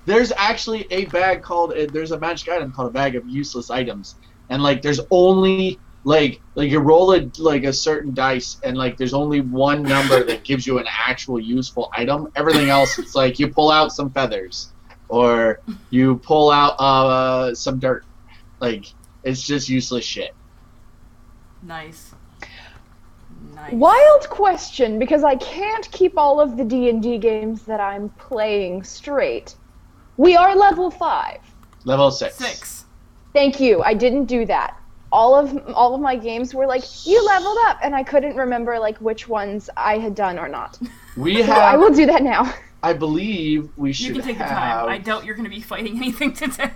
There's actually a bag called there's a magic item called a bag of useless items, and like there's only like you roll a certain dice, and like there's only one number that gives you an actual useful item. Everything else, it's like you pull out some feathers, or you pull out some dirt. Like it's just useless shit. Nice. Nice. Wild question, because I can't keep all of the D&D games that I'm playing straight. We are level 5. Level 6. 6. Thank you. I didn't do that. All of my games were like, you leveled up, and I couldn't remember like which ones I had done or not. We So have. I will do that now. I believe we should You can take the time. I doubt you're going to be fighting anything today.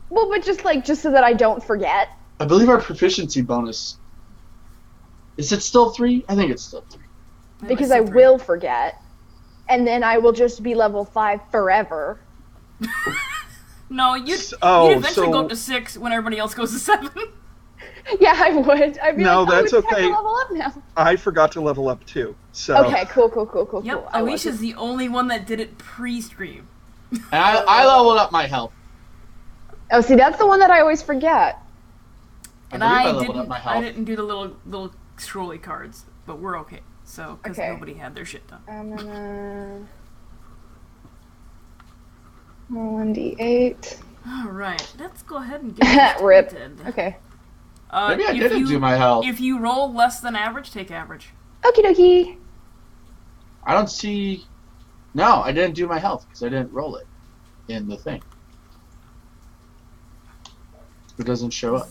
Well, but just so that I don't forget. I believe our proficiency bonus. Is it still 3? I think it's still 3. Because I will forget, and then I will just be level 5 forever. No, you'd eventually go up to 6 when everybody else goes to 7. Yeah, I would. I'd be No, like, that's we have okay. to level up now. I forgot to level up too. So Okay, cool. Yep, Alicia's the only one that did it pre-stream. And I leveled up my health. Oh, see, that's the one that I always forget. And I leveled up my health. I didn't do the little scrolly cards, but we're okay. So, because Okay. nobody had their shit done. I'm gonna roll 1d8. Alright, let's go ahead and get this Rip. started. Okay. Maybe I didn't do my health. If you roll less than average, take average. Okie dokie. I don't see. No, I didn't do my health because I didn't roll it in the thing. It doesn't show up.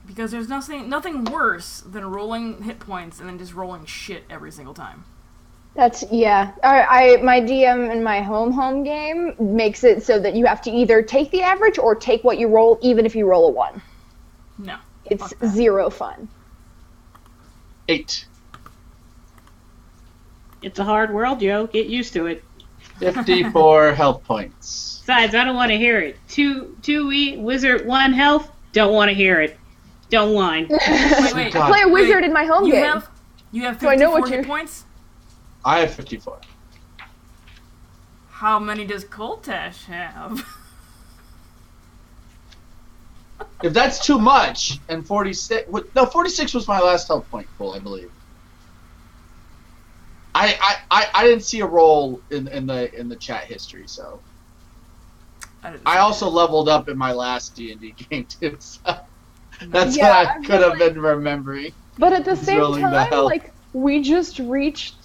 Because there's nothing worse than rolling hit points and then just rolling shit every single time. That's, yeah. My DM in my home game makes it so that you have to either take the average or take what you roll, even if you roll a 1. No. It's 0 fun. 8. It's a hard world, Joe. Get used to it. 54 health points. Besides, I don't want to hear it. 2 wizard, 1 health. Don't want to hear it. Don't whine. Wait. I play a wizard in my home game. You have 54 So I know what hit you're... points? I have 54. How many does Koltash have? If that's too much, and 46... No, 46 was my last health point pool, I believe. I didn't see a roll in the chat history, so... I also leveled up in my last D&D game, too, so... That's what I could have been remembering. But at the same time, like, we just reached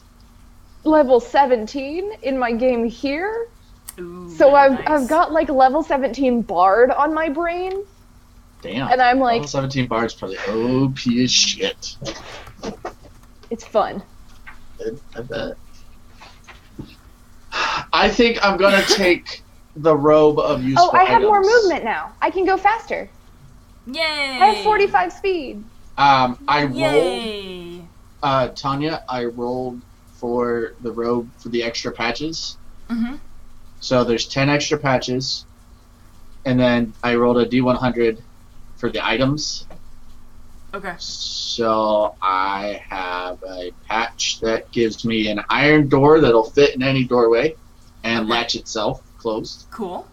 level 17 in my game here. Ooh, so nice. I've got, like, level 17 Bard on my brain. Damn. And I'm like... Level 17 Bard's probably OP as shit. It's fun. I bet. I think I'm gonna take the robe of useful Oh, I have items. more movement now. I can go faster. Yay! I have 45 speed. I Yay! rolled... Tanya, I rolled for the robe for the extra patches. Mm-hmm. So there's 10 extra patches. And then I rolled a D100 for the items. Okay. So I have a patch that gives me an iron door that'll fit in any doorway and latch itself closed. Cool.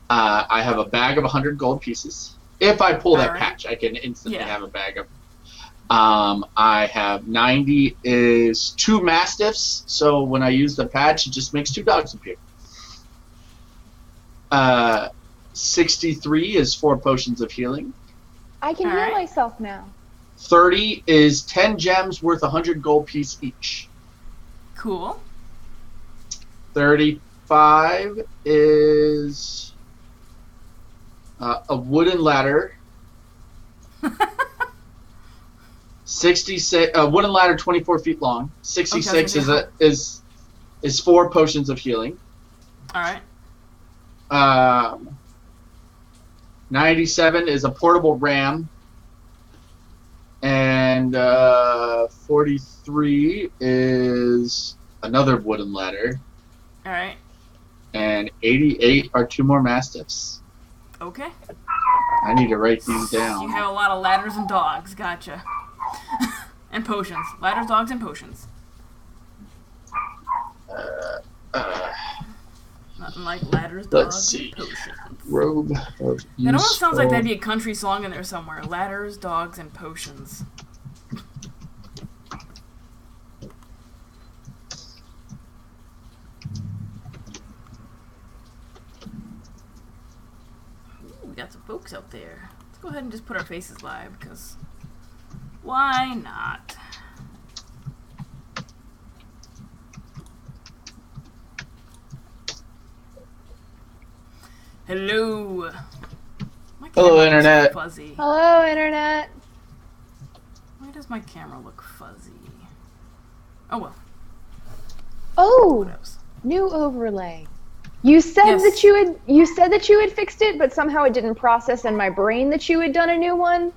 I have a bag of 100 gold pieces. If I pull that Alright. patch, I can instantly Yeah. have a bag of... I have 90 is 2 mastiffs, so when I use the patch, it just makes 2 dogs appear. 63 is 4 potions of healing. I can heal myself now. 30 is 10 gems worth 100 gold piece each. Cool. 35 is a wooden ladder. 66 a wooden ladder 24 feet long. 66 is 4 potions of healing. Alright. 97 is a portable ram. And 43 is another wooden ladder. Alright. And 88 are 2 more mastiffs. Okay. I need to write these down. You have a lot of ladders and dogs. Gotcha. And potions. Ladders, dogs, and potions. Nothing like ladders, Let's dogs, see. and potions. Robe of It almost sounds like useful- that'd be a country song in there somewhere. Ladders, dogs, and potions. Ooh, we got some folks out there. Let's go ahead and just put our faces live, because why not? Hello. My Hello, camera looks Internet. Fuzzy. Hello, Internet. Why does my camera look fuzzy? Oh well. Oh, What else? new overlay. You said Yes. that you had fixed it, but somehow it didn't process in my brain that you had done a new one.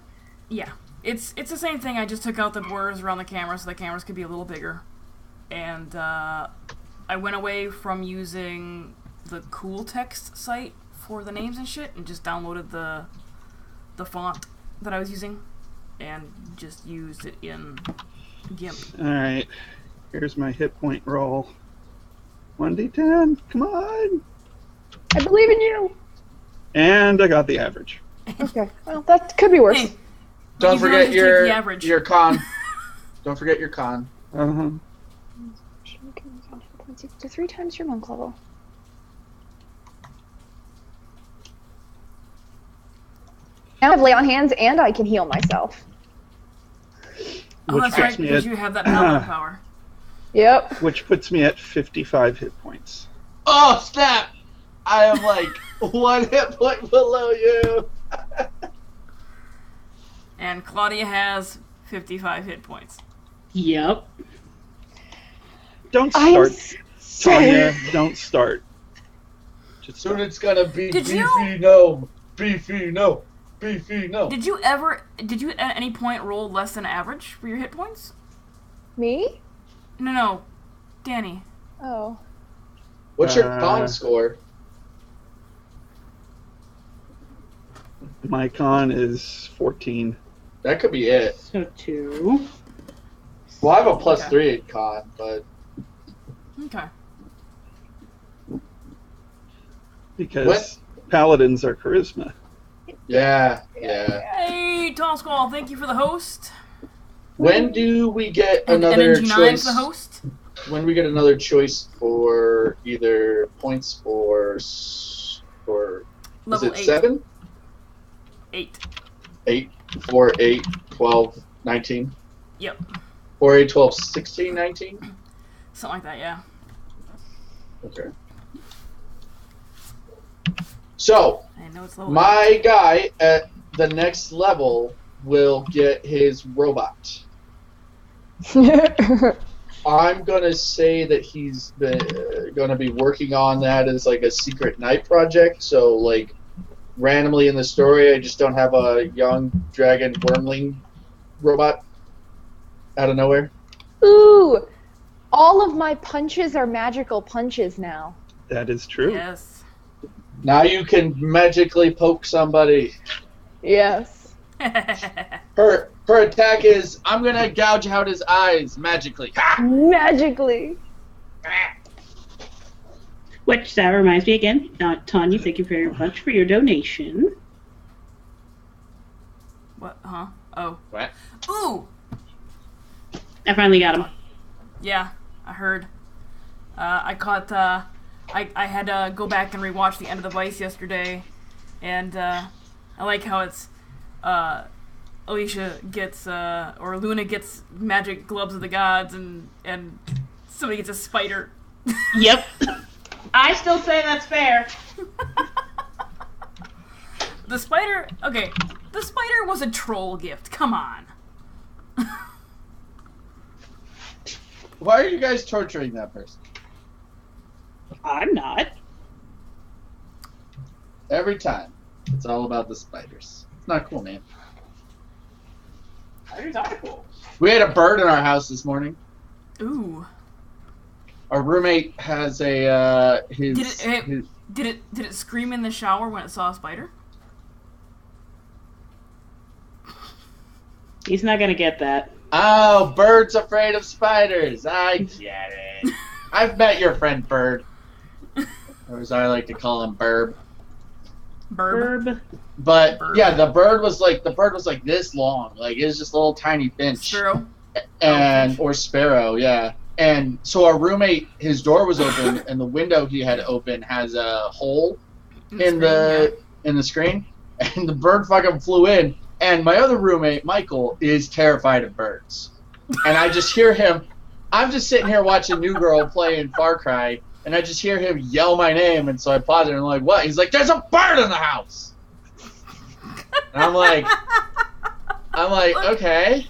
Yeah, it's the same thing. I just took out the borders around the camera so the cameras could be a little bigger, and I went away from using the cool text site for the names and shit, and just downloaded the font that I was using, and just used it in GIMP. Alright. Here's my hit point roll. 1d10. Come on. I believe in you. And I got the average. Okay, well, that could be worse. Hey, Don't you can forget always take your the average. your con. Don't forget your con. Uh-huh. To 3 times your monk level. Now I have lay on hands and I can heal myself. Oh, Which that's right, puts me because at- you have that paladin power. Yep. Which puts me at 55 hit points. Oh snap! I am like 1 hit point below you. And Claudia has 55 hit points. Yep. Don't I am start, Tanya. Don't start. Just Soon stop. it's gonna be Did beefy you- no, beefy no, beefy no. Did you at any point roll less than average for your hit points? Me? No, Danny. Oh. What's your con score? My con is 14. That could be it. So 2. Well, I have a plus Okay. 3 in con, but Okay. Because paladins are charisma. yeah. Hey, Tall Skull, thank you for the host. When do we get And another NG9 choice? for the host. When we get another choice for either points or Level is it 8. 7? 8. 8, 4, 8, 12, 19. Yep. 4, 8, 12, 16, 19? Something like that, yeah. Okay. So, I know it's level 8. my guy at the next level will get his robot. I'm gonna say that he's gonna be working on that as like a secret night project. So like randomly in the story, I just don't have a young dragon wormling robot out of nowhere. Ooh. All of my punches are magical punches now. That is true. Yes. Now you can magically poke somebody. Yes. Her attack is I'm gonna gouge out his eyes magically. Ha! Magically. Which, that reminds me again, Tanya, thank you very much for your donation. What? Huh? Oh. What? Ooh! I finally got him. Yeah, I heard. I caught, I had to go back and rewatch the end of The Vice yesterday, and, I like how it's, Alicia gets, or Luna gets magic gloves of the gods, and somebody gets a spider. Yep. I still say that's fair. The spider, okay, the spider was a troll gift, come on. Why are you guys torturing that person? I'm not. Every time. It's all about the spiders. It's not cool, man. Spiders are cool. We had a bird in our house this morning. Ooh. Our roommate has a his. Did it scream in the shower when it saw a spider? He's not gonna get that. Oh, Bird's afraid of spiders. I get it. I've met your friend Bird. or as I like to call him, Burb. Burb. But Burb. yeah, the bird was like this long, like it was just a little tiny finch. Sparrow. And finch. or sparrow, yeah. And so our roommate, his door was open, and the window he had open has a hole in the screen, and the bird fucking flew in. And my other roommate, Michael, is terrified of birds. And I just hear him. I'm just sitting here watching New Girl playing Far Cry, and I just hear him yell my name. And so I pause it and I'm like, "What?" He's like, "There's a bird in the house." And I'm like, okay.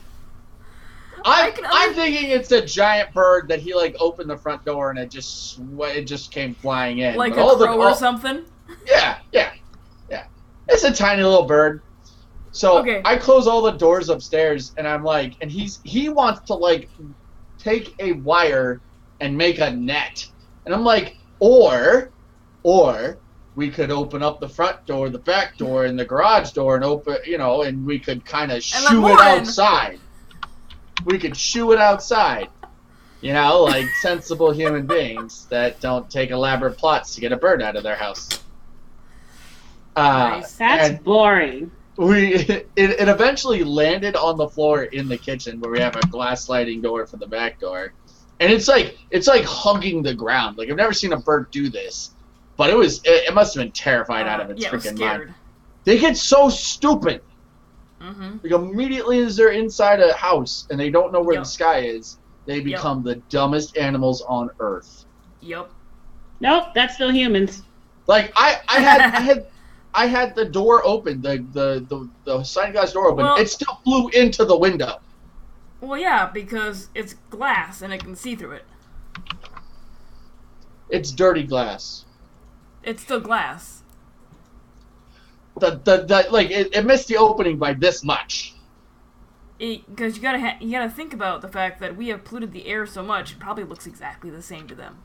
I'm thinking it's a giant bird that he like opened the front door and it just came flying in. Like but a crow or something? Yeah. It's a tiny little bird. So Okay. I close all the doors upstairs and I'm like, and he wants to like take a wire and make a net. And I'm like, or we could open up the front door, the back door, and the garage door and open, and we could kind of shoo it outside. We could shoo it outside. Like sensible human beings that don't take elaborate plots to get a bird out of their house. Nice. That's boring. It eventually landed on the floor in the kitchen where we have a glass sliding door for the back door. And it's like hugging the ground. Like I've never seen a bird do this. But it must have been terrified out of its freaking mind. They get so stupid. Mm-hmm. Like immediately as they're inside a house and they don't know where the sky is, they become the dumbest animals on earth. Yep. Nope, that's still humans. Like I had the door open, the sliding glass door open. Well, it still flew into the window. Well, yeah, because it's glass and it can see through it. It's dirty glass. It's still glass. It missed the opening by this much. Because you gotta think about the fact that we have polluted the air so much, it probably looks exactly the same to them.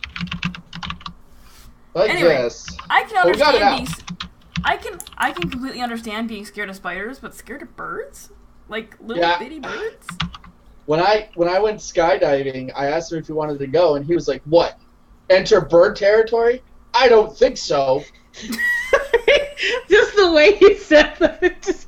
But anyway, yes. I can understand being. I can completely understand being scared of spiders, but scared of birds, like little bitty birds. When I went skydiving, I asked him if he wanted to go, and he was like, "What? Enter bird territory? I don't think so." Just the way he said that.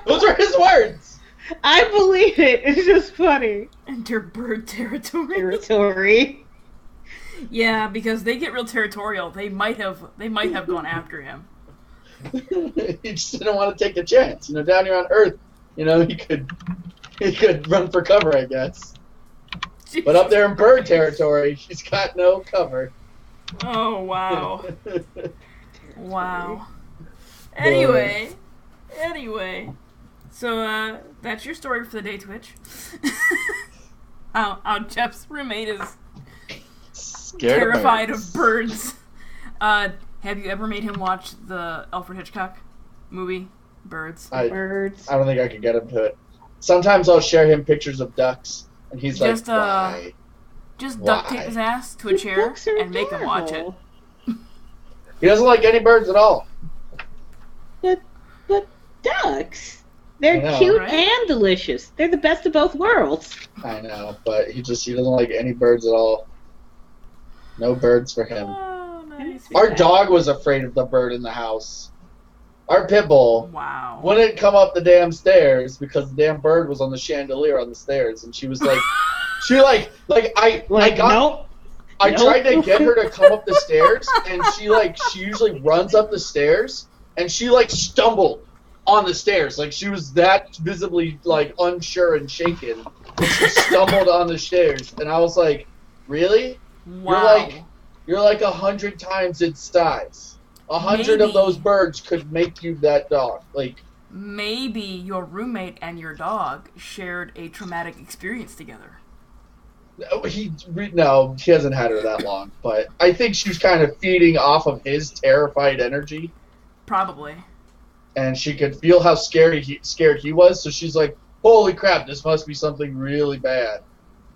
Those are his words. I believe it. It's just funny. Enter bird territory. Yeah, because they get real territorial. They might have gone after him. He just didn't want to take the chance. Down here on Earth, he could run for cover, I guess. Jeez. But up there in bird territory, he's got no cover. Oh, wow. Wow. Anyway. So, that's your story for the day, Twitch. How Jeff's roommate is terrified of birds. Have you ever made him watch the Alfred Hitchcock movie, Birds? Birds. I don't think I could get him to it. Sometimes I'll share him pictures of ducks, and he's like, why? Just duct tape his ass to a chair and make him watch it. He doesn't like any birds at all. But ducks, they're cute and delicious. They're the best of both worlds. I know, but he doesn't like any birds at all. No birds for him. Oh, nice. Our dog was afraid of the bird in the house. Our pit bull wouldn't come up the damn stairs because the damn bird was on the chandelier on the stairs, and she was like, I tried to get her to come up the stairs, and she usually runs up the stairs, and she stumbled on the stairs, like she was that visibly unsure and shaken, and she stumbled on the stairs, and I was like, really? Wow. You're like 100 times its size. 100 of those birds could make you that dog. Maybe your roommate and your dog shared a traumatic experience together. He hasn't had her that long, but I think she was kind of feeding off of his terrified energy. Probably. And she could feel how scared he was, so she's like, holy crap, this must be something really bad.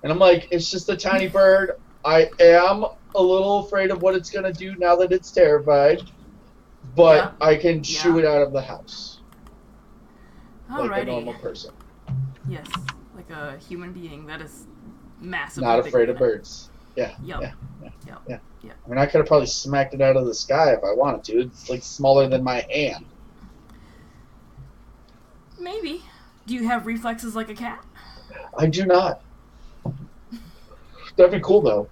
And I'm like, it's just a tiny bird. I am a little afraid of what it's going to do now that it's terrified, but I can shoo it out of the house. Alrighty. Like a normal person. Yes, like a human being that is massively not afraid of birds. Yeah. Yup. Yeah. Yup. Yeah. Yep. I mean, I could have probably smacked it out of the sky if I wanted to. It's like smaller than my hand. Maybe. Do you have reflexes like a cat? I do not. That'd be cool though.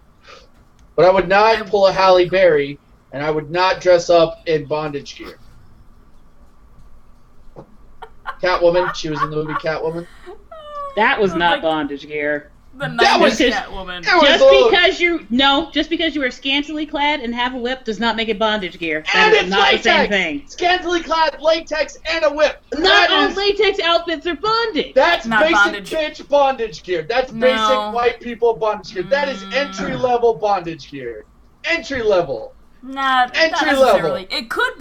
But I would not pull a Halle Berry, and I would not dress up in bondage gear. Catwoman. She was in the movie Catwoman. That was not like bondage gear. the That was 90s Catwoman. Just because you are scantily clad and have a whip does not make it bondage gear. That And is it's not latex. the same thing. Scantily clad, latex, and a whip. Not all latex outfits are bondage. That's Not basic bondage. bitch bondage gear. That's No. basic white people bondage gear. That is entry level bondage gear. Entry level. Not Entry necessarily. level. It could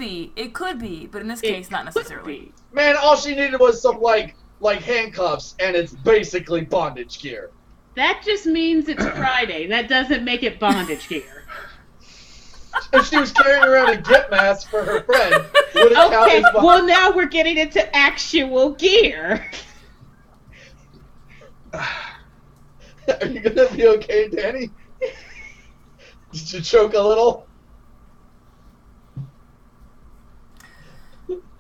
be, but in this case, not necessarily. Man, all she needed was some like handcuffs, and it's basically bondage gear. That just means it's Friday. That doesn't make it bondage gear. If she was carrying around a get mask for her friend, would it count Okay, as bondage? well now we're getting into actual gear. Are you gonna be okay, Danny? Did you choke a little?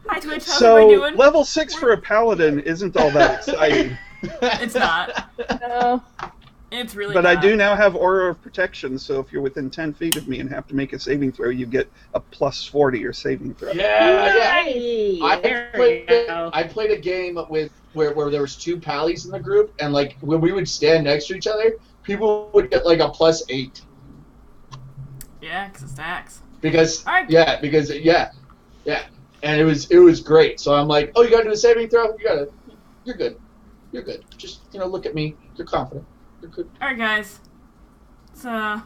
Hi Twitch, how's everybody So doing? level 6 for a paladin isn't all that exciting. It's not. No. It's really But not. I do now have Aura of Protection, so if you're within 10 feet of me and have to make a saving throw, you get a plus 4 to your saving throw. Yeah. There we go. I played a game where there was 2 pallies in the group, and like when we would stand next to each other, people would get like a plus 8 Yeah, because it stacks. because All right. yeah, and it was great. So I'm like, oh, you gotta do a saving throw. You're good. Just look at me. You're confident. You're good. Alright, guys. So,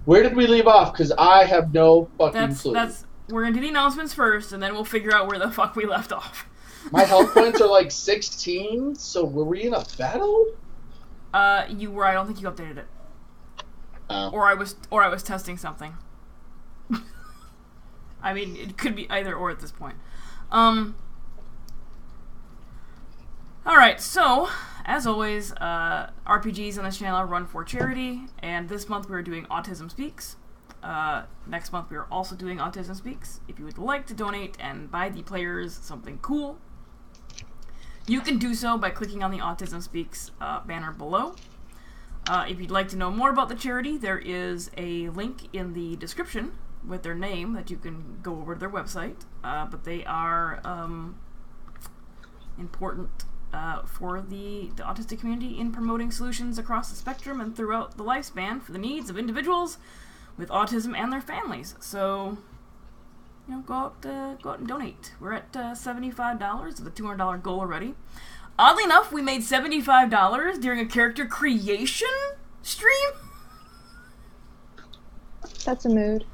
Where did we leave off? Because I have no fucking clue. we're gonna do the announcements first, and then we'll figure out where the fuck we left off. My health points are like 16. So were we in a battle? You were. I don't think you updated it. Oh. Or I was testing something. I mean, it could be either or at this point. Alright, so, as always, RPGs on this channel run for charity, and this month we're doing Autism Speaks. Next month we're also doing Autism Speaks. If you would like to donate and buy the players something cool, you can do so by clicking on the Autism Speaks banner below. If you'd like to know more about the charity, there is a link in the description with their name that you can go over to their website. But they are important for the autistic community in promoting solutions across the spectrum and throughout the lifespan for the needs of individuals with autism and their families. So, go out and donate. We're at $75 with a $200 goal already. Oddly enough, we made $75 during a character creation stream. That's a mood.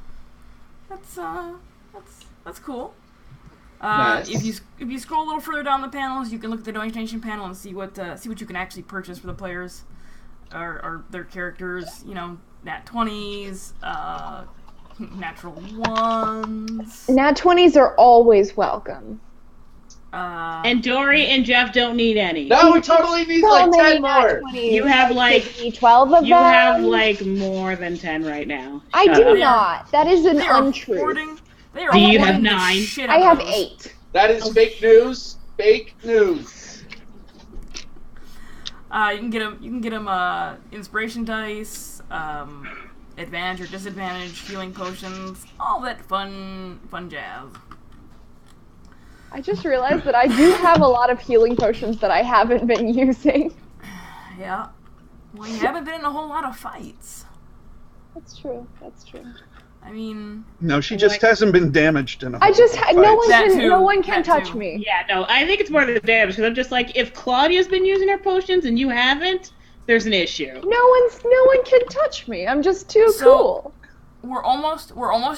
That's cool. Nice. If you scroll a little further down the panels, you can look at the donation panel and see what you can actually purchase for the players or their characters. Nat 20s, natural ones. Nat 20s are always welcome. And Dory and Jeff don't need any. No, we totally need So like many 10 Nat more. 20s. You have like 12 of you them. have like more than 10 right now. I Shut do up. not. That is an They are untruth. hoarding. They are Do you hoarding have the 9? shit I out have of those. 8. That is fake news. Fake news. You can get them inspiration dice, advantage or disadvantage, healing potions, all that fun jazz. I just realized that I do have a lot of healing potions that I haven't been using. Yeah. Well, you haven't been in a whole lot of fights. That's true. That's true. I mean, No, she just hasn't been damaged in a I just fight. no one That can too. no one can That touch too. me. Yeah, no, I think it's more than damage because I'm just like, if Claudia's been using her potions and you haven't, there's an issue. No one can touch me. I'm just too So- cool. we're almost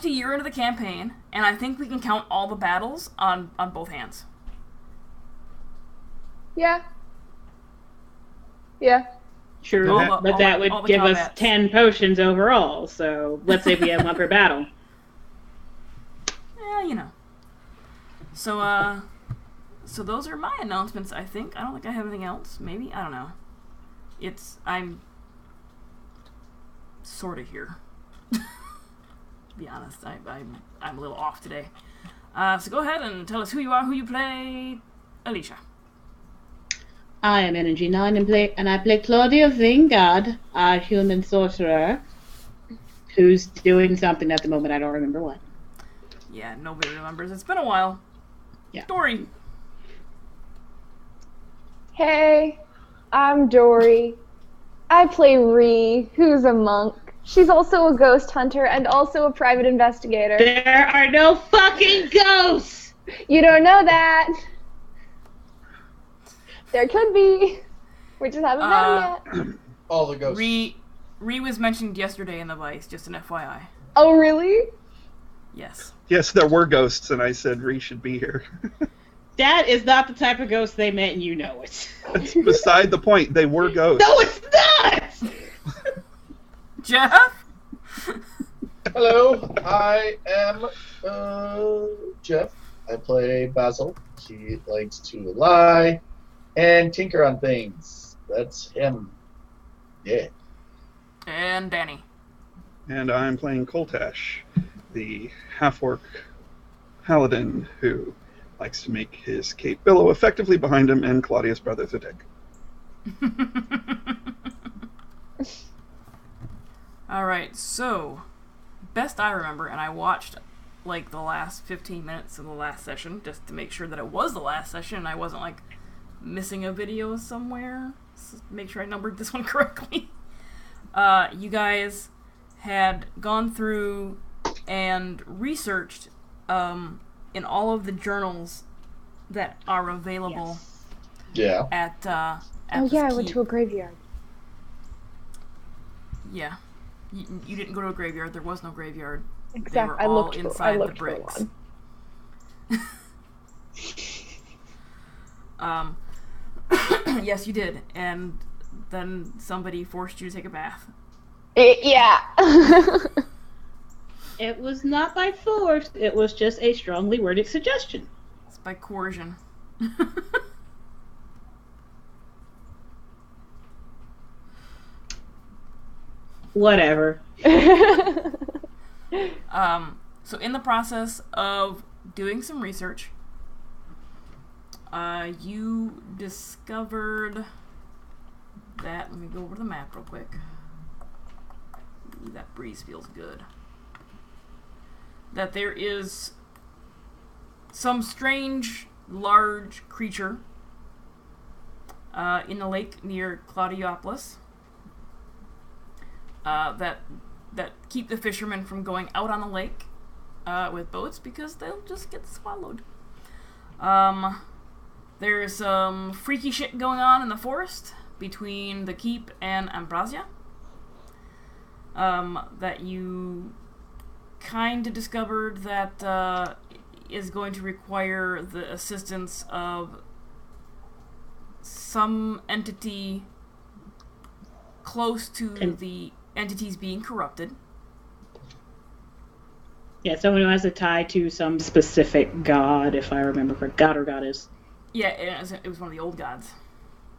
a year into the campaign, and I think we can count all the battles on both hands. Yeah. Yeah. True, All the- but that all would the give us combats. 10 potions overall. So let's say we have one per battle. Yeah, So those are my announcements, I think. I don't think I have anything else. Maybe? I don't know. sort of here. To be honest, I'm a little off today. So go ahead and tell us who you are, who you play, Alicia. I am Energy 9 and I play Claudia Vingard, our human sorcerer, who's doing something at the moment. I don't remember what. Yeah, nobody remembers. It's been a while. Yeah. Dory. Hey, I'm Dory. I play Ree, who's a monk. She's also a ghost hunter and also a private investigator. There are no fucking ghosts! You don't know that. There could be. We just haven't met them yet. All the ghosts. Ree was mentioned yesterday in the Vice, just an FYI. Oh, really? Yes. Yes, there were ghosts, and I said Ree should be here. That is not the type of ghost they meant, and you know it. That's beside the point. They were ghosts. No, it's not! Jeff? Hello, I am Jeff. I play Basil. He likes to lie and tinker on things. That's him. Yeah. And Danny. And I'm playing Koltash, the half-orc paladin who likes to make his cape billow effectively behind him, and Claudia's brother's a dick. Alright, so, best I remember, and I watched like the last 15 minutes of the last session just to make sure that it was the last session and I wasn't like missing a video somewhere. So make sure I numbered this one correctly. You guys had gone through and researched in all of the journals that are available Yeah. at Oh, yeah, I went keep. to a graveyard. Yeah. You didn't go to a graveyard. There was no graveyard. Exactly. They were all inside the bricks. Yes, you did. And then somebody forced you to take a bath. Yeah. It was not by force. It was just a strongly worded suggestion. It's by coercion. Whatever. So in the process of doing some research, you discovered that, let me go over to the map real quick. Ooh, that breeze feels good. That there is some strange, large creature in the lake near Claudiopolis that keep the fishermen from going out on the lake with boats because they'll just get swallowed. There's some freaky shit going on in the forest between the keep and Ambrasia that you kind of discovered that is going to require the assistance of some entity close to the entities being corrupted. Yeah, someone who has a tie to some specific god, if I remember correctly. God or goddess. Yeah, it was one of the old gods.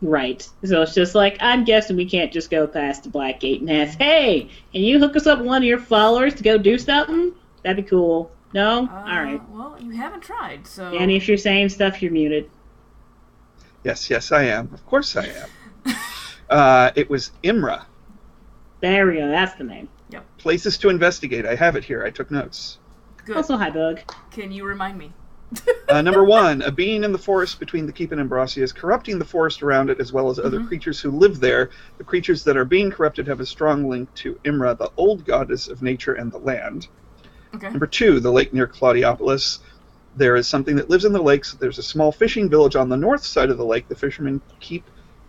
Right. So it's just like, I'm guessing we can't just go past the Black Gate and ask, hey, can you hook us up with one of your followers to go do something? That'd be cool. No? Alright. Well, you haven't tried, so... And if you're saying stuff, you're muted. Yes, I am. Of course I am. It was Imra. There we go. That's the name. Yep. Places to investigate. I have it here. I took notes. Good. Also, hi, Bug. Can you remind me? Number 1, a being in the forest between the keep and Ambrasia is corrupting the forest around it as well as other creatures who live there. The creatures that are being corrupted have a strong link to Imra, the old goddess of nature and the land. Okay. Number 2, the lake near Claudiopolis. There is something that lives in the lakes. There's a small fishing village on the north side of the lake. The fishermen keep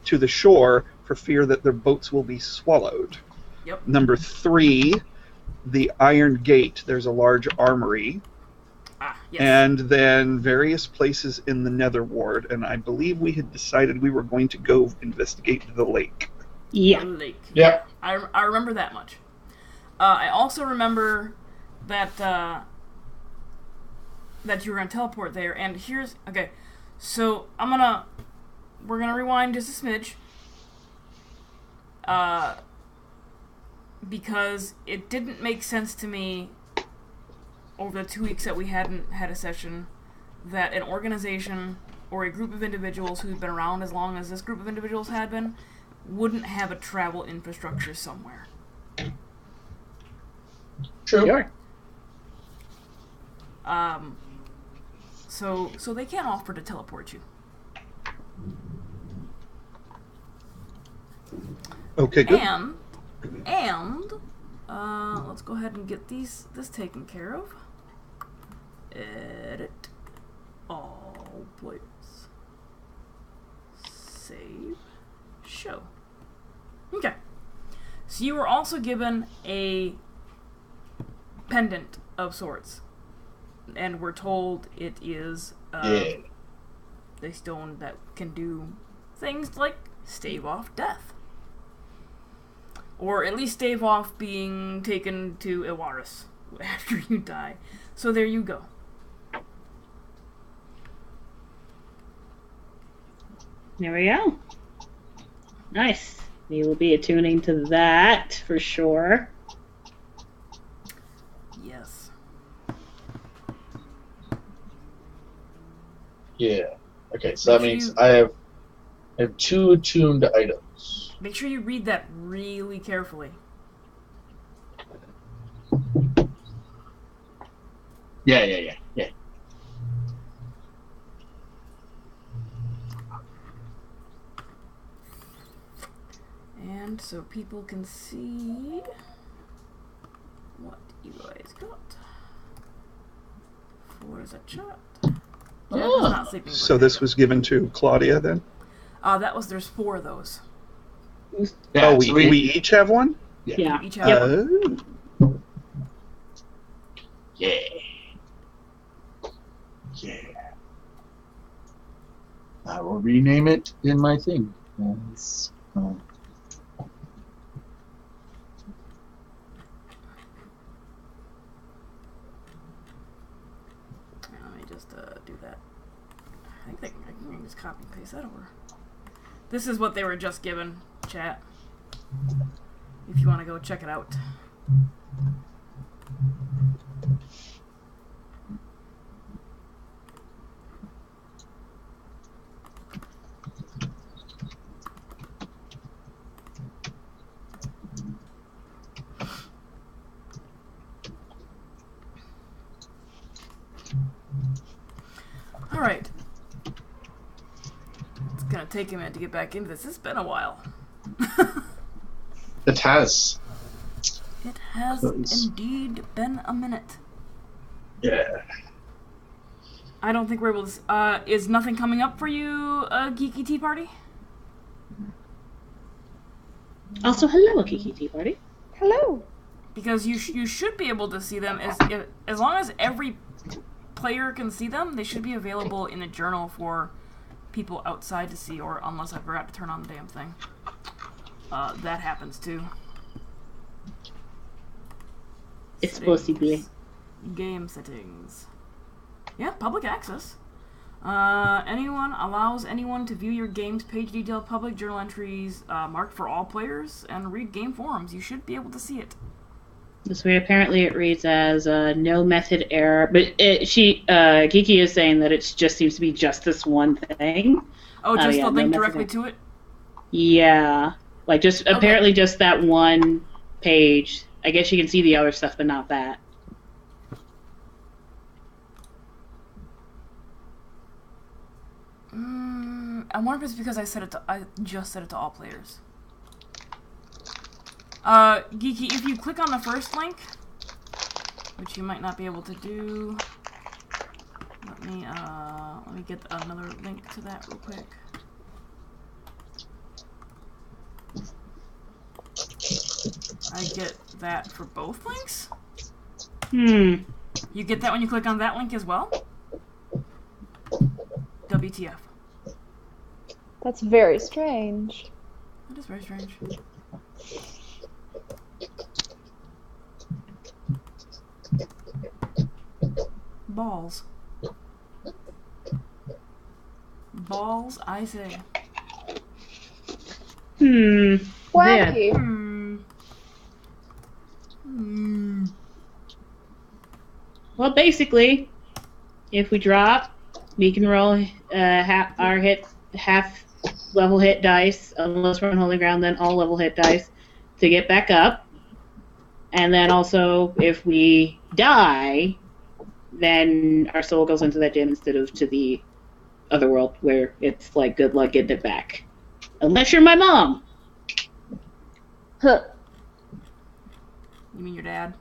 to the shore for fear that their boats will be swallowed. Yep. Number 3, the Iron Gate. There's a large armory. Yes. And then various places in the Netherward, and I believe we had decided we were going to go investigate the lake. Yeah. The lake. Yep. I remember that much. I also remember that that you were gonna teleport there, and here's okay. So we're gonna rewind just a smidge. because it didn't make sense to me over the 2 weeks that we hadn't had a session that an organization or a group of individuals who'd been around as long as this group of individuals had been wouldn't have a travel infrastructure somewhere. True. Sure. So they can't offer to teleport you. Okay, good. And let's go ahead and get this taken care of. Edit all players. Save. Show. Okay. So you were also given a pendant of sorts. And we're told it is a stone that can do things like stave off death. Or at least stave off being taken to Iwaris after you die. So there you go. There we go. Nice. We will be attuning to that for sure. Yes. Yeah. Okay, so that means I have 2 attuned items. Make sure you read that really carefully. Yeah. And so people can see what you guys got. 4 is a chat. Jeff is not sleeping. So this was given to Claudia then? There's 4 of those. Yeah, Oh, so we each have one? Yeah. You each have one. Oh. Yeah. I will rename it in my thing. Yes. Let me just do that. I think I can just copy and paste that over. This is what they were just given, chat. If you want to go check it out. Alright. It's gonna take a minute to get back into this. It's been a while. It has. It has indeed been a minute. Yeah. I don't think we're able to... is nothing coming up for you, Geeky Tea Party? Also, hello, Kiki Tea Party. Hello. Because you should be able to see them as long as every player can see them. They should be available in a journal for people outside to see, or unless I forgot to turn on the damn thing. That happens too. It's supposed to be. Game settings. Yeah, public access. Anyone allows anyone to view your game's page detail public journal entries marked for all players and read game forums. You should be able to see it. This way, apparently, it reads as no method error, but Kiki is saying that it just seems to be just this one thing. Oh, just yeah, the link no directly method to it? Yeah, like just Okay. apparently just that one page. I guess you can see the other stuff, but not that. I wonder if it's because I just set it to all players. Geeky, if you click on the first link, which you might not be able to do, let me get another link to that real quick. I get that for both links? You get that when you click on that link as well? WTF. That's very strange. That is very strange. Balls. Balls, I say. Wacky. Well, basically, if we drop, we can roll half level hit dice, unless we're on holy ground, then all level hit dice to get back up. And then also, if we die, then our soul goes into that gym instead of to the other world, where it's like good luck getting it back. Unless you're my mom. Huh. You mean your dad?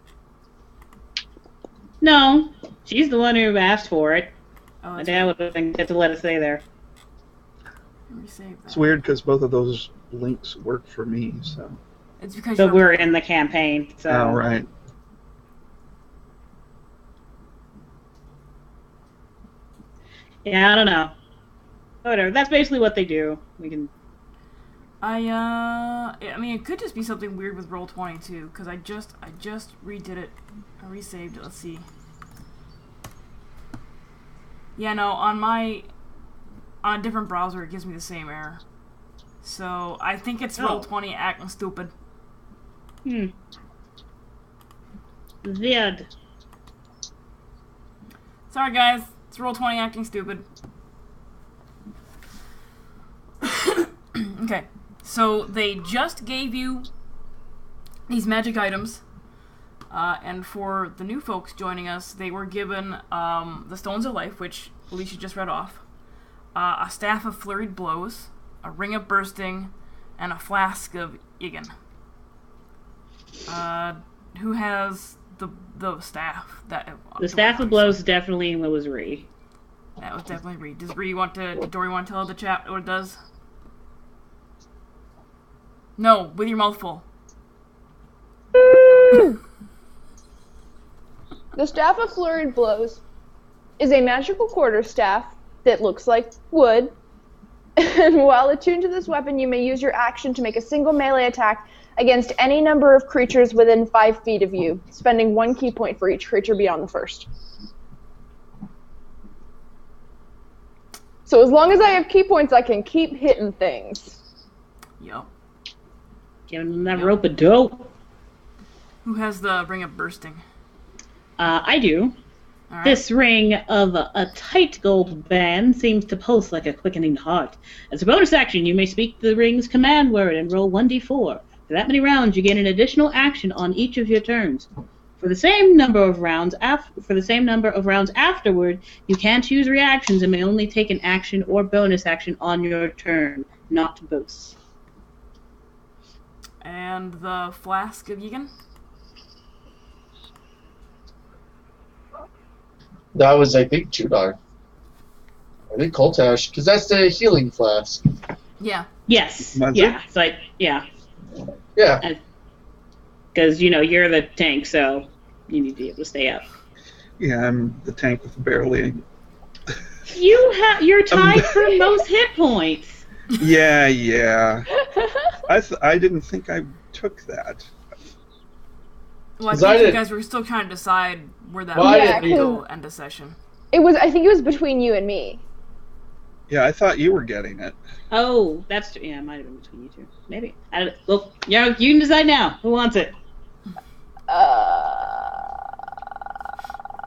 No, she's the one who asked for it. Oh, My that's dad right. would have been good to let it stay there. Let me save that. It's weird because both of those links work for me. So. It's because But you're we're in the campaign, so. Oh, right. Yeah, I don't know. Whatever. That's basically what they do. We can. I mean, it could just be something weird with Roll20 too, because I just redid it. I resaved it. Let's see. Yeah, no, on a different browser, it gives me the same error. So I think it's Roll20 acting stupid. Weird. Sorry, guys. It's Roll20 acting stupid. Okay, so they just gave you these magic items, and for the new folks joining us, they were given the Stones of Life, which Alicia just read off, a Staff of Flurried Blows, a Ring of Bursting, and a Flask of Igen. Who has the staff? The Staff of Blows definitely was Ree. That was definitely Reed. Does Dory want to tell the chat what it does? No, with your mouth full. The Staff of Flurried Blows is a magical quarterstaff that looks like wood. And while attuned to this weapon, you may use your action to make a single melee attack against any number of creatures within 5 feet of you, spending 1 key point for each creature beyond the first. So as long as I have key points, I can keep hitting things. Yup. Giving them that rope of dope. Who has the Ring of Bursting? I do. All right. This ring of a tight gold band seems to pulse like a quickening heart. As a bonus action, you may speak the ring's command word and roll 1d4. For that many rounds, you gain an additional action on each of your turns. For the same number of rounds afterward, you can't choose reactions and may only take an action or bonus action on your turn, not both. And the Flask of Yegan? That was, I think, $2. I think Coltash, because that's the healing flask. Yeah. Yes. Was yeah. it? It's like, yeah. Yeah. Because, you're the tank, so you need to be able to stay up. Yeah, I'm the tank with barely. You're tied for most hit points. Yeah. I didn't think I took that. Well, I 'Cause think I you did- guys were still trying to decide where that Well, I was didn't until end of session. I think it was between you and me. Yeah, I thought you were getting it. Oh, that's true. Yeah, it might have been between you two. Maybe. Well, you can decide now. Who wants it?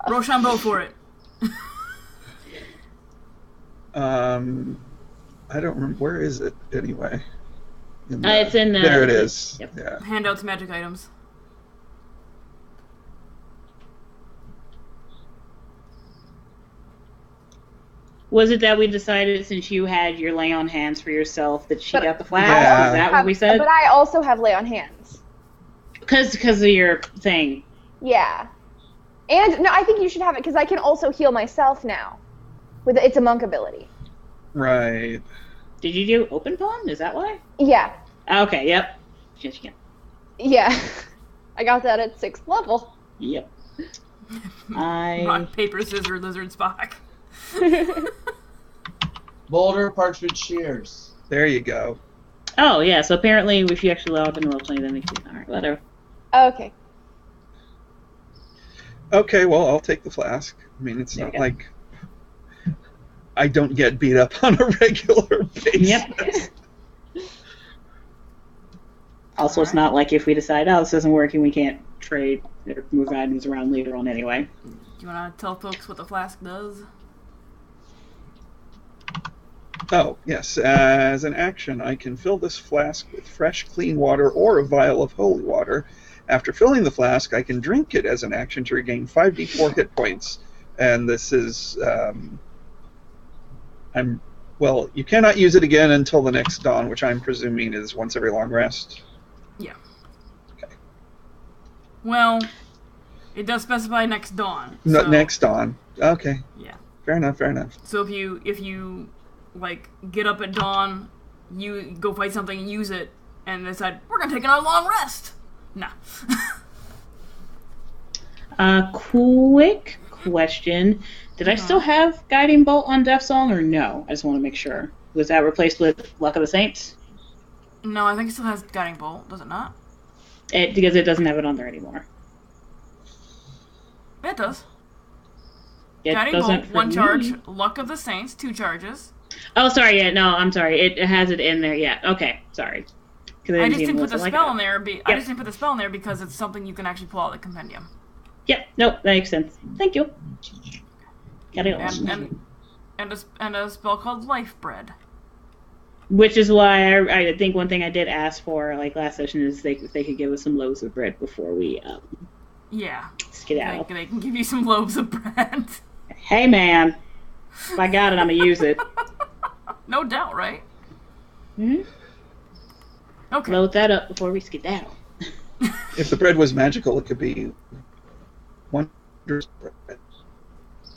Rochambeau for it. I don't remember. Where is it anyway? It's in the. There it is. Yep. Yeah. Handouts, magic items. Was it that we decided since you had your lay on hands for yourself that she But got the flask? Yeah. Is that what we said? But I also have lay on hands. Because of your thing. Yeah. And, no, I think you should have it, because I can also heal myself now. It's a monk ability. Right. Did you do open palm? Is that why? Yeah. Okay, yep. Yes, you can. Yeah. I got that at 6th level. Yep. Rock, paper, scissors, lizard, Spock. Boulder, parchment, shears. There you go. Oh, yeah, so apparently if you actually log in Roll20, then it can. Alright, whatever. Okay. Okay, well, I'll take the flask. I mean, it's There not you go. like I don't get beat up on a regular basis. Yep. Also, it's not like if we decide, this isn't working, we can't trade or move items around later on anyway. you want to tell folks what the flask does? Oh, yes. As an action, I can fill this flask with fresh, clean water or a vial of holy water. After filling the flask, I can drink it as an action to regain 5d4 hit points. And this is... you cannot use it again until the next dawn, which I'm presuming is once every long rest. Yeah. Okay. Well, it does specify next dawn. No, So, next dawn. Okay. yeah. Fair enough, fair enough. So if you like get up at dawn, you go fight something and use it, and decide we're gonna take another long rest. Nah. Quick question. Did I still have Guiding Bolt on Death Song or no? I just want to make sure. Was that replaced with Luck of the Saints? No, I think it still has Guiding Bolt. Does it not? Because it doesn't have it on there anymore. It does. It Guiding doesn't Bolt, for 1 me. charge. Luck of the Saints, 2 charges. Oh, sorry. Yeah, no, I'm sorry. It has it in there. Yeah. Okay. Sorry. I just didn't put the spell in there. I Yep. just didn't put the spell in there because it's something you can actually pull out of the compendium. Yep. Nope. That makes sense. Thank you. And a spell called Life Bread. Which is why I think one thing I did ask for like last session is if they could give us some loaves of bread before we Yeah. skedaddle. They can give you some loaves of bread. Hey man, if I got it, I'm gonna use it. No doubt, right? Hmm. Okay. Load that up before we skedaddle. If the bread was magical, it could be wondrous bread.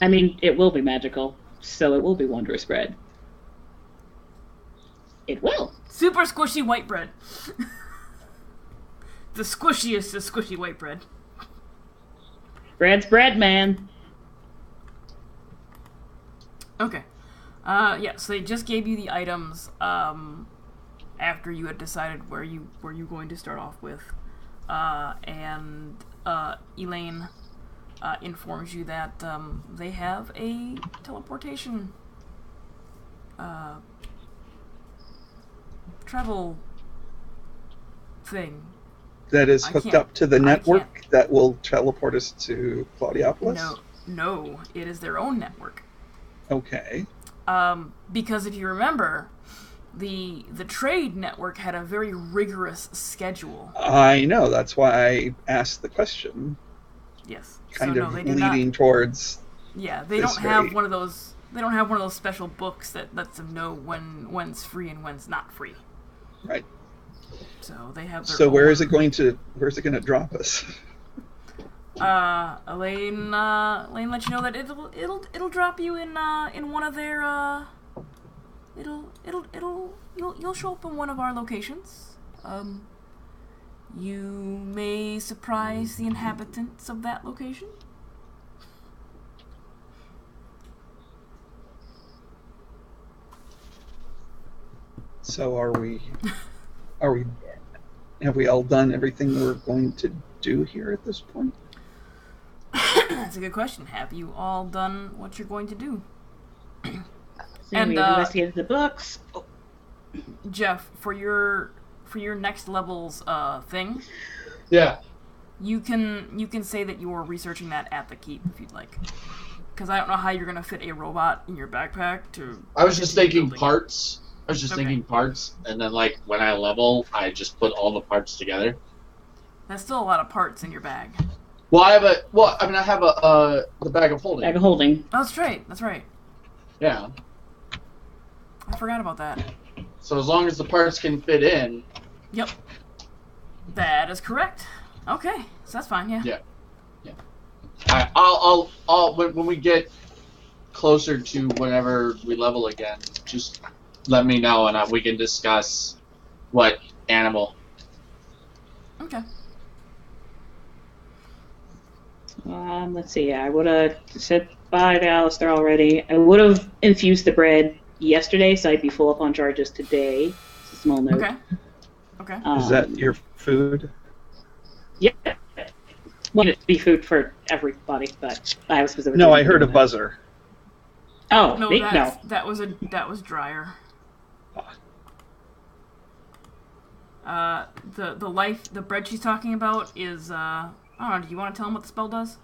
I mean, it will be magical, so it will be wondrous bread. It will. Super squishy white bread. The squishiest of squishy white bread. Bread's bread, man. Okay. Yeah, so they just gave you the items after you had decided where you were going to start off with. And Elaine informs you that they have a teleportation travel thing. That is hooked up to the network that will teleport us to Claudiopolis? No, it is their own network. Okay. Because if you remember, the trade network had a very rigorous schedule. I know, that's why I asked the question. Yes. Kind so, of no, they leading towards. Yeah, they don't have one of those. They don't have one of those special books that lets them know when's free and when's not free. Right. So they have. So where's it going to drop us? Elaine let you know that it'll drop you in one of their you'll show up in one of our locations. You may surprise the inhabitants of that location. So have we all done everything we're going to do here at this point? That's a good question. Have you all done what you're going to do? And we investigated the books. Oh. Jeff, for your next level's thing. Yeah. You can say that you're researching that at the keep if you'd like. Because I don't know how you're gonna fit a robot in your backpack to. I was just thinking parts. Thinking parts, and then like when I level, I just put all the parts together. That's still a lot of parts in your bag. Well, I have the bag of holding. Bag of holding. Oh, that's right. That's right. Yeah. I forgot about that. So as long as the parts can fit in. Yep. That is correct. Okay, so that's fine. Yeah. Yeah. I'll when we get closer to whenever we level again, just let me know and we can discuss what animal. Okay. Let's see. I would have said bye to Alistair already. I would have infused the bread yesterday, so I'd be full up on charges today. It's a small note. Okay. Is that your food? Yeah. Well, it'd be food for everybody, but I was specifically. No, I heard a buzzer. Oh, No, no. that was dryer. The bread she's talking about is I don't know. Do you want to tell him what the spell does?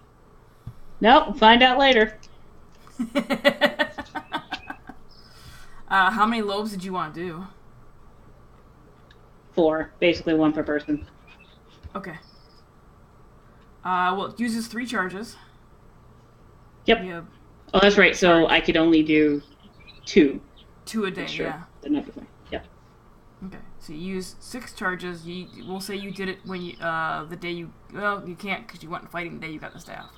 Nope, find out later. How many lobes did you want to do? 4. Basically 1 per person. Okay. Well, it uses 3 charges. Yep. You have Oh, that's right. So I could only do 2. 2 a day, Sure. yeah. Enough of them. Yep. Okay, so you use 6 charges. We'll say you did it when you, the day you, well, you can't because you went fighting the day you got the staff.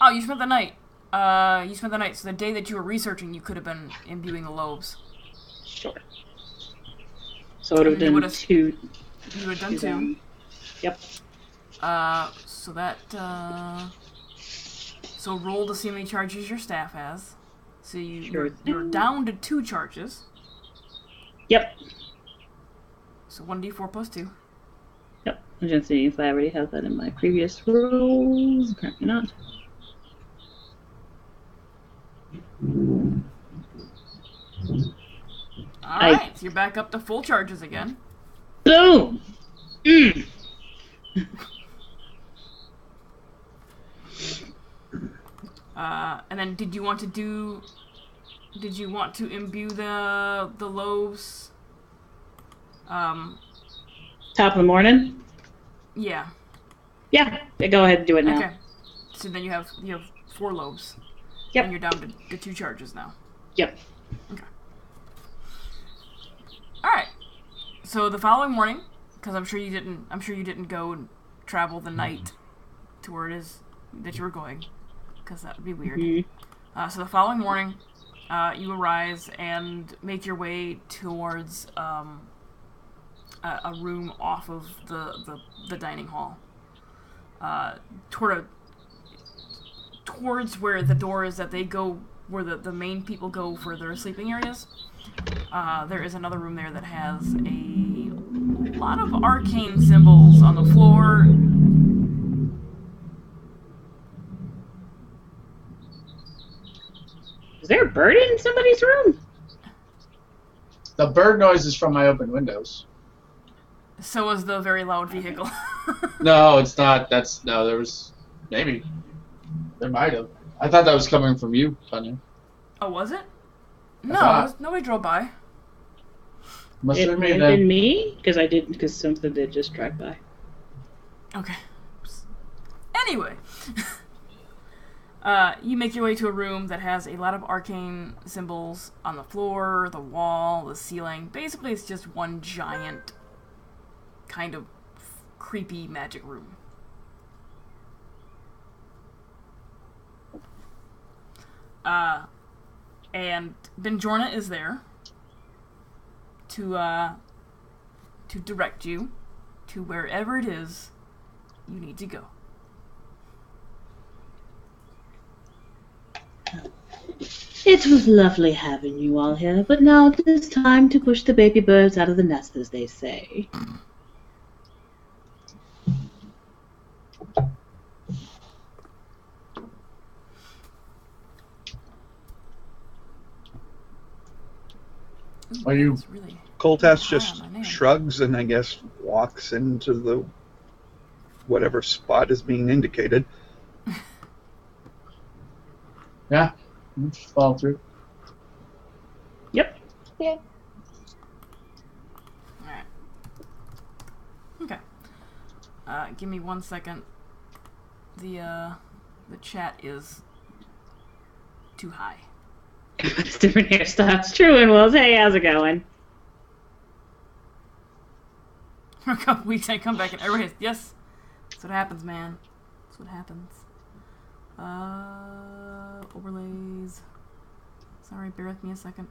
Oh, you spent the night. So the day that you were researching, you could have been imbuing the lobes. Sure. So it would have been 2. You would have done 2. Yep. So that, so roll to see how many charges your staff has. So you're down to 2 charges. Yep. So 1d4 plus 2. Yep. I'm just seeing if I already have that in my previous rolls. Apparently not. Alright, so you're back up to full charges again. Boom! Mm. And then did you want to imbue the lobes? Top of the morning? Yeah. Yeah, go ahead and do it now. Okay. So then you have 4 lobes. Yep. And you're down to 2 charges now. Yep. Okay. Alright. So the following morning, because I'm sure you didn't go and travel the night to where it is that you were going, because that would be weird. Mm-hmm. So the following morning, you arise and make your way towards a room off of the dining hall, towards where the door is that they go, where the main people go for their sleeping areas. There is another room there that has a lot of arcane symbols on the floor. Is there a bird in somebody's room? The bird noise is from my open windows. So is the very loud vehicle. No, it's not. There was... Maybe. There might have. I thought that was coming from you, Tanya. Oh, was it? No, nobody drove by. Must It have might been have me been then. me, because something did just drive by. Okay. Anyway. You make your way to a room that has a lot of arcane symbols on the floor, the wall, the ceiling. Basically, it's just one giant kind of creepy magic room. And Benjorna is there to direct you to wherever it is you need to go. It was lovely having you all here, but now it is time to push the baby birds out of the nest, as they say. Are you... Really Coltas high just on my name. shrugs and I guess walks into the whatever spot is being indicated. Yeah. Just follow through. Yep. Yeah. Alright. Okay. Give me 1 second. The chat is too high. It's different hairstyles. True and Wills. Hey, how's it going? For a couple weeks, I come back and everybody's, yes, that's what happens, man. That's what happens. Overlays. Sorry, bear with me a second.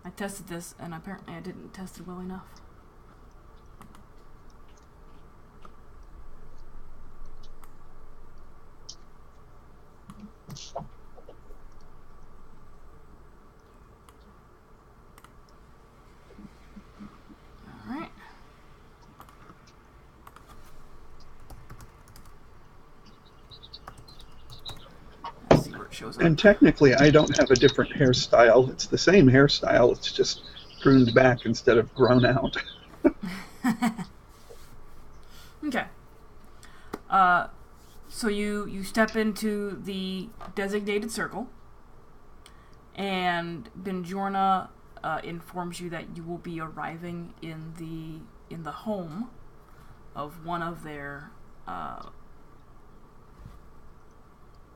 I tested this, and apparently I didn't test it well enough. Alright. Let's see where it shows shows up. And technically, I don't have a different hairstyle. It's the same hairstyle. It's just pruned back instead of grown out. Okay. So you step into the designated circle, and Benjorna informs you that you will be arriving in the home of one of their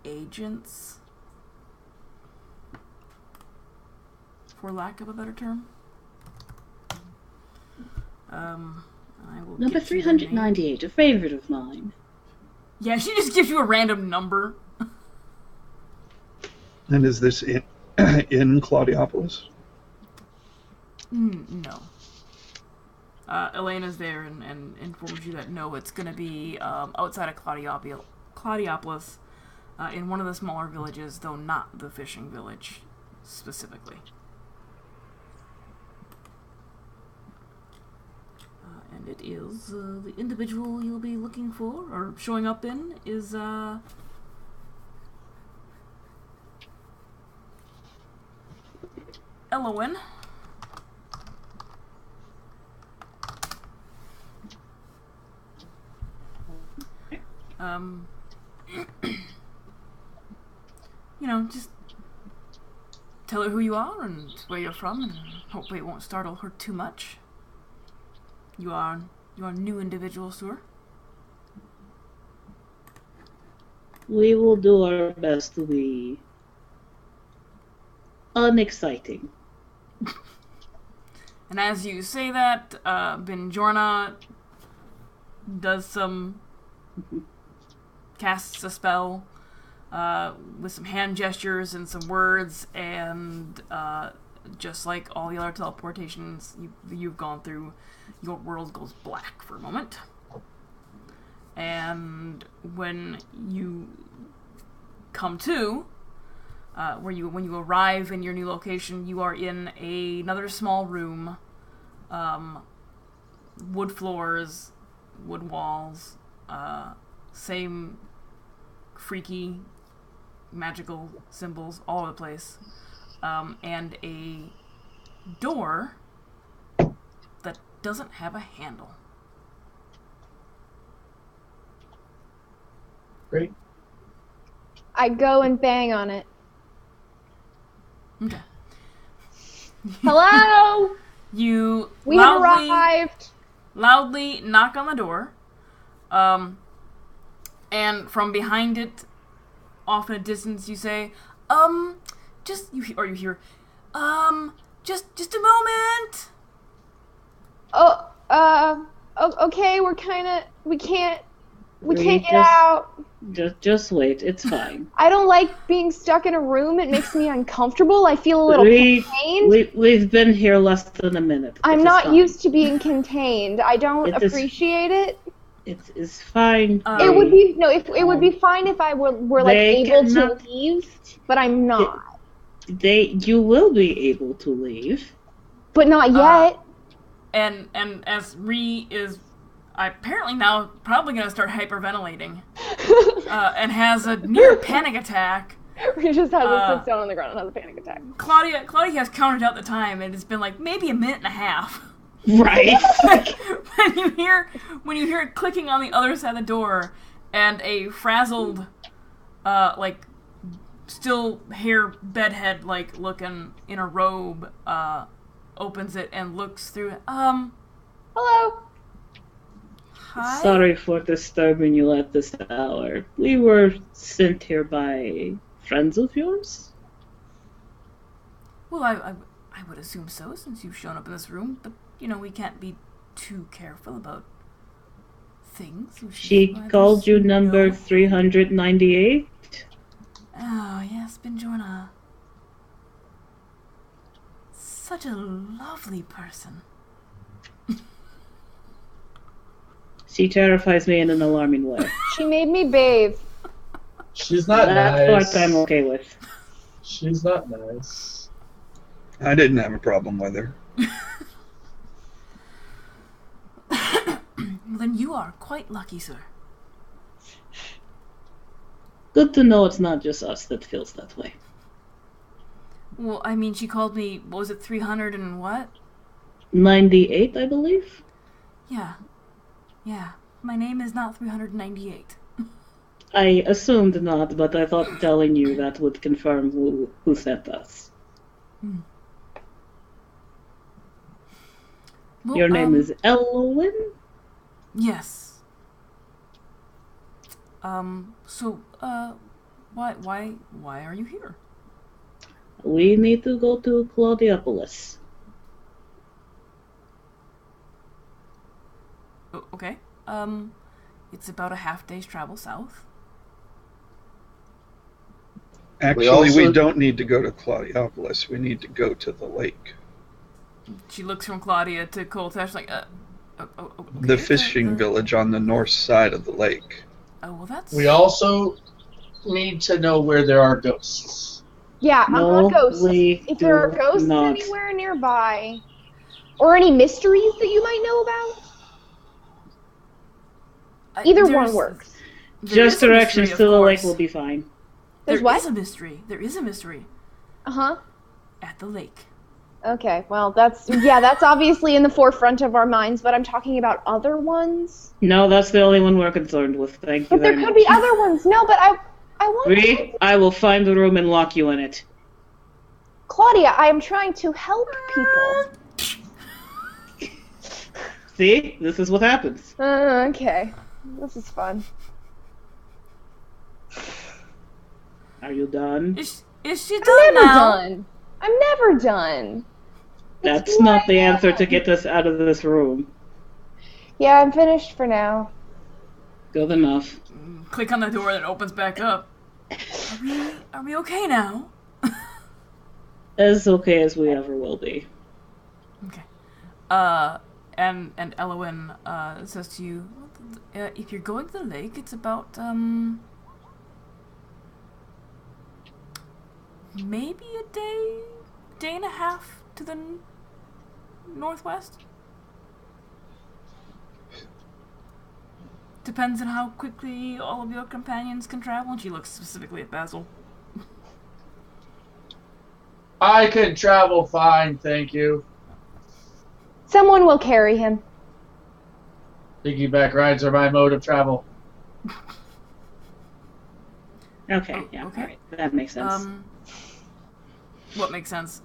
agents, for lack of a better term. I will Number get you their name. 398, a favorite of mine. Yeah, she just gives you a random number. And is this in Claudiopolis? No. Elena's there and informs you that no, it's going to be outside of Claudiopolis, in one of the smaller villages, though not the fishing village specifically. And it is the individual you'll be looking for or showing up in is Elowen. Just tell her who you are and where you're from, and hopefully it won't startle her too much. You are a new individual, sir. We will do our best to be unexciting. And as you say that, Benjorna casts a spell with some hand gestures and some words, and just like all the other teleportations you've gone through, your world goes black for a moment. And when you come to, when you arrive in your new location, you are in another small room, wood floors, wood walls, same freaky magical symbols all over the place, and a door that doesn't have a handle. Great. I go and bang on it. Okay. Hello? You We have arrived. loudly knock on the door, and from behind it, off in a distance, you say, just a moment. Okay, we can't get out. Just wait, it's fine. I don't like being stuck in a room. It makes me uncomfortable. I feel a little contained. We've been here less than a minute. I'm not used to being contained. I don't appreciate it. It's fine. It would be fine if I were like able to leave, but I'm not. You will be able to leave, but not yet. And as Ree is apparently now probably going to start hyperventilating, and has a near panic attack. Ree just has a sit down on the ground and has a panic attack. Claudia has counted out the time, and it's been like maybe a minute and a half. Right. when you hear it clicking on the other side of the door, and a frazzled, still hair bedhead looking in a robe, opens it and looks through. Hello. Hi. Sorry for disturbing you at this hour. We were sent here by friends of yours? Well, I would assume so, since you've shown up in this room, but we can't be too careful about things. She called you number 398? Oh, yes, Benjorna. Such a lovely person. She terrifies me in an alarming way. She made me bathe. She's not that nice. part I'm okay with. She's not nice. I didn't have a problem with her. Then you are quite lucky, sir. Good to know it's not just us that feels that way. Well, I mean, she called me, what was it, 300 and what? 98, I believe? Yeah. Yeah. My name is not 398. I assumed not, but I thought telling you that would confirm who sent us. Well, Your name is Elwyn? Yes. So, why are you here? We need to go to Claudiopolis. Okay. It's about a half day's travel south. Actually, we don't need to go to Claudiopolis. We need to go to the lake. She looks from Claudia to Coltash like, okay, The fishing village on the north side of the lake. Oh, well, that's... We also need to know where there are ghosts. Yeah, I'm not ghosts. we If there are do ghosts not. anywhere nearby, or any mysteries that you might know about, either one works. Just directions to the lake will be fine. There's There what? is a mystery. There is a mystery. Uh-huh. At the lake. Okay, well, that's obviously in the forefront of our minds, but I'm talking about other ones. No, that's the only one we're concerned with. Thank you But there very could much. be other ones. No, but I want I will find the room and lock you in it. Claudia, I am trying to help people. See? This is what happens. Okay. This is fun. Are you done? Is she I'm done never now? done. I'm never done. That's not the answer to get us out of this room. Yeah, I'm finished for now. Good enough. Click on the door that opens back up. Are we okay now? As okay as we ever will be. Okay. And Elwyn says to you, if you're going to the lake, it's about maybe a day and a half to the northwest. Depends on how quickly all of your companions can travel. And she looks specifically at Basil. I can travel fine, thank you. Someone will carry him. Piggyback rides are my mode of travel. Okay, yeah, okay. alright. That makes sense. What makes sense?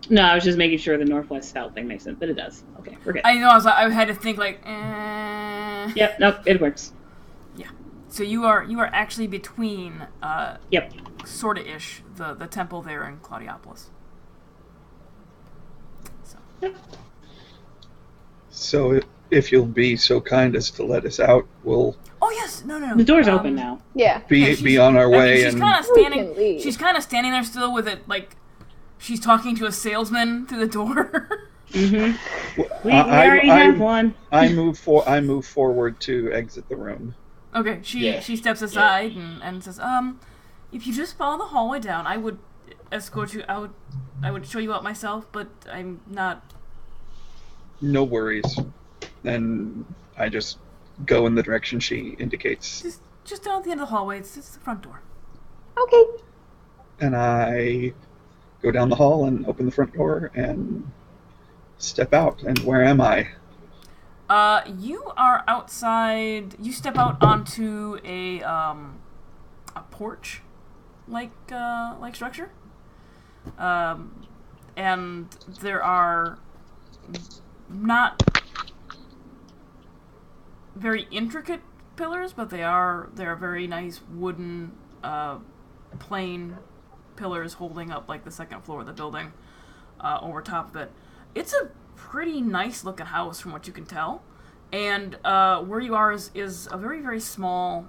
No, I was just making sure the northwest-south thing makes sense, but it does. Okay, we're good. I know. I had to think like. Yep, nope, it works. Yeah. So you are actually between. Yep. Sorta ish the temple there in Claudiopolis. So. So if you'll be so kind as to let us out, we'll Oh yes, no. The door's open now. Yeah. be on our way. She's And kind of We can standing. leave. She's kind of standing there still with it like she's talking to a salesman through the door. Mm-hmm. We already have one. I move forward to exit the room. Okay, she steps aside and says, if you just follow the hallway down, I would escort you out. I would show you out myself, but I'm not. No worries. And I just go in the direction she indicates. Just down at the end of the hallway. It's the front door. Okay. And I go down the hall and open the front door and step out. And where am I? You are outside. You step out onto a porch, like structure. And there are not very intricate pillars, but they are very nice wooden, plain pillars holding up like the second floor of the building over top of it. It's a pretty nice looking house from what you can tell, and where you are is a very, very small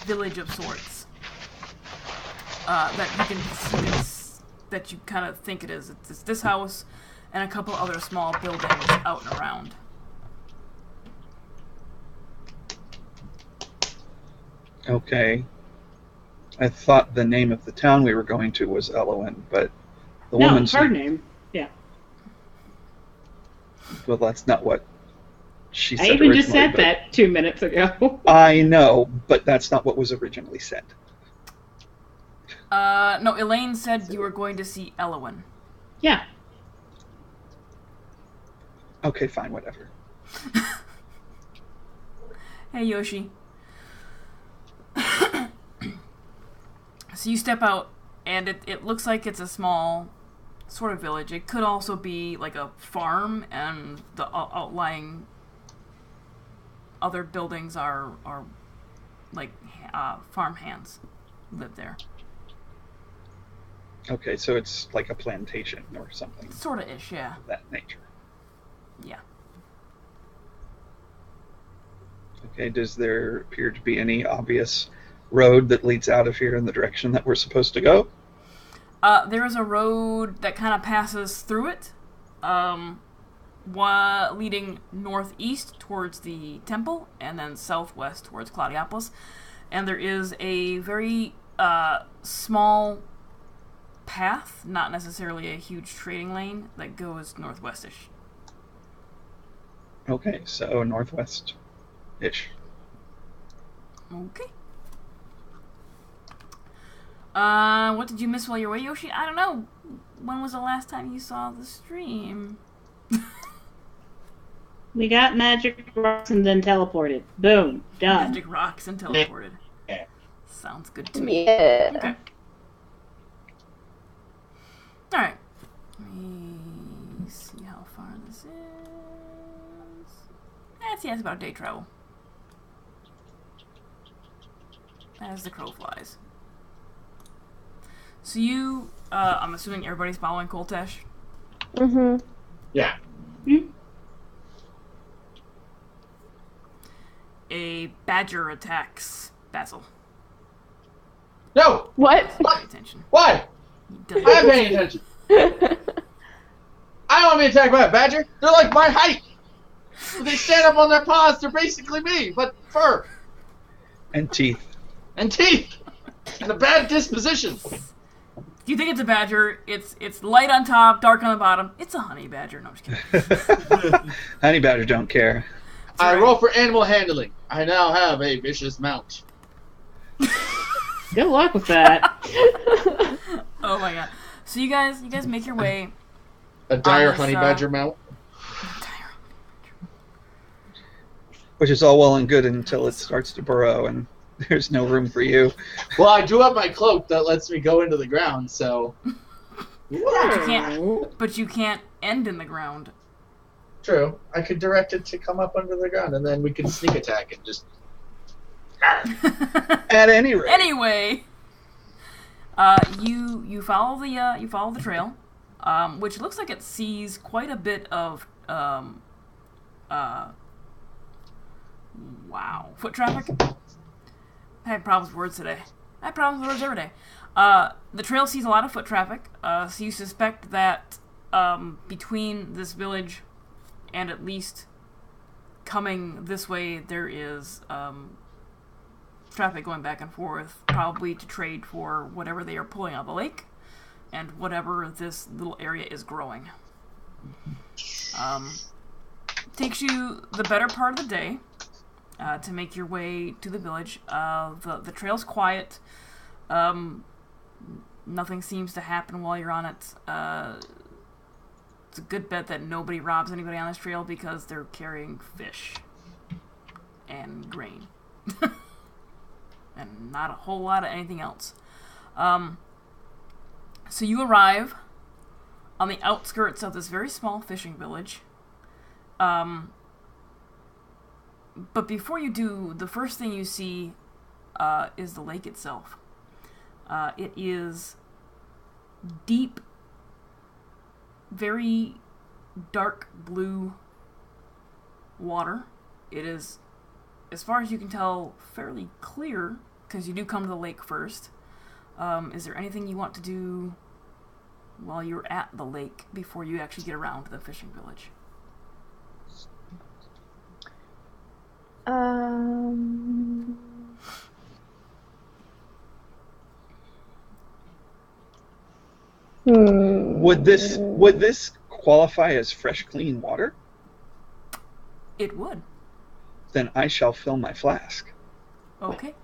village of sorts that you kind of think it is. It's this house and a couple other small buildings out and around. Okay. I thought the name of the town we were going to was Elwyn, but the woman's her name. Yeah. Well, that's not what she I said even just originally, said that 2 minutes ago. I know, but that's not what was originally said. No, Elaine said you were going to see Elowen. Yeah. Okay, fine, whatever. Hey, Yoshi. So you step out, and it looks like it's a small sort of village. It could also be like a farm, and the outlying other buildings are like farm hands live there. Okay, so it's like a plantation or something Sort of ish, yeah. of that nature. Yeah. Okay, does there appear to be any obvious road that leads out of here in the direction that we're supposed to go? There is a road that kind of passes through it, leading northeast towards the temple, and then southwest towards Claudiopolis. And there is a very small path, not necessarily a huge trading lane, that goes northwestish. Okay, so northwest-ish. Okay. What did you miss while you were away, Yoshi? I don't know. When was the last time you saw the stream? We got magic rocks and then teleported. Boom. Done. Magic rocks and teleported. Yeah. Sounds good to me. Yeah. Okay. Alright. Let me see how far this is. It's about a day travel. As the crow flies. So you, I'm assuming everybody's following Koltesh? Mm-hmm. Yeah. A badger attacks Basil. No! What? Pay attention. Why? He doesn't- I'm paying attention. I don't want to be attacked by a badger. They're like my height. They stand up on their paws. They're basically me, but fur And teeth. and teeth and a bad disposition. Do you think it's a badger? It's light on top, dark on the bottom. It's a honey badger. No, I'm just kidding. Honey badger don't care. I right. roll for animal handling. I now have a vicious mount. Good luck with that. Oh my god. So you guys make your way. A dire this, honey badger mount. Which is all well and good until it starts to burrow and there's no room for you. Well, I do have my cloak that lets me go into the ground, so. But you can't end in the ground. True. I could direct it to come up under the ground, and then we could sneak attack and just. At any rate. Anyway, you follow the trail, which looks like it sees quite a bit of foot traffic. I had problems with words today. I have problems with words every day. The trail sees a lot of foot traffic, so you suspect that between this village and at least coming this way, there is traffic going back and forth, probably to trade for whatever they are pulling out of the lake and whatever this little area is growing. Takes you the better part of the day to make your way to the village. The trail's quiet. Nothing seems to happen while you're on it. It's a good bet that nobody robs anybody on this trail because they're carrying fish and grain. And not a whole lot of anything else. So you arrive on the outskirts of this very small fishing village. But before you do, the first thing you see is the lake itself. It is deep, very dark blue water. It is, as far as you can tell, fairly clear, because you do come to the lake first. Is there anything you want to do while you're at the lake before you actually get around to the fishing village? Would this qualify as fresh, clean water? It would. Then I shall fill my flask. Okay.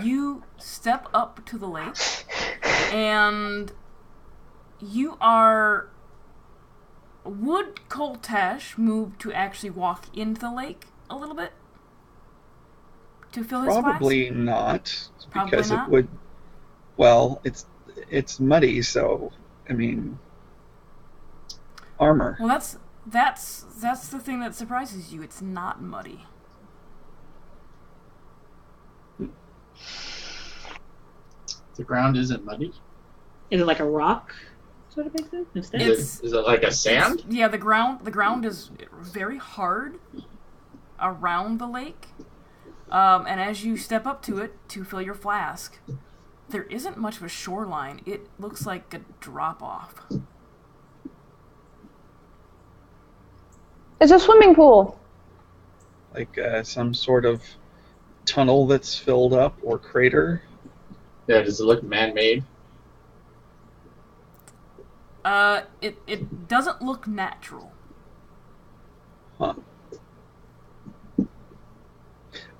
You step up to the lake, and you are... Would Koltash move to actually walk into the lake a little bit? To fill his flask? Probably not, Probably because not? it would... Well, it's muddy, so, I mean... Armor. Well, that's the thing that surprises you. It's not muddy. The ground isn't muddy. Is it like a rock sort of thing instead? It's- Is it like a sand? Yeah, the ground is very hard around the lake. And as you step up to it to fill your flask, there isn't much of a shoreline. It looks like a drop-off. It's a swimming pool. Like some sort of tunnel that's filled up, or crater. Yeah, does it look man-made? It doesn't look natural. Huh.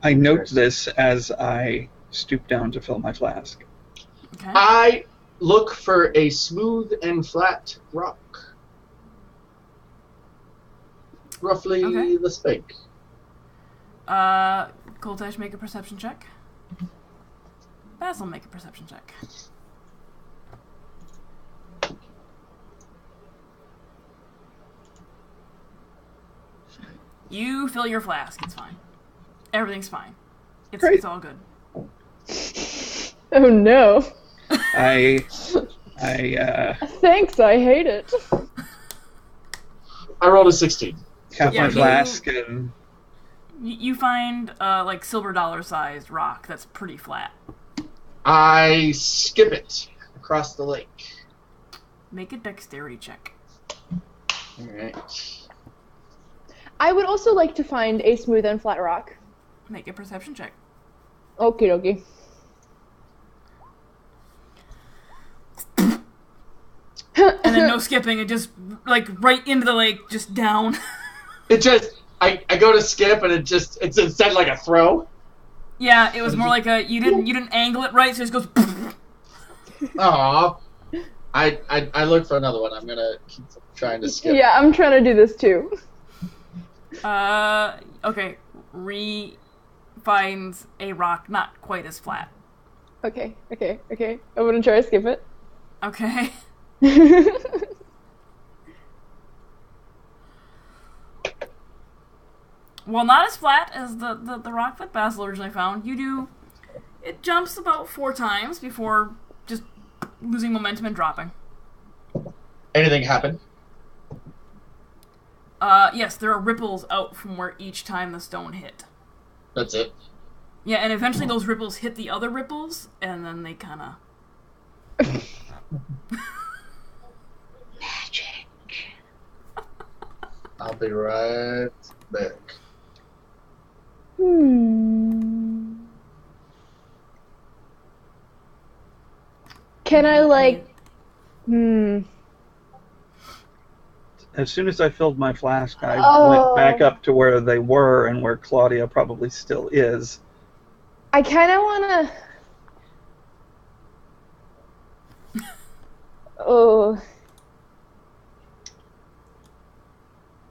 I note this as I stoop down to fill my flask. Okay. I look for a smooth and flat rock. Roughly Okay. this big. Koltash, make a perception check. Basil, make a perception check. You fill your flask. It's fine. Everything's fine. Great. It's all good. Oh no. I Thanks, I hate it. I rolled a 16. cap Yeah, my you- flask and You find like silver dollar sized rock that's pretty flat. I skip it across the lake. Make a dexterity check. Alright. I would also like to find a smooth and flat rock. Make a perception check. Okie dokie. And then no skipping, it just like right into the lake, just down. It just, I go to skip and it's instead like a throw. Yeah, it was more like a you didn't angle it right, so it just goes. Aw. I look for another one. I'm gonna keep trying to skip. Yeah, I'm trying to do this too. Okay. Finds a rock not quite as flat. Okay. I'm gonna try to skip it. Okay. Well, not as flat as the rock that Basil originally found. It jumps about 4 times before just losing momentum and dropping. Anything happen? Yes, there are ripples out from where each time the stone hit. That's it. Yeah, and eventually those ripples hit the other ripples, and then they kinda... Magic. I'll be right back. Can I as soon as I filled my flask, I Oh. went back up to where they were and where Claudia probably still is. I kind of want to... Oh.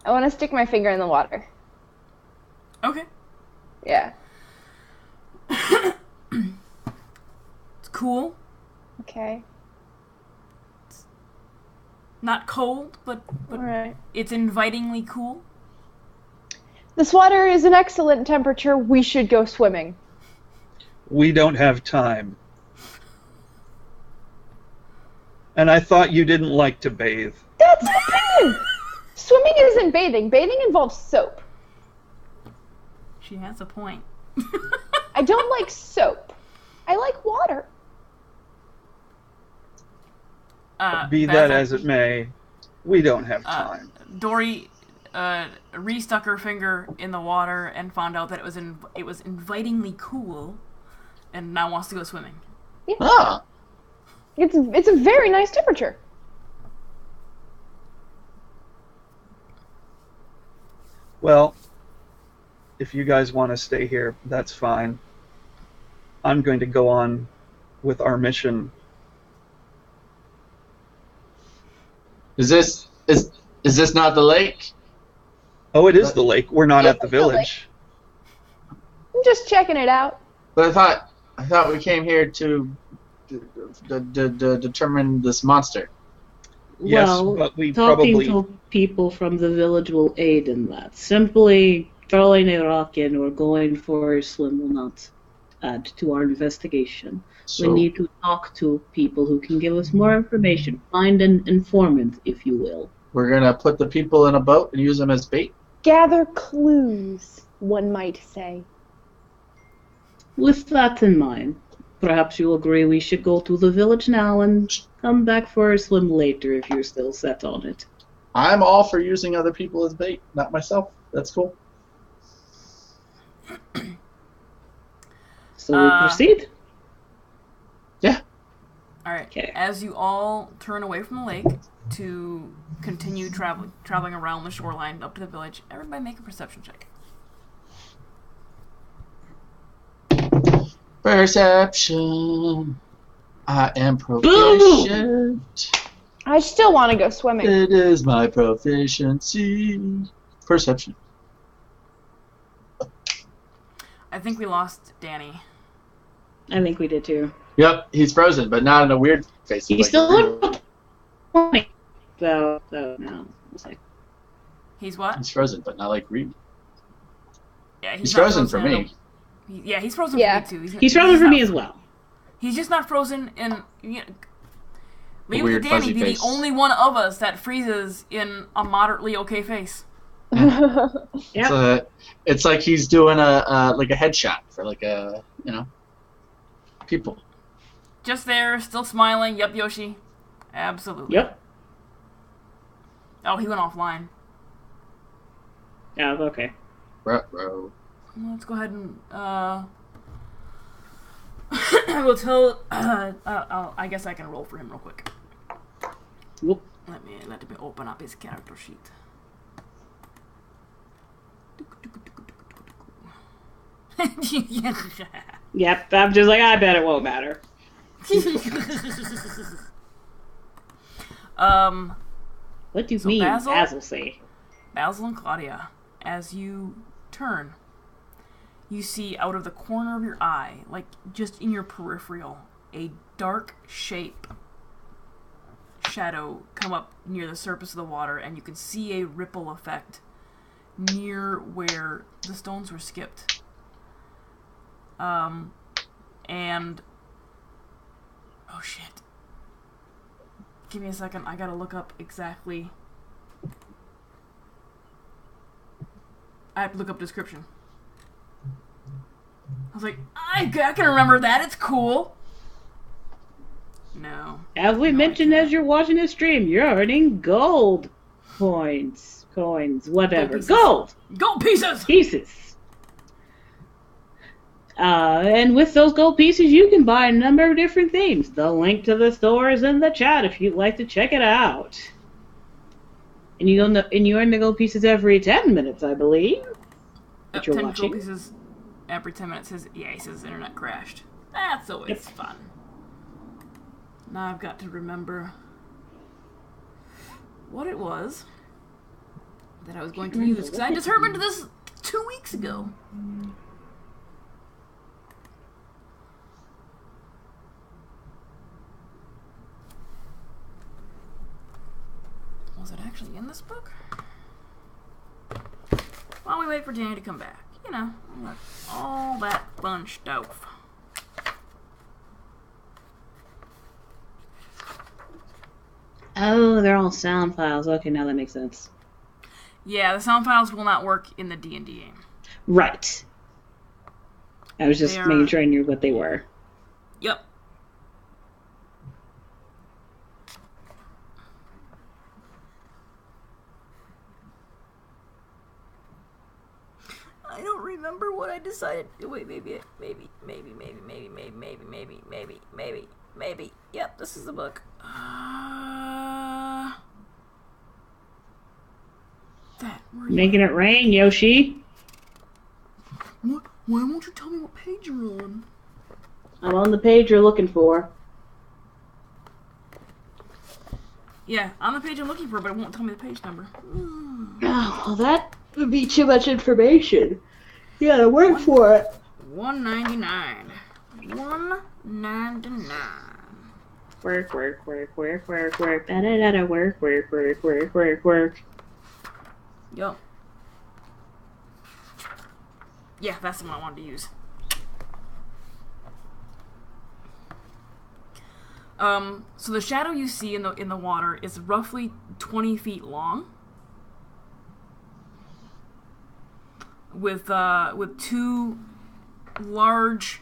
I want to stick my finger in the water. Okay. Yeah. It's cool. Okay. Not cold, but Alright. it's invitingly cool. This water is an excellent temperature. We should go swimming. We don't have time. And I thought you didn't like to bathe. That's opinion! Swimming isn't bathing. Bathing involves soap. She has a point. I don't like soap. I like water. Be that Basil, as it may, we don't have time. Dory re-stuck her finger in the water and found out that it was invitingly cool, and now wants to go swimming. Ah. It's a very nice temperature. Well, if you guys want to stay here, that's fine. I'm going to go on with our mission. Is this not the lake? Oh, it is the lake. We're not at the It's the lake. village. I'm just checking it out. But I thought we came here to determine this monster. Yes, Well, but we talking probably... to people from the village will aid in that. Simply throwing a rock in or going for a swim will not add to our investigation. So We need to talk to people who can give us more information. Find an informant, if you will. we're gonna put the people in a boat and use them as bait. Gather clues, one might say. With that in mind, perhaps you agree we should go to the village now and come back for a swim later if you're still set on it. I'm all for using other people as bait, not myself. That's cool. So we proceed? Yeah. Alright, Okay. as you all turn away from the lake to continue traveling around the shoreline up to the village, everybody make a perception check. Perception. I am proficient. I still want to go swimming. It is my proficiency. Perception. I think we lost Danny. I think we did too. Yep, he's frozen, but not in a weird face. He's like still real. on point. So no. It's like, He's what? He's frozen, but not like Reed. Yeah, He's not frozen for in me. Yeah, he's frozen Yeah. for me too. he's frozen for not- me as well. He's just not frozen in. You know, leave it to weird Danny fuzzy be face. the only one of us that freezes in a moderately okay face. Yeah. It's like he's doing a headshot for people. Just there, still smiling. Yup, Yoshi. Absolutely. Yep. Oh, he went offline. Yeah, okay. Ruh-roh. Let's go ahead and I will tell. I guess I can roll for him real quick. Whoop. Let me open up his character sheet. Yep, I'm just like, I bet it won't matter. What do you So mean, Basil? Basil say? Basil and Claudia, as you turn, you see out of the corner of your eye, like just in your peripheral, a dark shadow come up near the surface of the water, and you can see a ripple effect near where the stones were skipped. And oh shit. Give me a second, I gotta look up exactly. I have to look up description. I was like, I can remember that, it's cool. No. As we No, mentioned I as you're watching the stream, you're earning gold coins, whatever. pieces. Gold Gold pieces! pieces. And with those gold pieces, you can buy a number of different things. The link to the store is in the chat if you'd like to check it out. And you earn the gold pieces every 10 minutes, I believe. That you're 10 watching. gold pieces every 10 minutes. He says internet crashed. That's always Yep. fun. Now I've got to remember what it was that I was going to use, because I determined this 2 weeks ago. Was it actually in this book? While we wait for Danny to come back. You know, all that fun stuff. Oh, they're all sound files. Okay, now that makes sense. Yeah, the sound files will not work in the D&D game. Right. I was just They are- making sure I knew what they were. Yep. I don't remember what I decided. Wait, maybe. Yep, this is the book. That were you? Making it rain, Yoshi. Why won't you tell me what page you're on? I'm on the page you're looking for. Yeah, on the page I'm looking for, but it won't tell me the page number. Oh, well, that would be too much information. You gotta work for it. 199. 199. Work. Da-da-da-da, work. Yup. Yeah, that's the one I wanted to use. So the shadow you see in the water is roughly 20 feet long, with two large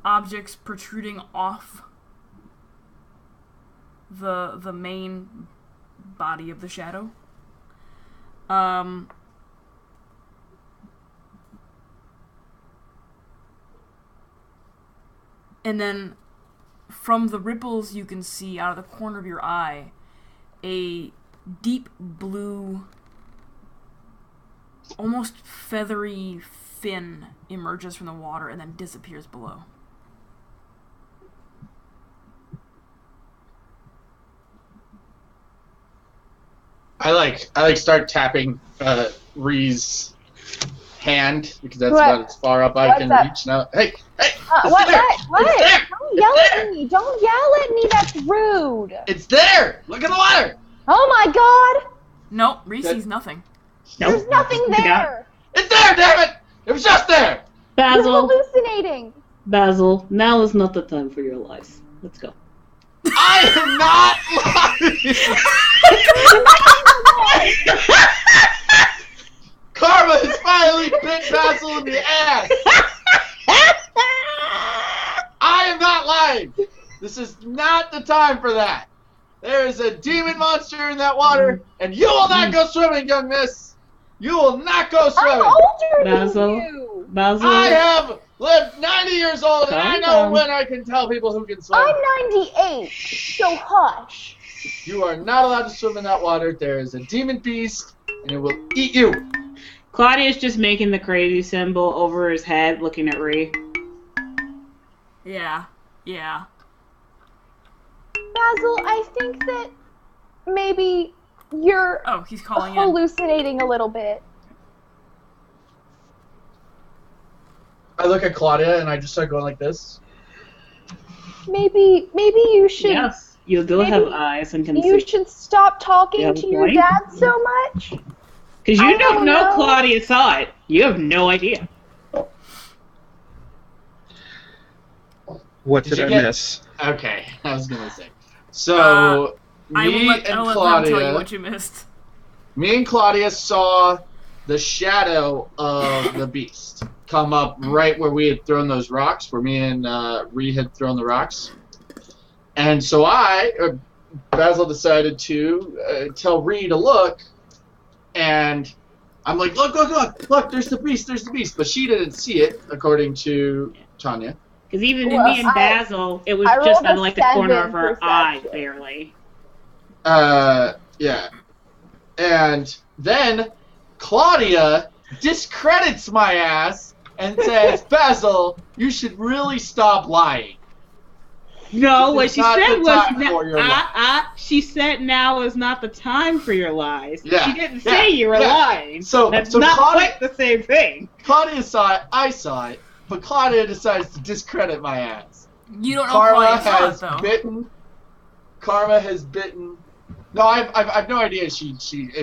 objects protruding off the main body of the shadow. And then from the ripples you can see out of the corner of your eye a deep blue, almost feathery fin emerges from the water and then disappears below. I start tapping Ree's hand because that's about as far up I can reach now. Hey! What? It's there! Don't yell at me! Don't yell at me! That's rude! It's there! Look at the water! Oh my god! Nope, Reese sees nothing. There's nothing there! It's there, damn it! It was just there! You're Basil, hallucinating! now is not the time for your lies. Let's go. I am not lying! Karma has finally bit Basil in the ass! I am not lying! This is not the time for that! There is a demon monster in that water, and you will not go swimming, young miss! You will not go swimming! I'm older Basil. than you! Basil, I have lived 90 years old, and I know when I can tell people who can swim. I'm 98, so hush. You are not allowed to swim in that water. There is a demon beast, and it will eat you. Claudia's just making the crazy symbol over his head, looking at Ree. Yeah. Basil, I think that maybe you're He's calling in. hallucinating a little bit. I look at Claudia, and I just start going like this. Maybe you should. Yes, you do have eyes and can You see. should stop talking You have to a your point? dad so much. Because you I don't don't know know. Claudia saw it. You have no idea. What did I miss? Okay, I was gonna say. So I will me let and them tell Claudia, you what you missed. me and Claudia saw the shadow of the beast come up right where we had thrown those rocks, where me and Ree had thrown the rocks. And so Basil decided to tell Ree to look, and I'm like, look, there's the beast. But she didn't see it, according to Tanya. Because even Well, me and Basil, it was I just rolled on a like the corner of 7 her eye, perception. barely. Yeah. And then Claudia discredits my ass and says, Basil, you should really stop lying. No, This what is she not said the was, time for your lies. she said now is not the time for your lies. Yeah, She didn't yeah, say you were yeah. lying. So That's not Claudia, quite the same thing. Claudia saw it, I saw it, but Claudia decides to discredit my ass. You don't know Karma Claudia saw has it, though. bitten. Karma has bitten. No, I've no idea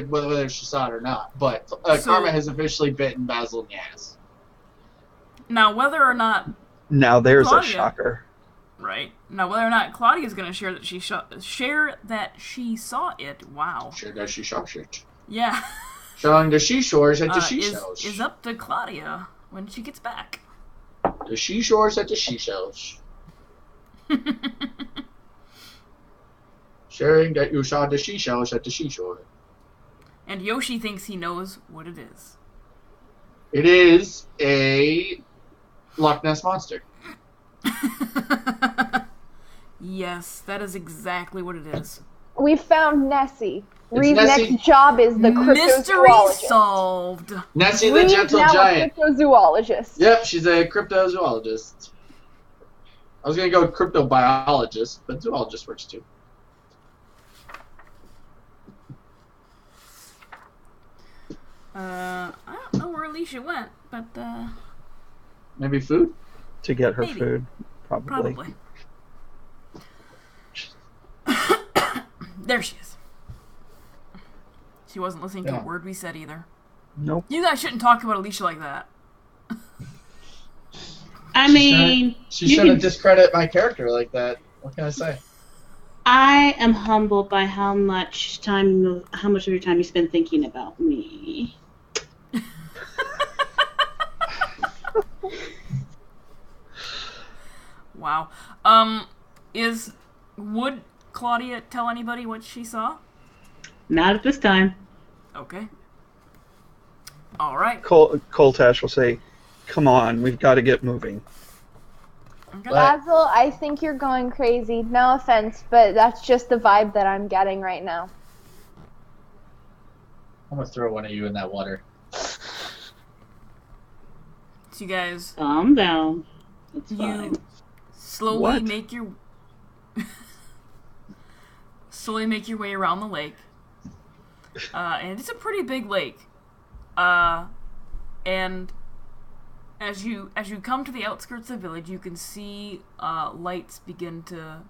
whether she saw it or not. But Karma has officially bitten Basil in the ass. Now, whether or not Now there's Claudia. a shocker. Right. Now, whether or not Claudia's going to share that she saw it, wow. Sure does she show shit. Yeah. Showing the seashores at the seashells. is up to Claudia when she gets back. The seashores at the seashells. Sharing that you saw the seashells at the seashore. And Yoshi thinks he knows what it is. It is a Loch Ness Monster. Yes, that is exactly what it is. We found Nessie. Reed's Nessie. next job is the Mystery cryptozoologist. solved. Nessie the Reed's gentle now giant. a cryptozoologist. Yep, she's a cryptozoologist. I was gonna go cryptobiologist, but zoologist works too. I don't know where Alicia went, but Maybe food? To get her Maybe. food, probably. probably. There she is. She wasn't listening to Yeah. a word we said either. Nope. You guys shouldn't talk about Alicia like that. I mean, She you shouldn't can- discredit my character like that. What can I say? I am humbled by how much of your time you spend thinking about me. Wow. Would Claudia tell anybody what she saw? Not at this time. Okay. All right. Coltash will say, "Come on, we've got to get moving." Okay. Basil, I think you're going crazy. No offense, but that's just the vibe that I'm getting right now. I'm gonna throw one of you in that water. So you guys, Calm down. It's you fine. slowly What? make your way around the lake, and it's a pretty big lake. And as you come to the outskirts of the village, you can see lights begin to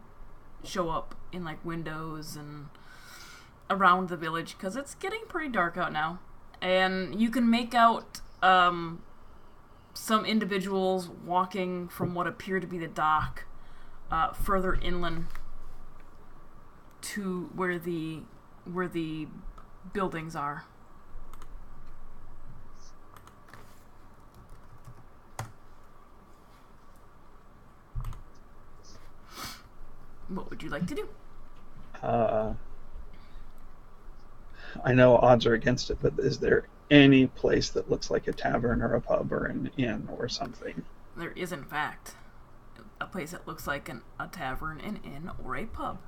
show up in like windows and around the village because it's getting pretty dark out now, and you can make out some individuals walking from what appear to be the dock further inland to where the buildings are. What would you like to do? I know odds are against it, but is there any place that looks like a tavern or a pub or an inn or something? There is, in fact, a place that looks like a tavern, an inn, or a pub.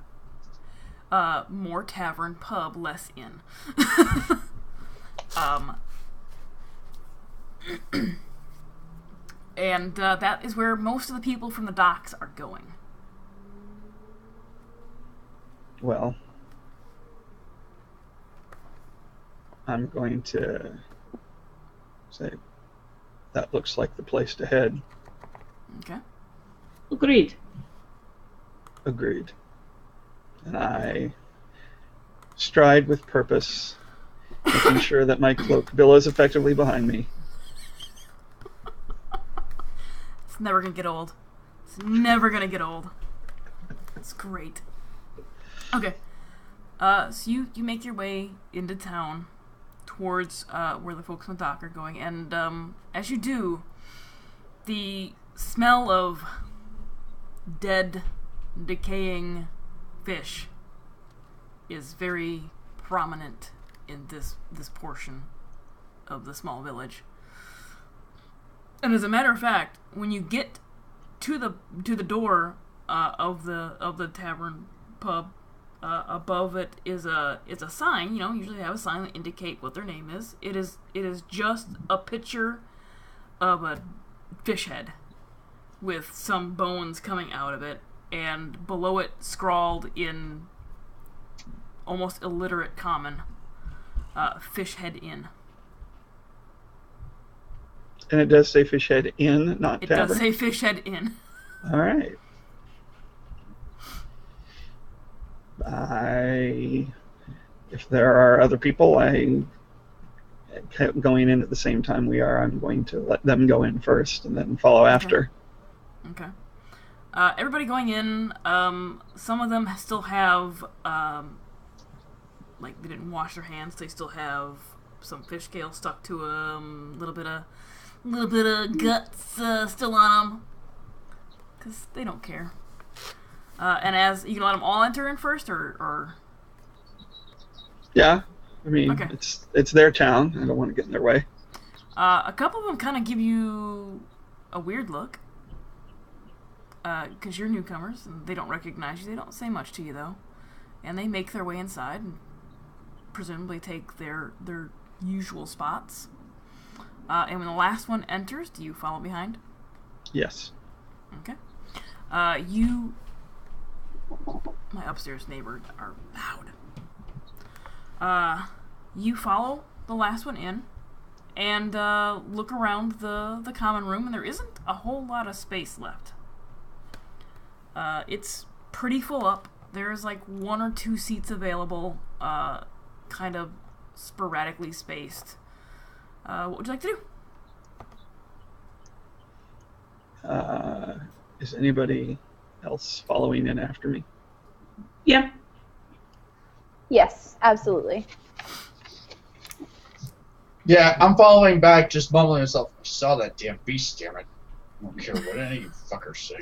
More tavern, pub, less inn. And that is where most of the people from the docks are going. Well, I'm going to say that looks like the place to head. Okay. Agreed. Agreed. And I stride with purpose, making sure that my cloak bill is effectively behind me. It's never gonna get old. It's never gonna get old. It's great. Okay. So you make your way into town towards where the folks on the dock are going, and as you do, the smell of dead, decaying fish is very prominent in this portion of the small village. And as a matter of fact, when you get to the door of the tavern pub, above it is a sign. You know, usually they have a sign that indicate what their name is. It is just a picture of a fish head with some bones coming out of it, and below it scrawled in almost illiterate common, Fish Head Inn. And it does say Fish Head Inn, not It tavern. does say Fish Head Inn. All right. If there are other people going in at the same time we are, I'm going to let them go in first and then follow after. Okay. Everybody going in, some of them still have, like, they didn't wash their hands. They still have some fish scale stuck to them, a little bit of guts still on them, because they don't care. And as you can let them all enter in first, or Yeah, I mean, Okay. it's their town. I don't want to get in their way. a couple of them kind of give you a weird look, because you're newcomers and they don't recognize you. They don't say much to you though, and they make their way inside and presumably take their usual spots. And when the last one enters, do you follow behind? Yes. Okay. My upstairs neighbors are loud. You follow the last one in, and look around the common room, and there isn't a whole lot of space left. It's pretty full up. There's like 1 or 2 seats available, kind of sporadically spaced. What would you like to do? Is anybody else following in after me? Yeah. Yes, absolutely. Yeah, I'm following back, just mumbling to myself. I saw that damn beast, damn it. I don't care what any of you fuckers say.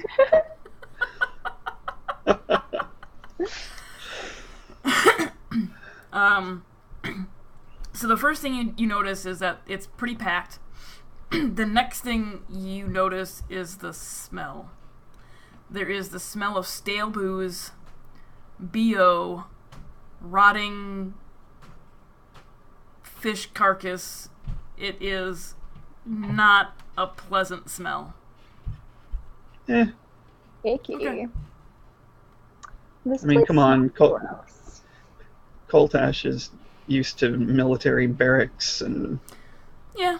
So the first thing you notice is that it's pretty packed. The next thing you notice is the smell. There is the smell of stale booze, BO, rotting fish carcass. It is not a pleasant smell. Icky. Okay. This I mean, place come on, smells gross. Coltash is used to military barracks and Yeah.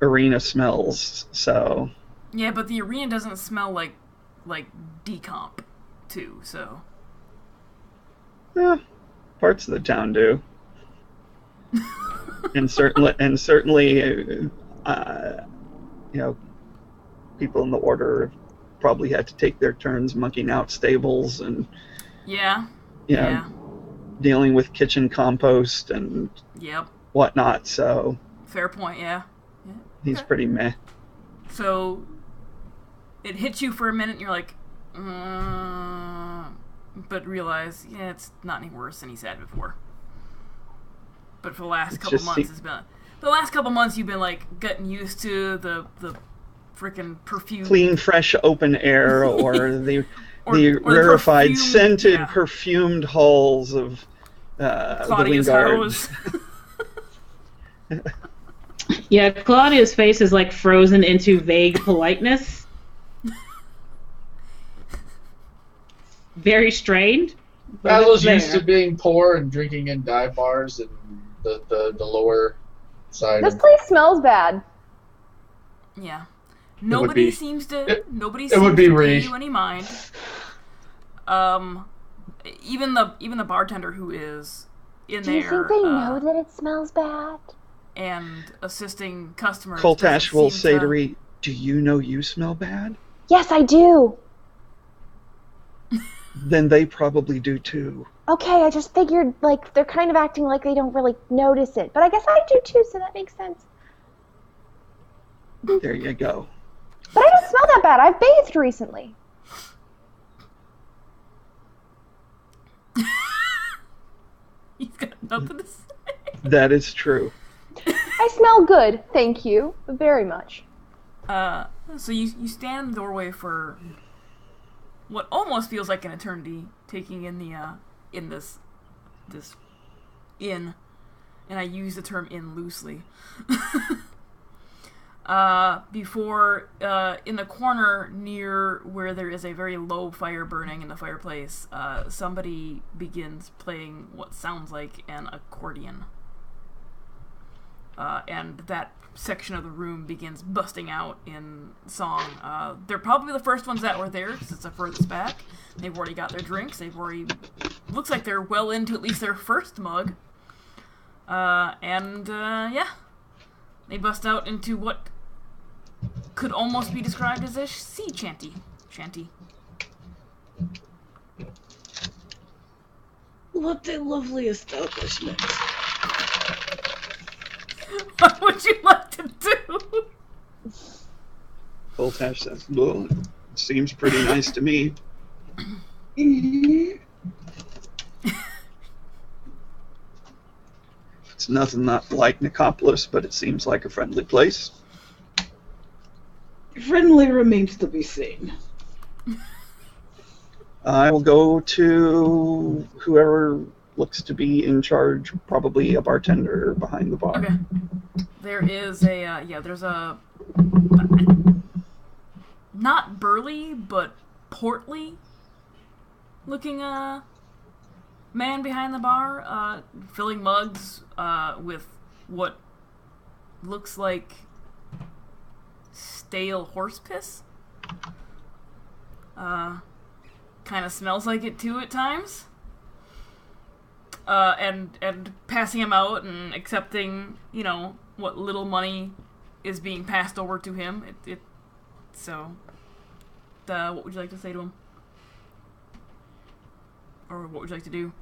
arena smells, so... Yeah, but the arena doesn't smell like decomp, too, so... Parts of the town do. and certainly, you know, people in the order probably had to take their turns mucking out stables and Yeah. you know, Yeah. dealing with kitchen compost and Yep. whatnot. So Fair point, yeah. he's Okay. pretty meh. So it hits you for a minute and you're like, but realize, yeah, it's not any worse than he's had before. But for the last couple months, the last couple months you've been like getting used to the freaking perfume, Clean, fresh, open air, or the or rarefied, perfumed, scented, yeah. perfumed halls of Claudia's the house. Yeah, Claudia's face is like frozen into vague politeness. Very strained. But Basil's it's there. used to being poor and drinking in dive bars and the lower side. This place smells bad. Yeah. would Nobody be- seems to it pay would be Ree. you any mind. Even the bartender who is in Do you there think they know that it smells bad? and assisting customers. Coltash doesn't will seem say to to Ree, "Do you know you smell bad?" Yes, I do. Then they probably do too. Okay, I just figured, like, they're kind of acting like they don't really notice it. But I guess I do too, so that makes sense. There you go. But I don't smell that bad. I've bathed recently. He's got nothing to say. That is true. I smell good, thank you, very much. So you stand in the doorway for what almost feels like an eternity, taking in the in this inn, and I use the term inn loosely. Before in the corner near where there is a very low fire burning in the fireplace, somebody begins playing what sounds like an accordion. And that section of the room begins busting out in song. They're probably the first ones that were there because it's the furthest back. They've already got their drinks. Looks like they're well into at least their first mug. Yeah, they bust out into what could almost be described as a sea shanty. What a lovely establishment. What would you like to do? Coltash says, "Well, it seems pretty nice to me." It's nothing not like Nicopolis, but it seems like a friendly place. Friendly remains to be seen. I will go to whoever looks to be in charge, probably a bartender behind the bar. Okay. There is a there's a not burly but portly looking man behind the bar, filling mugs with what looks like stale horse piss. Kind of smells like it too at times. And passing him out and accepting, what little money is being passed over to him. What would you like to say to him? Or what would you like to do?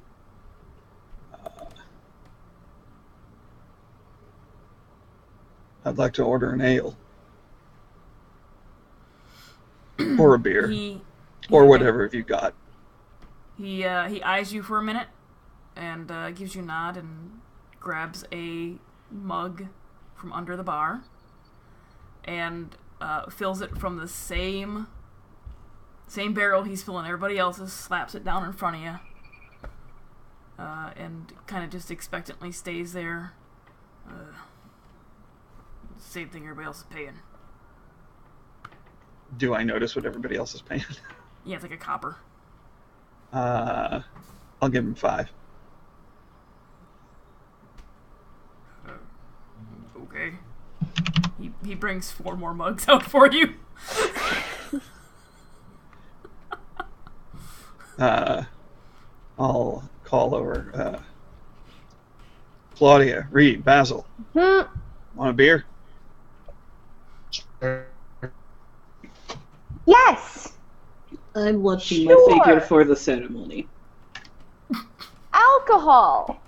I'd like to order an ale. Or a beer. Or whatever you got. He eyes you for a minute and gives you a nod and grabs a mug from under the bar and fills it from the same barrel he's filling everybody else's, slaps it down in front of you, and kind of just expectantly stays there. Same thing everybody else is paying. Do I notice what everybody else is paying? Yeah, it's like a copper. I'll give him 5. Okay. He brings 4 more mugs out for you. I'll call over. Claudia, Reed, Basil. Want a beer? Yes. I'm watching Sure. my figure for the ceremony. Alcohol.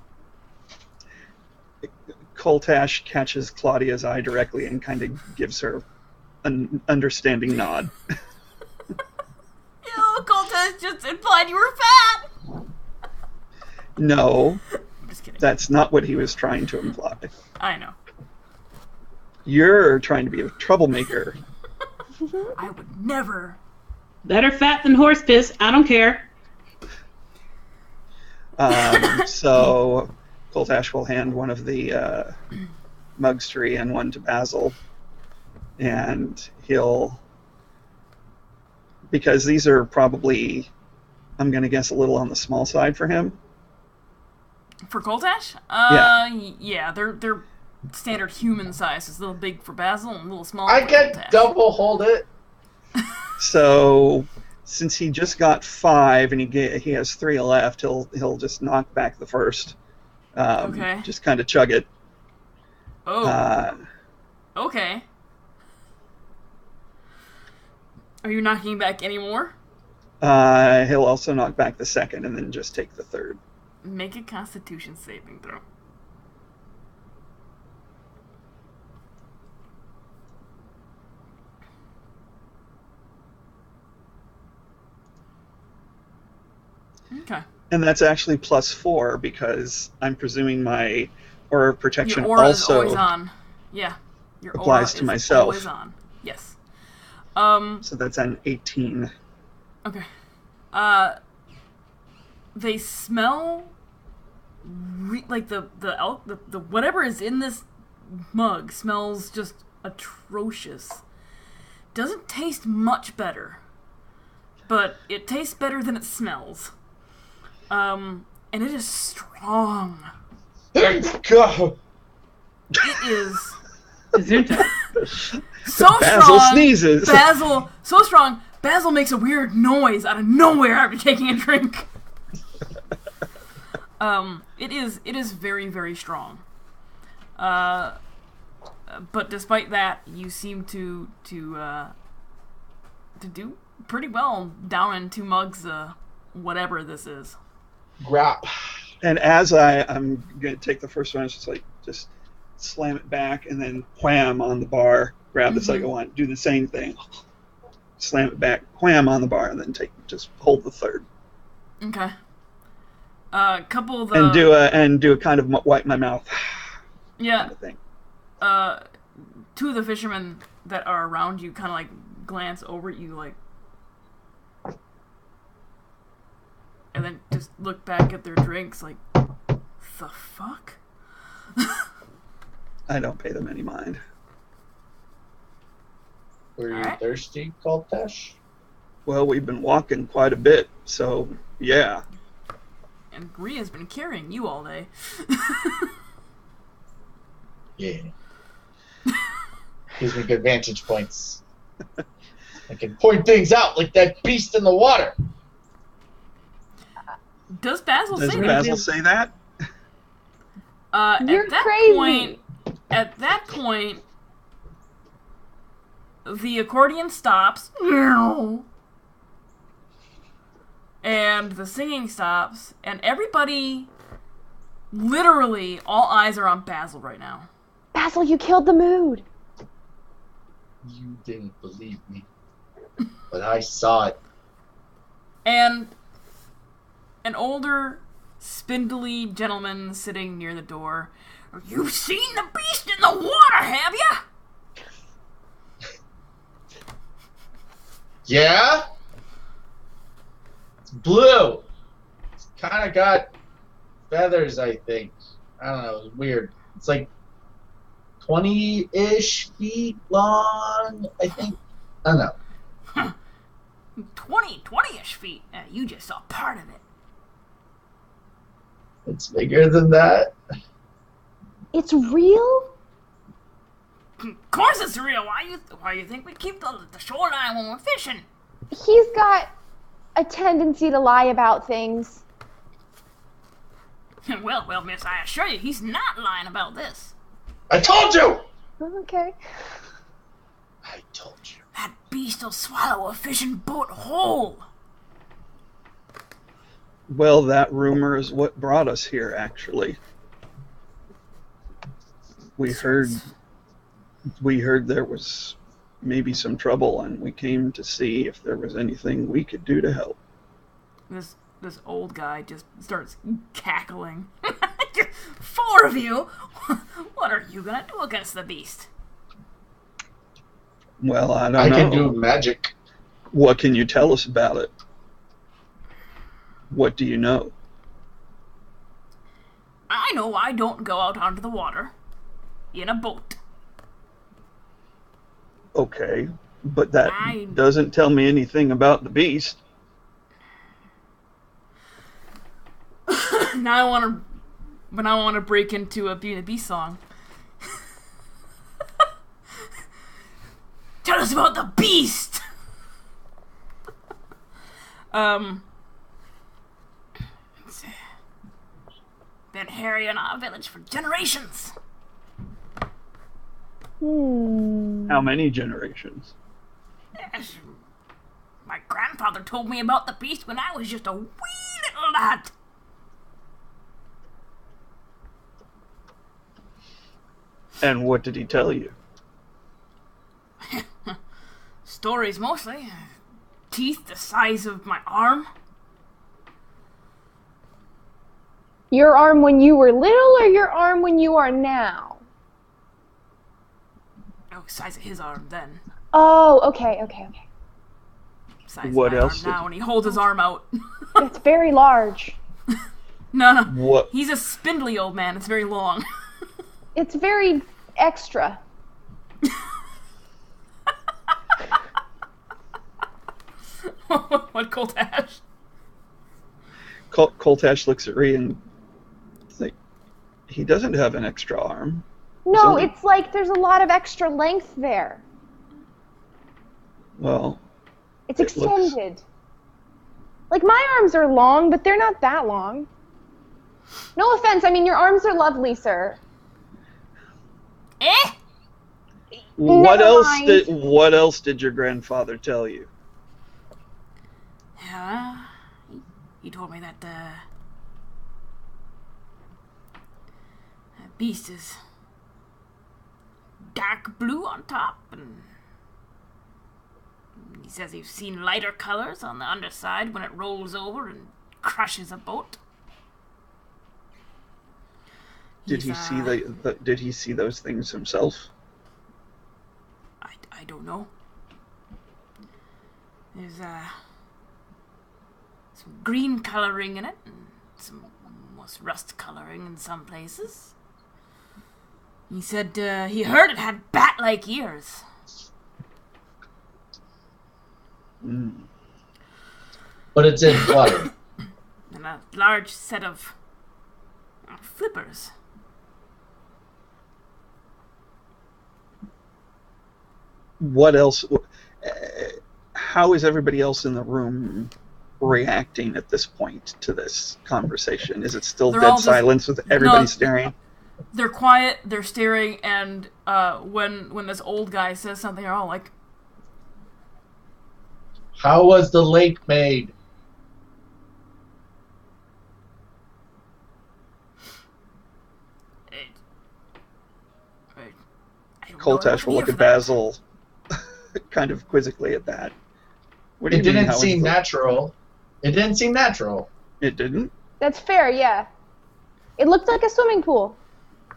Coltash catches Claudia's eye directly and kind of gives her an understanding nod. Coltez just implied you were fat! No, I'm just kidding. that's not what he was trying to imply. I know. You're trying to be a troublemaker. I would never. Better fat than horse piss. I don't care. So Coltash will hand one of the mugs to Rhea and one to Basil. And he'll... Because these are probably, I'm going to guess, a little on the small side for him. For Coltash? Yeah, they're standard human size. It's a little big for Basil and a little small I for can Coltash. double hold it. So, since he just got 5 and he has 3 left, he'll just knock back the first. Okay. Just kind of chug it. Oh. Okay. Are you knocking back any more? He'll also knock back the second and then just take the third. Make a Constitution saving throw. Okay. And that's actually +4 because I'm presuming my aura of protection Your aura is also always on. Yeah. Your applies aura to is myself. Always on. Yes. So that's an 18. Okay. They smell like the whatever is in this mug smells just atrocious. Doesn't taste much better, but it tastes better than it smells. And it is strong. Go. It is Gesundheit. so Basil strong. sneezes. Basil, so strong. Basil makes a weird noise out of nowhere after taking a drink. It is very, very strong. But despite that, you seem to do pretty well down in 2 mugs, whatever this is. Grap. And as I'm going to take the first one, it's just slam it back and then wham on the bar, grab the second one, do the same thing, slam it back, wham on the bar, and then just hold the third. Okay. Couple of the... And do a kind of wipe my mouth. Yeah. Kind of thing. 2 of the fishermen that are around you kind of like glance over at you like, and then just look back at their drinks like, the fuck? I don't pay them any mind. Were you Alright. thirsty, Koltesh? Well, we've been walking quite a bit, so yeah. And Ria's been carrying you all day. Yeah. Gives me good vantage points. I can point things out like that beast in the water. Does Basil Does say Basil say that? that? You're at that crazy. point, the accordion stops. And the singing stops, and everybody, literally, all eyes are on Basil right now. Basil, you killed the mood. You didn't believe me, but I saw it. And an older, spindly gentleman sitting near the door. You've seen the beast in the water, have you? Yeah? It's blue. It's kind of got feathers, I think. I don't know. It's weird. It's like 20-ish feet long, I think. I don't know. 20-ish feet. You just saw part of it. It's bigger than that. It's real? Of course it's real. Why you think we keep the shoreline when we're fishing? He's got a tendency to lie about things. Well, miss, I assure you, he's not lying about this. I told you! Okay. I told you. That beast will swallow a fishing boat whole. Well, that rumor is what brought us here, actually. We heard there was maybe some trouble, and we came to see if there was anything we could do to help. This old guy just starts cackling. 4 of you? What are you gonna do against the beast? Well, I don't I know. can do magic. What can you tell us about it? What do you know? I know I don't go out onto the water in a boat. Okay, but that doesn't tell me anything about the beast. Now I want to break into a Beauty and the Beast song. Tell us about the beast. Been harrying our village for generations. How many generations? Yes. My grandfather told me about the beast when I was just a wee little lad. And what did he tell you? Stories mostly. Teeth the size of my arm. Your arm when you were little or your arm when you are now? Oh, size of his arm then. Oh, okay. Size What of my else arm did now, you- and he holds his arm out. It's very large. No. What? He's a spindly old man. It's very long. It's very extra. What, Coltash? Koltash looks at Rhea and it's like, he doesn't have an extra arm. No, only- it's like there's a lot of extra length there. Well, It's It looks- extended. Like, my arms are long, but they're not that long. No offense, I mean, your arms are lovely, sir. Eh? what Never else mind. did your grandfather tell you? Yeah. He told me that, that beast is dark blue on top, and he says he's seen lighter colors on the underside when it rolls over and crushes a boat. Did he He's, see did he see those things himself? I don't know. There's some green coloring in it, and some almost rust coloring in some places. He said he heard it had bat-like ears. But it's in water. And a large set of flippers. What else? How is everybody else in the room reacting at this point to this conversation? Is it still dead silence with everybody staring? They're quiet, they're staring, and when this old guy says something, they're all like, How was the lake made? Koltash will look at Basil kind of quizzically at that. What do you mean? It didn't seem natural. It didn't seem natural. It didn't? That's fair, yeah. It looked like a swimming pool.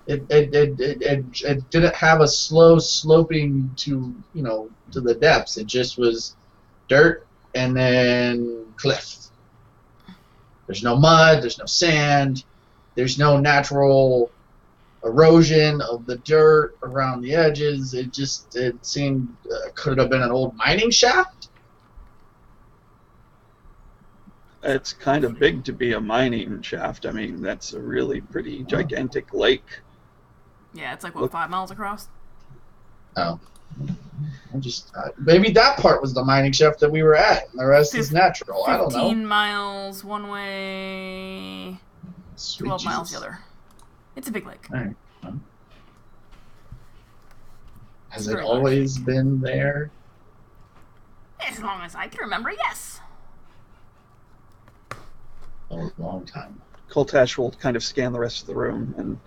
It didn't have a slow sloping to the depths. It just was dirt and then cliff. There's no mud. There's no sand. There's no natural erosion of the dirt around the edges. It seemed could have been an old mining shaft. It's kind of big to be a mining shaft. I mean, that's a really pretty gigantic lake. Yeah, it's like, what, 5 miles across? Oh. Maybe that part was the mining shaft that we were at, and the rest is natural. I don't know. 15 miles one way, Sweet 12 miles Jesus. the other. It's a big lake. All right. Has it always been there? As long as I can remember, yes. A long time. Koltash will kind of scan the rest of the room and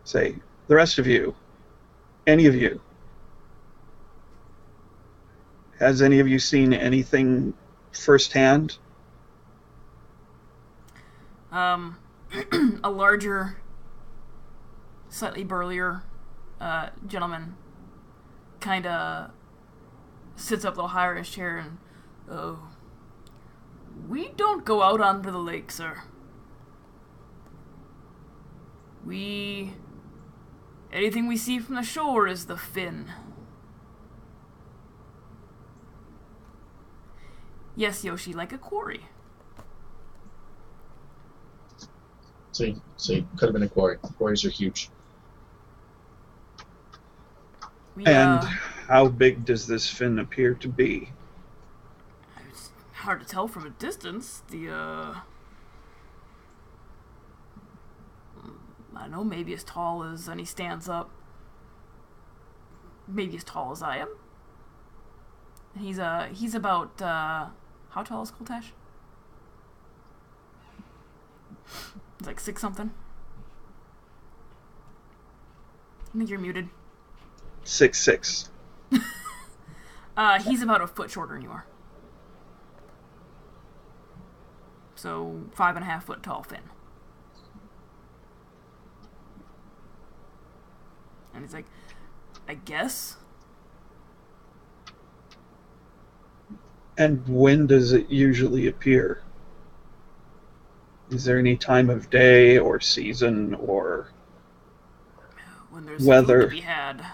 say, the rest of you, any of you, has any of you seen anything firsthand? A larger, slightly burlier gentleman kind of sits up a little higher in his chair and, oh, we don't go out onto the lake, sir. Anything we see from the shore is the fin. Yes, Yoshi, like a quarry. So it could have been a quarry. Quarries are huge. And how big does this fin appear to be? It's hard to tell from a distance. I don't know, maybe as tall as, and he stands up. Maybe as tall as I am. He's about, how tall is Koltash? He's like 6 something. I think you're muted. 6'6". He's about a foot shorter than you are. So 5.5 foot tall fin. And he's like, I guess. And when does it usually appear? Is there any time of day or season or when there's weather food to be had?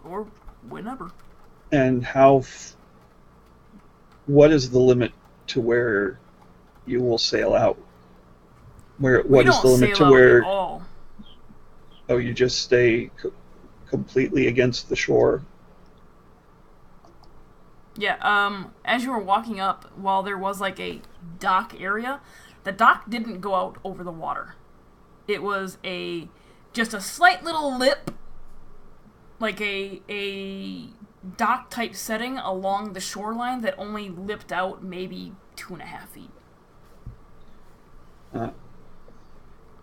Or whenever. And what is the limit to where you will sail out? What is the limit to where? Oh, you just stay completely against the shore. Yeah. As you were walking up, while there was like a dock area, the dock didn't go out over the water. It was just a slight little lip, like a dock type setting along the shoreline that only lipped out maybe 2.5 feet.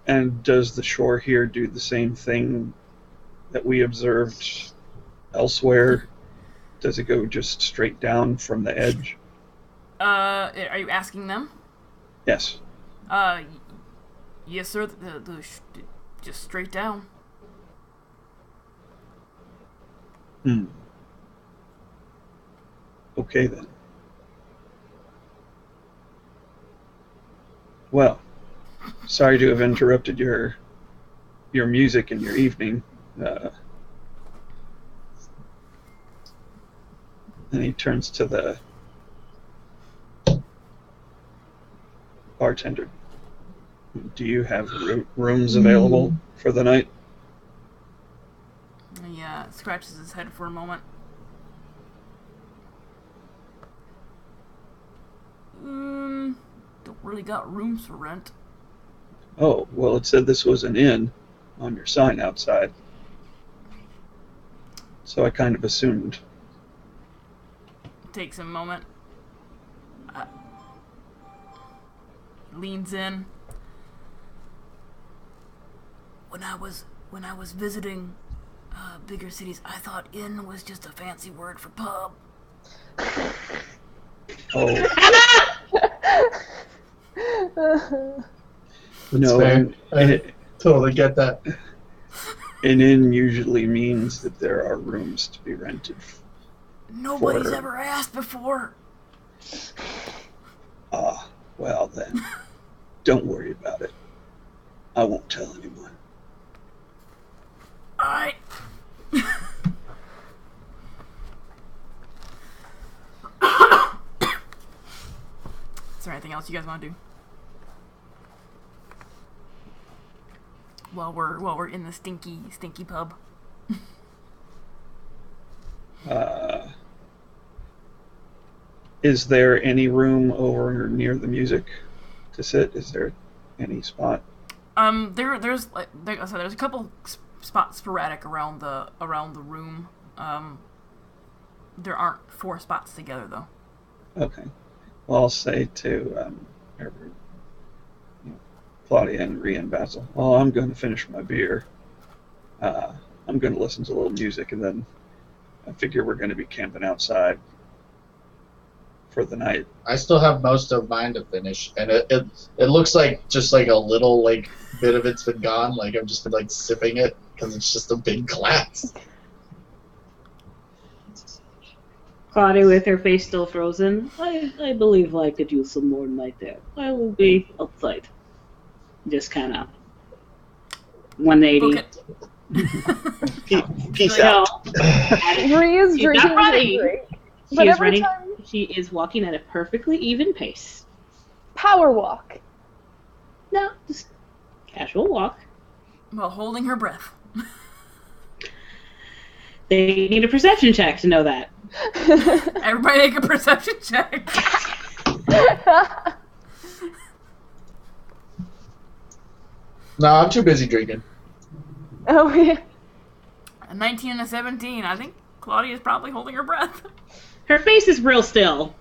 And does the shore here do the same thing that we observed elsewhere? Does it go just straight down from the edge? Are you asking them? Yes. Yes, sir. Just straight down. Hmm. Okay then. Well, sorry to have interrupted your music and your evening. Uh, and he turns to the bartender. Do you have rooms available for the night? He scratches his head for a moment. Don't really got rooms for rent. Oh, well, it said this was an inn on your sign outside. So I kind of assumed. Takes him a moment. Leans in. When I was visiting bigger cities, I thought inn was just a fancy word for pub. Oh. That's No, fair. I totally get that. An inn usually means that there are rooms to be rented. Nobody's ever asked before. Ah, well then, don't worry about it. I won't tell anyone. Alright. Is there anything else you guys want to do? While we're in the stinky pub. Is there any room over near the music to sit? Is there any spot? There's a couple spots sporadic around the room. There aren't 4 spots together though. Okay. Well, I'll say to Claudia and Rhea and Basil, well, I'm going to finish my beer. I'm going to listen to a little music, and then I figure we're going to be camping outside for the night. I still have most of mine to finish, and it looks like just like a little like bit of it's been gone. Like I've just been like sipping it because it's just a big glass. Claudia, with her face still frozen, I believe I could use some more night there. I will be outside. Just kind of 180. Peace out. Rhea's She's drinking not running. drink, She but is every running. time She is walking at a perfectly even pace. power walk. No, just casual walk. While holding her breath. They need a perception check to know that. Everybody make a perception check. No, I'm too busy drinking. Oh yeah. A 19 and a 17. I think Claudia's probably holding her breath. Her face is real still.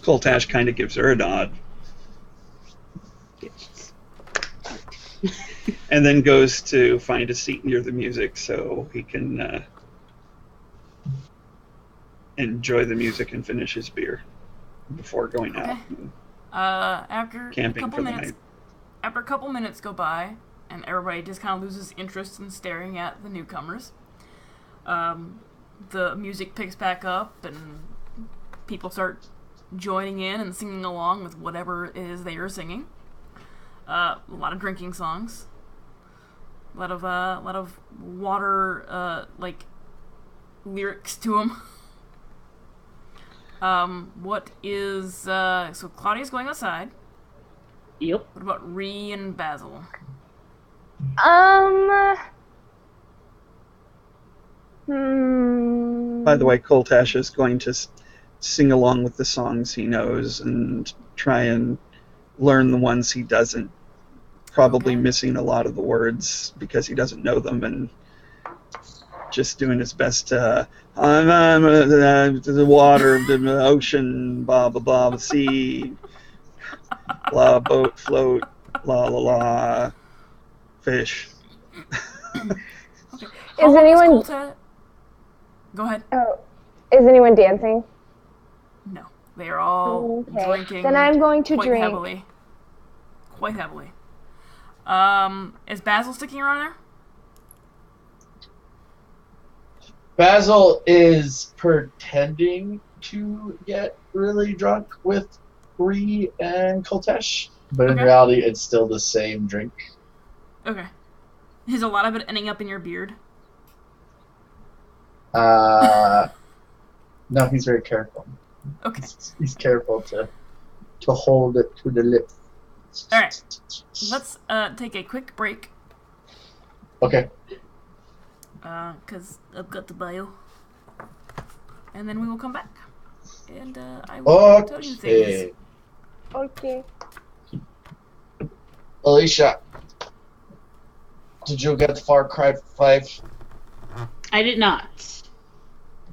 Coltash kind of gives her a nod. And then goes to find a seat near the music so he can enjoy the music and finish his beer before going out. After Camping a for couple the minutes, night. after a couple minutes go by, and everybody just kind of loses interest in staring at the newcomers, the music picks back up, and people start joining in and singing along with whatever it is they are singing. A lot of drinking songs. A lot of water like lyrics to them. What is so Claudia's going outside. Yep. What about Rhea and Basil? By the way, Coltash is going to sing along with the songs he knows and try and learn the ones he doesn't, probably missing a lot of the words because he doesn't know them, and just doing his best to the water, the ocean, blah blah blah, the sea, blah, boat, float, la la la, fish. Okay. Is anyone? Go ahead. Oh, is anyone dancing? No, they are all Okay. drinking. Then I'm going to quite drink. heavily. Quite heavily. Is Basil sticking around there? Basil is pretending to get really drunk with Bree and Koltesh, but in Okay. reality, it's still the same drink. Okay. Is a lot of it ending up in your beard? No, he's very careful. Okay. He's careful to hold it to the lips. All right. Let's take a quick break. Okay. Because I've got the bio. And then we will come back. And I will tell you things. Okay. Okay. Alicia, did you get Far Cry 5? I did not.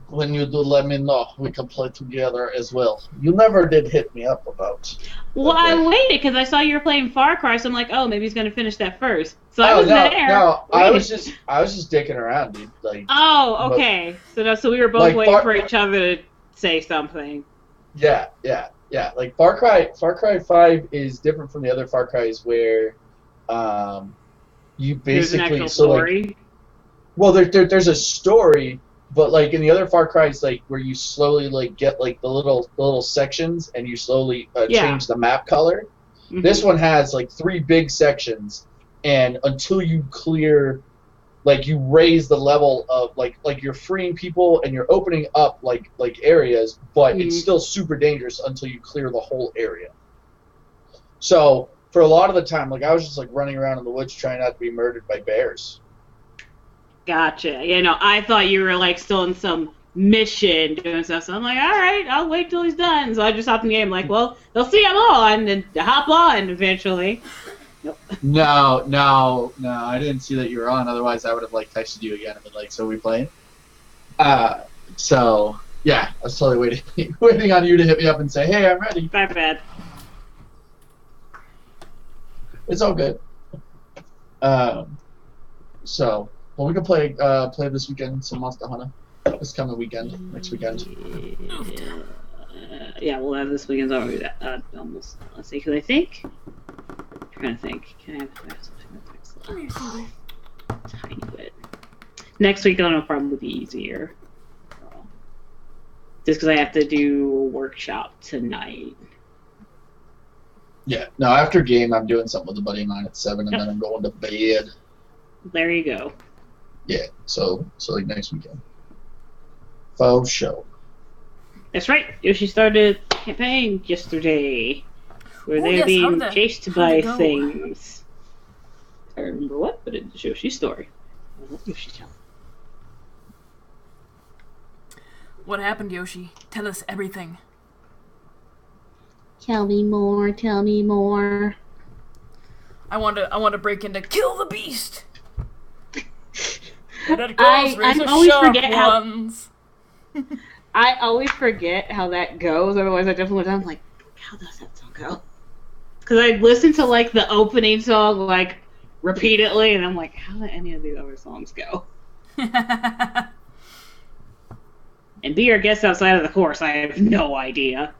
When you do, let me know. We can play together as well. You never did hit me up about. Well, I waited because I saw you were playing Far Cry, so I'm like, oh, maybe he's gonna finish that first. So I was there. No, I was waiting. just dicking around, dude. Like. Oh, okay. So we were both Like waiting for each other to say something. Yeah. Like Far Cry 5 is different from the other Far Cries where, you basically There's an actual story. Like, well, there's a story. But like in the other Far Cries, like where you slowly like get like the little sections and you slowly change the map color. Mm-hmm. This one has like 3 big sections, and until you clear, like you raise the level of like you're freeing people and you're opening up like areas, but it's still super dangerous until you clear the whole area. So for a lot of the time, like I was just like running around in the woods trying not to be murdered by bears. Gotcha. I thought you were like still in some mission doing stuff. So I'm like, all right, I'll wait till he's done. So I just hopped in the game, like, well, they'll see I'm on and hop on eventually. Nope. No, I didn't see that you were on. Otherwise, I would have like texted you again and been like, "So we playing?" So yeah, I was totally waiting on you to hit me up and say, "Hey, I'm ready." My bad. It's all good. So. Well, we can play this weekend some Monster Hunter. This coming weekend, next weekend. Yeah, we'll have this weekend's already almost. Let's see, because I think. I'm trying to think. Can I have something? Tiny bit. Next weekend will probably be easier. Just because I have to do a workshop tonight. Yeah. No, after game, I'm doing something with a buddy of mine at 7, and then I'm going to bed. There you go. Yeah, so like next weekend. Faux show. That's right. Yoshi started a campaign yesterday where they're being chased by things. I remember what, but it's Yoshi's story. I'll let Yoshi tell. What happened, Yoshi? Tell us everything. Tell me more. Tell me more. I want to break into Kill the Beast. I always forget ones. I always forget how that goes. Otherwise, I definitely I'm like, how does that song go? Because I listen to like the opening song like repeatedly, and I'm like, how do any of these other songs go? And be our guest outside of the course, I have no idea.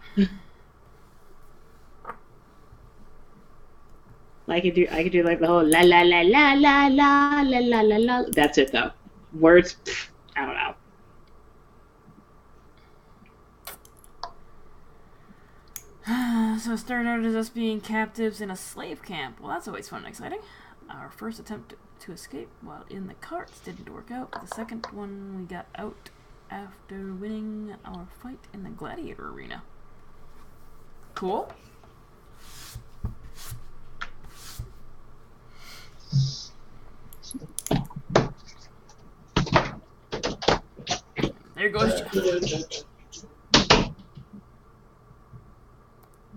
I could do like the whole la la la la la la la la la la. That's it though. Words, I don't know. So it started out as us being captives in a slave camp. Well, that's always fun and exciting. Our first attempt to escape while in the carts didn't work out. The second one we got out after winning our fight in the gladiator arena. Cool. There goes Jeff.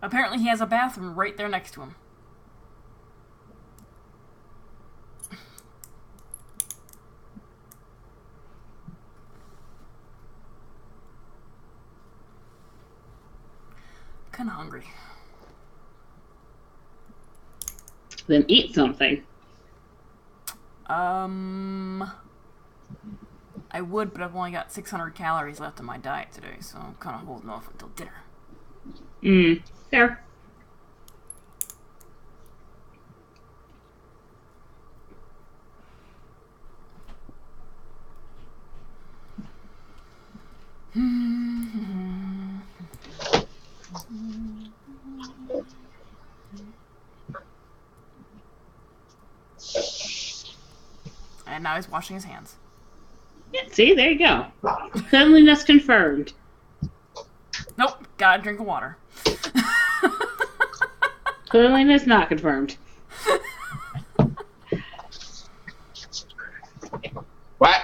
Apparently he has a bathroom right there next to him. Kinda hungry. Then eat something. I would, but I've only got 600 calories left in my diet today, so I'm kind of holding off until dinner. Fair. And now he's washing his hands. Yeah, see, there you go. Cleanliness confirmed. Nope, gotta drink of water. Cleanliness not confirmed. What?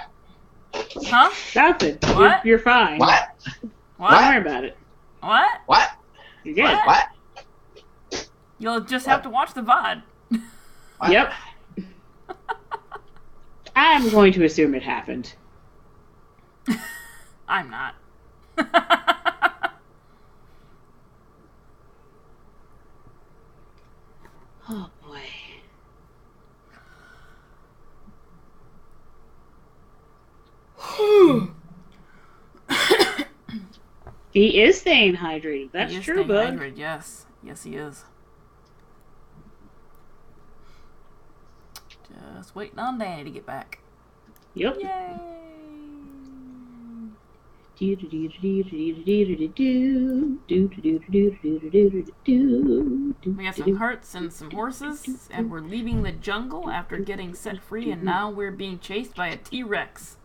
Huh? Nothing. What? You're fine. What? What? Don't worry about it. What? What? You're good. What? What? You'll just have to watch the VOD. What? Yep. I'm going to assume it happened. I'm not. Oh boy. He is staying hydrated. That's He is true, staying bud. hydrated, yes. Yes, he is. Just waiting on Danny to get back. Yep. Yay! We got some hearts and some horses, and we're leaving the jungle after getting set free, and now we're being chased by a T-Rex.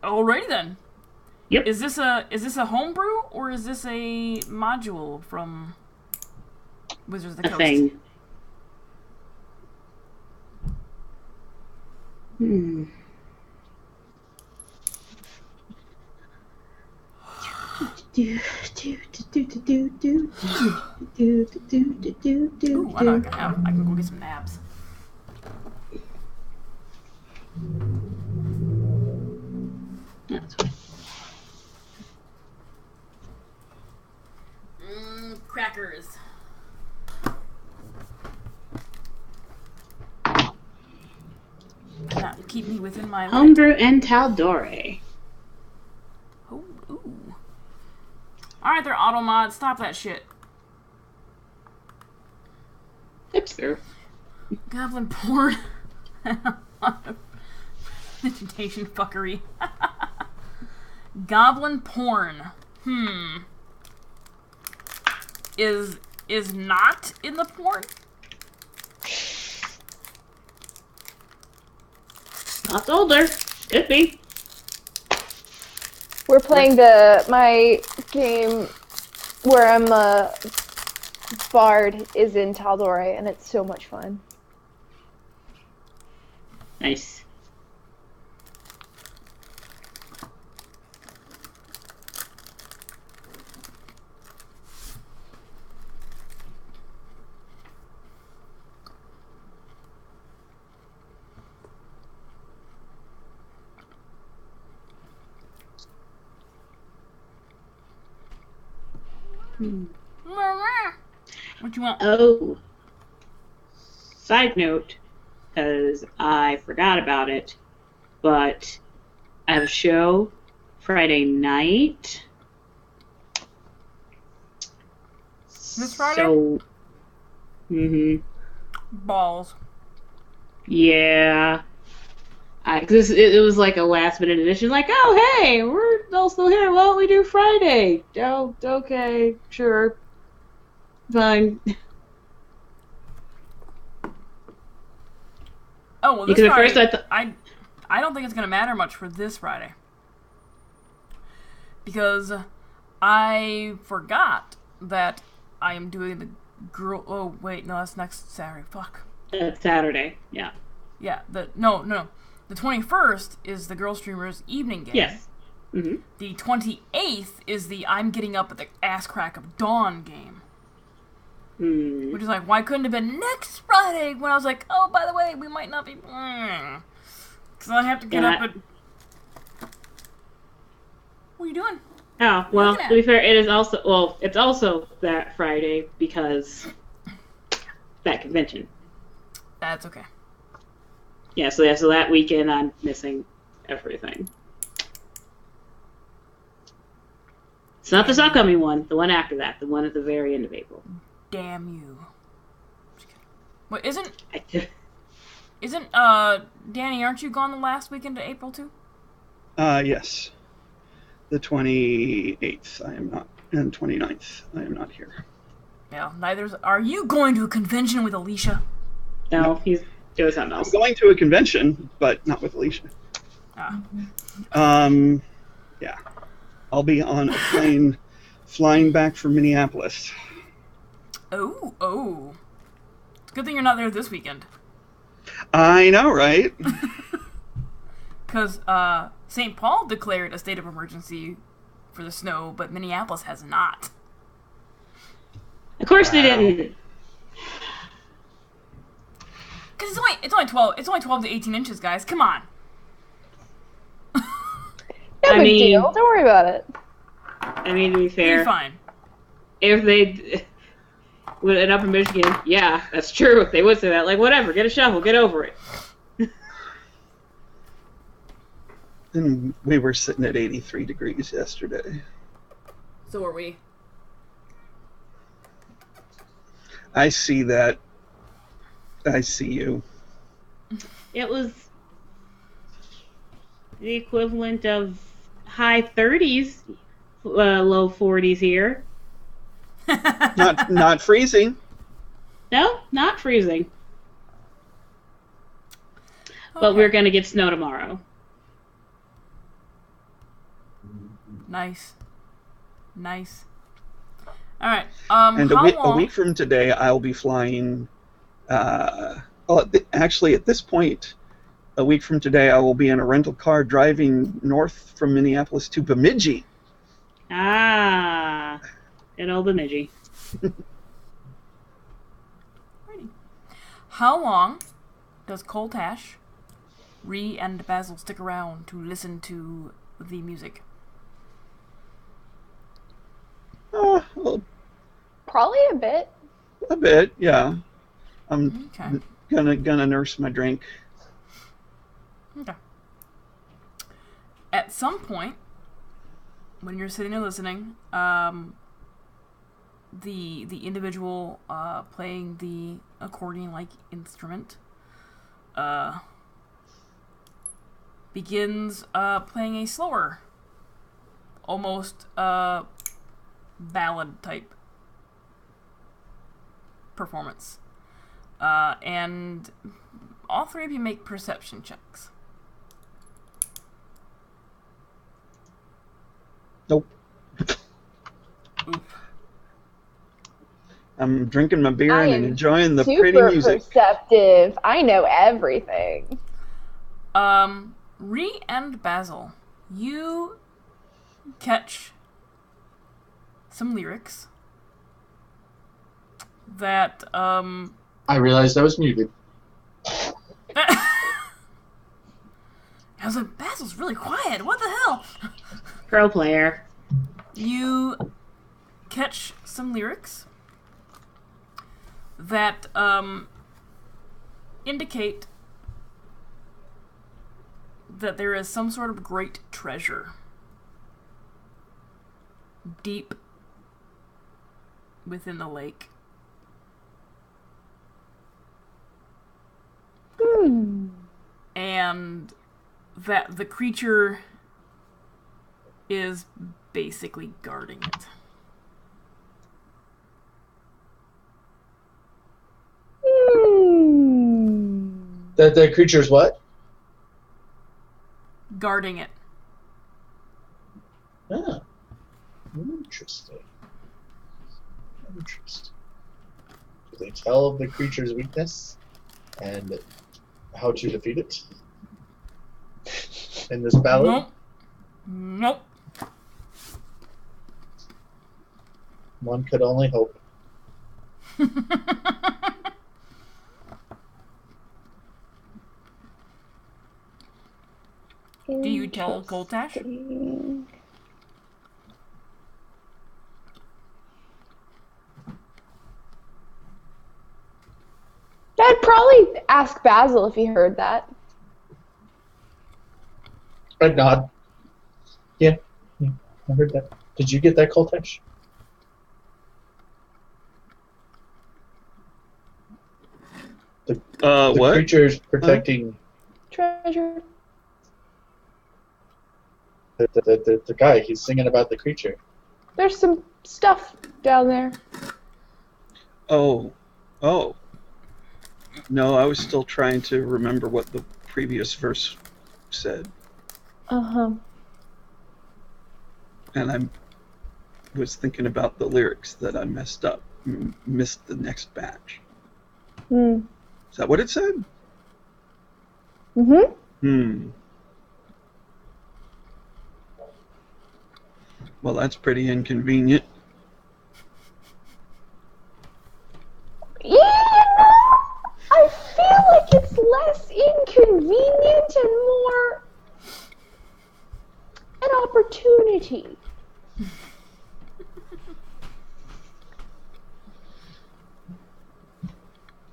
Alrighty then. Yep. Is this a homebrew or is this a module from Wizards of the A Coast? thing. Hmm. Ooh, I know I can go get some nabs. That's fine. Crackers. That keep me within my limit. Homebrew and Taldore. Oh, ooh. Alright, they're auto mods. Stop that shit. Hipster. Goblin porn. Vegetation fuckery. Goblin porn. Is not in the porn? Lots older. Could be. We're playing my game where I'm a bard is in Taldore, and it's so much fun. Nice. What you want? Oh. Side note, because I forgot about it, but I have a show Friday night. This Friday? So, Balls. Yeah. Cause it was like a last minute addition, like, oh, hey, we're all still here. Why don't we do Friday? Oh, okay, sure. Fine. Oh, well, this Because at Friday, first I don't think it's going to matter much for this Friday. Because I forgot that I am doing the girl... Oh, wait, no, that's next Saturday. Fuck. It's Saturday, yeah. Yeah, no. The 21st is the Girl Streamers evening game. Yes. Mm-hmm. The 28th is the I'm getting up at the ass crack of dawn game. Mm. Which is like, why couldn't it have been next Friday when I was like, oh, by the way, we might not be... Because I have to get up at... What are you doing? Oh, well, to be fair, it's also that Friday because that convention. That's okay. Yeah, so that weekend I'm missing everything. It's not this upcoming one, the one after that, the one at the very end of April. Damn you. What, Isn't Danny? Aren't you gone the last weekend of April too? Yes. The 28th, I am not, and 29th, I am not here. Yeah, neither's. Are you going to a convention with Alicia? No, he's doing something I'm else. going to a convention, but not with Alicia. Ah. Yeah. I'll be on a plane flying back from Minneapolis. Oh. It's a good thing you're not there this weekend. I know, right? Because St. Paul declared a state of emergency for the snow, but Minneapolis has not. Of course they didn't. Because it's only 12 to 18 inches, guys. Come on. No big deal. Don't worry about it. I mean, to be fair, You're fine. if they would end up in Michigan, yeah, that's true. They would say that. Like, whatever, get a shovel, get over it. And we were sitting at 83 degrees yesterday. So are we. I see that. I see you. It was the equivalent of high 30s, low 40s here. Not freezing. No, not freezing. But Okay. we're going to get snow tomorrow. Nice. All right. And how a long? week from today, I'll be flying. Actually, at this point, a week from today, I will be in a rental car driving north from Minneapolis to Bemidji. Ah, good old Bemidji. How long does Coltash, Ree, and Basil stick around to listen to the music? Well, Probably a bit. a bit, yeah. I'm Okay. gonna nurse my drink. Okay. At some point, when you're sitting there listening, the individual playing the accordion-like instrument begins playing a slower, almost ballad-type performance. And all three of you make perception checks. Nope. Oop. I'm drinking my beer I and am enjoying the super pretty music. perceptive. I know everything. Ree and Basil, you catch some lyrics that, I realized I was muted. I was like, Basil's really quiet. What the hell? Pro player. You catch some lyrics that indicate that there is some sort of great treasure deep within the lake. And that the creature is basically guarding it. That the creature's what? Guarding it. Ah, interesting. Interesting. Do they tell of the creature's weakness and how to defeat it in this ballad? Nope. One could only hope. Do you tell Coltash? I'd probably ask Basil if he heard that. I'd nod. Yeah, I heard that. Did you get that, Coltesh? The What? creature's protecting Treasure. the guy. He's singing about the creature. There's some stuff down there. Oh. No, I was still trying to remember what the previous verse said. Uh-huh. And I was thinking about the lyrics that I messed up. Missed the next batch. Hmm. Is that what it said? Mm-hmm. Well, that's pretty inconvenient. Yeah, I feel like it's less inconvenient and more an opportunity.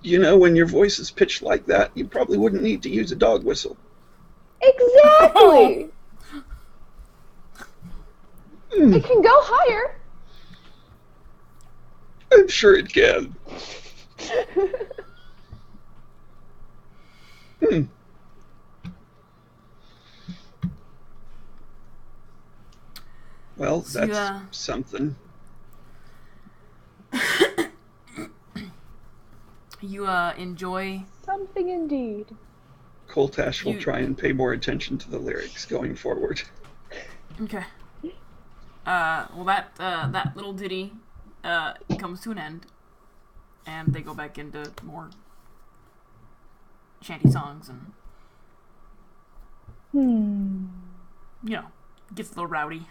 You know, when your voice is pitched like that, you probably wouldn't need to use a dog whistle. Exactly. It can go higher. I'm sure it can. Well, So, that's something. You enjoy. Something indeed. Coltash will try and pay more attention to the lyrics going forward. Okay. Well, that little ditty comes to an end, and they go back into more shanty songs, and you know, gets a little rowdy.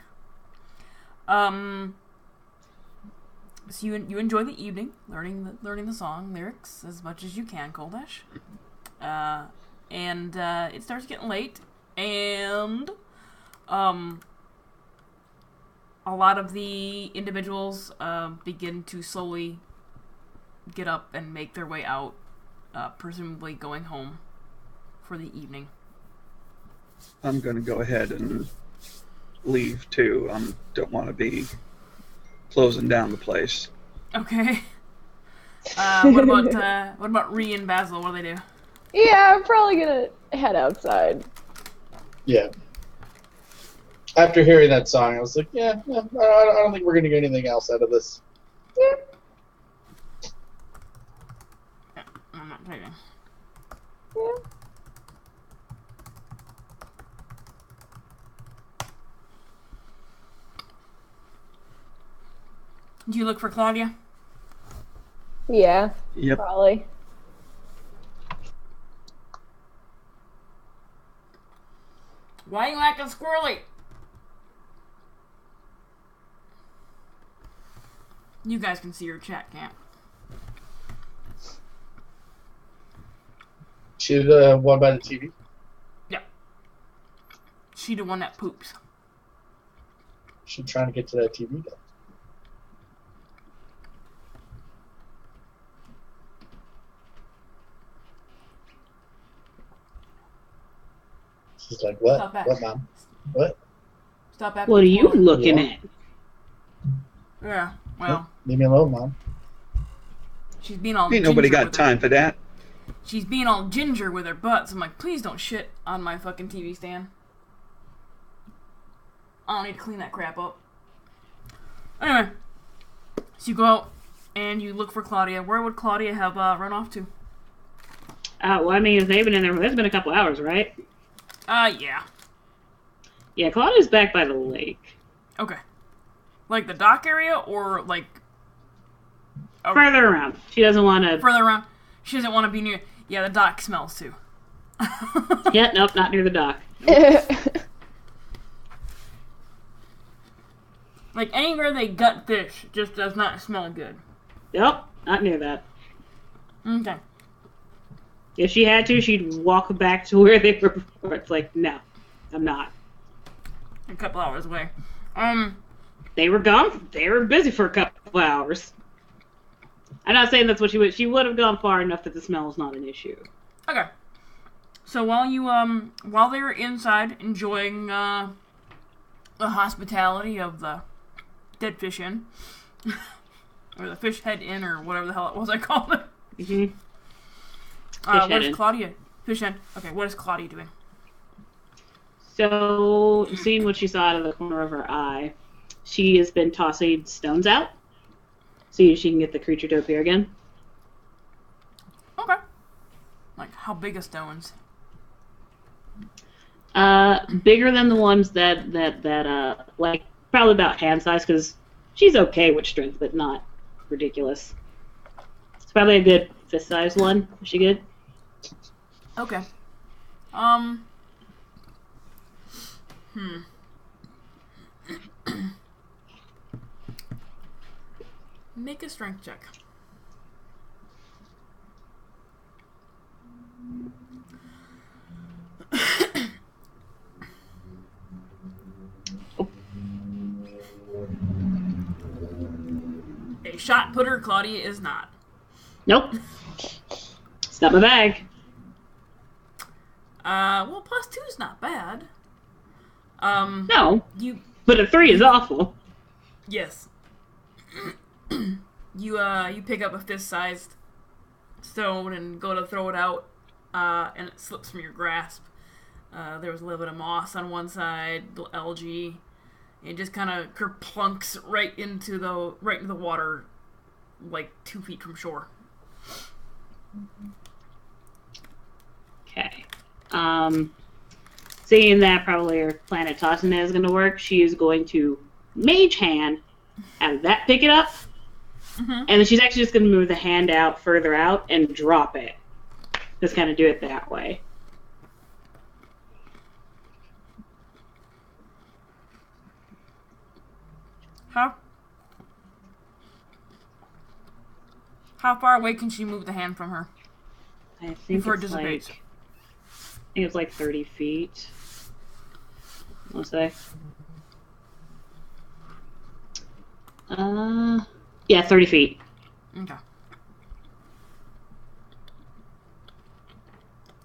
So you enjoy the evening, learning the song lyrics as much as you can, Coldash. And it starts getting late, and a lot of the individuals begin to slowly get up and make their way out, presumably going home for the evening. I'm going to go ahead and leave too. Don't want to be closing down the place. Okay. What about Ree and Basil? What do they do? Yeah, I'm probably gonna head outside. Yeah. After hearing that song, I was like, yeah, I don't think we're going to get anything else out of this. Yeah. I'm not taking. Yeah. Do you look for Claudia? Yeah. Yep. Probably. Why you acting squirrely? You guys can see your chat, can't? She's the one by the TV. Yeah. She the one that poops. She's trying to get to that TV though. She's like, what? Stop that. What, Mom? What? Stop at What are you looking Yeah. at? Yeah, well, Leave me alone, Mom. she's being all Ain't nobody ginger got with time for that. She's being all ginger with her butts. I'm like, please don't shit on my fucking TV stand. I don't need to clean that crap up. Anyway, so you go out and you look for Claudia. Where would Claudia have run off to? Well, I mean, if they've been in there, it's been a couple hours, right? Yeah. Yeah, Claudia's back by the lake. Okay. Like the dock area or like... Further around. She doesn't want to... Further around? She doesn't want to be near... Yeah, the dock smells too. Yeah, nope, not near the dock. Like anywhere they gut fish just does not smell good. Nope, not near that. Okay. If she had to, she'd walk back to where they were before. It's like, no, I'm not. A couple hours away. They were gone. They were busy for a couple hours. I'm not saying that's what she would. She would have gone far enough that the smell is not an issue. Okay. So while they were inside enjoying the hospitality of the Dead Fish Inn, or the Fish Head Inn, or whatever the hell it was I called it. Mm-hmm. What is Claudia? Fishhead. Okay, what is Claudia doing? So, seeing what she saw out of the corner of her eye, she has been tossing stones out. See if she can get the creature to appear again. Okay. Like, how big are stones? Bigger than the ones that like, probably about hand size, because she's okay with strength, but not ridiculous. It's probably a good fist-sized one. Is she good? Okay. Make a strength check. A shot putter, Claudia is not. Nope. It's not my bag. Well, +2 is not bad. No. You But a 3 is awful. Yes. You pick up a fist-sized stone and go to throw it out, and it slips from your grasp. There was a little bit of moss on one side, little algae. It just kind of kerplunks right into the water, like 2 feet from shore. Okay. Seeing that probably her planet tossing is going to work, she is going to mage hand, have that pick it up, and then she's actually just going to move the hand out further out and drop it. Just kind of do it that way. How far away can she move the hand from her? I think Before it it's dissipates. like, I think it's like 30 feet. I'll say. Yeah, 30 feet. Okay.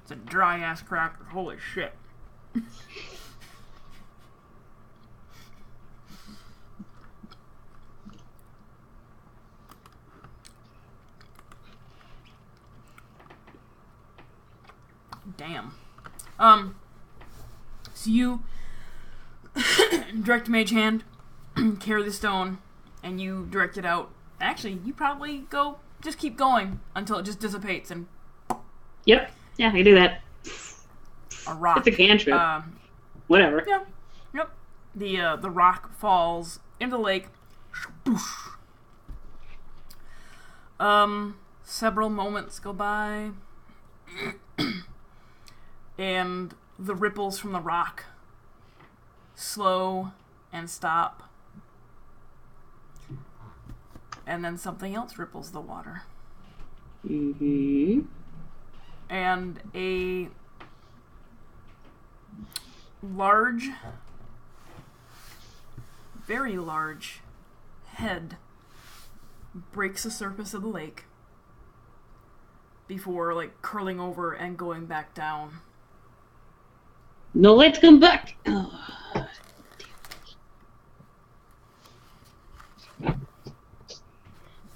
It's a dry-ass cracker. Holy shit. Damn. So you direct mage hand, carry the stone, and you direct it out. Actually, you probably just keep going until it just dissipates and Yep. Yeah, I can do that. a rock. It's a cantrip. Whatever. Yeah. Yep. The rock falls into the lake. Several moments go by. And the ripples from the rock slow and stop. And then something else ripples the water. Mm-hmm. And a large, very large head breaks the surface of the lake before, like, curling over and going back down. No, let's come back. Oh.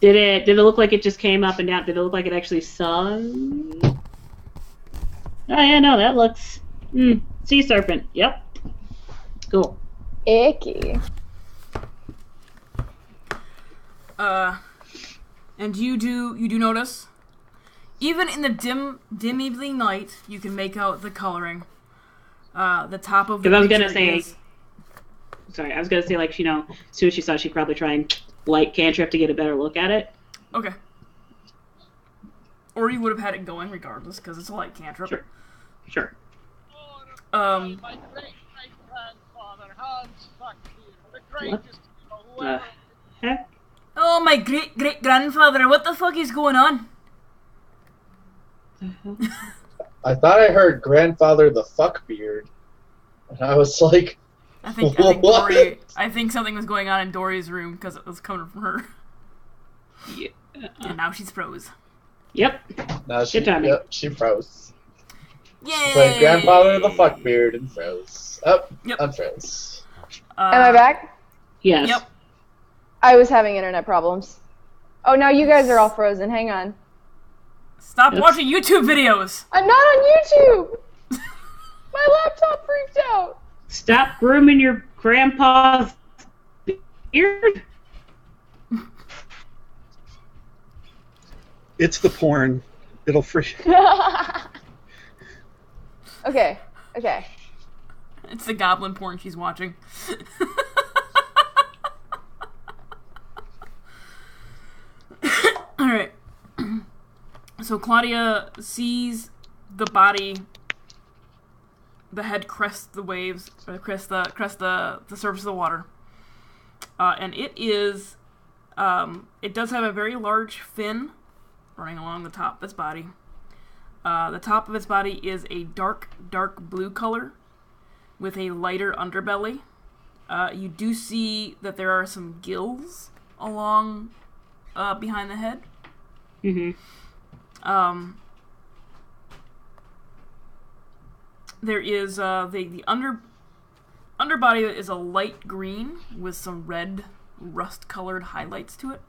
Did it look like it just came up and down? Did it look like it actually sung? Oh yeah, no, that looks sea serpent. Yep. Cool. Icky. And you do notice, even in the dim evening light, you can make out the coloring. The top of the Because I was gonna picture say, is... sorry, I was gonna say, like, you know, as soon as she saw, she'd probably try and light cantrip to get a better look at it. Okay. Or you would have had it going regardless, because it's a light cantrip. Sure. My great-great-grandfather Hans Buckbeard, the greatest, whoever. Heck? Oh, my great-great-grandfather, what the fuck is going on? I thought I heard grandfather the fuckbeard, and I was like, I think what? I think something was going on in Dory's room because it was coming from her. Yeah. And now she's froze. Yep. No, she, Good timing. yep, she froze. Yay! She played grandfather the fuckbeard and froze. Oh, Yep. unfroze. Am I back? Yes. Yep. I was having internet problems. Oh, now you guys are all frozen. Hang on. Stop watching YouTube videos! I'm not on YouTube! My laptop freaked out! Stop grooming your grandpa's beard. It's the porn. It'll free. Okay. It's the goblin porn she's watching. Alright. So Claudia sees the body, the head crest the waves, or crest the surface of the water. And it is, it does have a very large fin running along the top of its body. The top of its body is a dark blue color with a lighter underbelly. You do see that there are some gills along behind the head. Mm-hmm. There is the underbody is a light green with some red rust-colored highlights to it.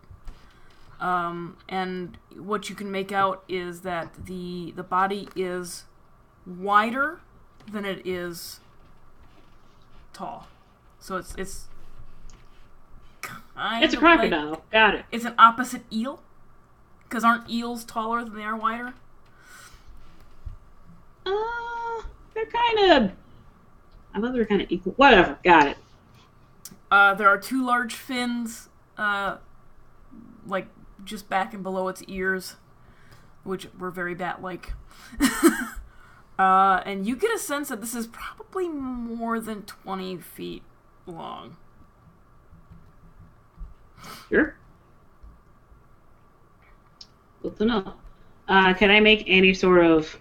And what you can make out is that the body is wider than it is tall. So it's kind It's a of crocodile. like, Got it. it's an opposite eel. Because aren't eels taller than they are wider? They're kind of... I thought they were kind of equal. Whatever. Got it. There are two large fins, like just back and below its ears, which were very bat-like. And you get a sense that this is probably more than 20 feet long. Sure. Good to know. Can I make any sort of,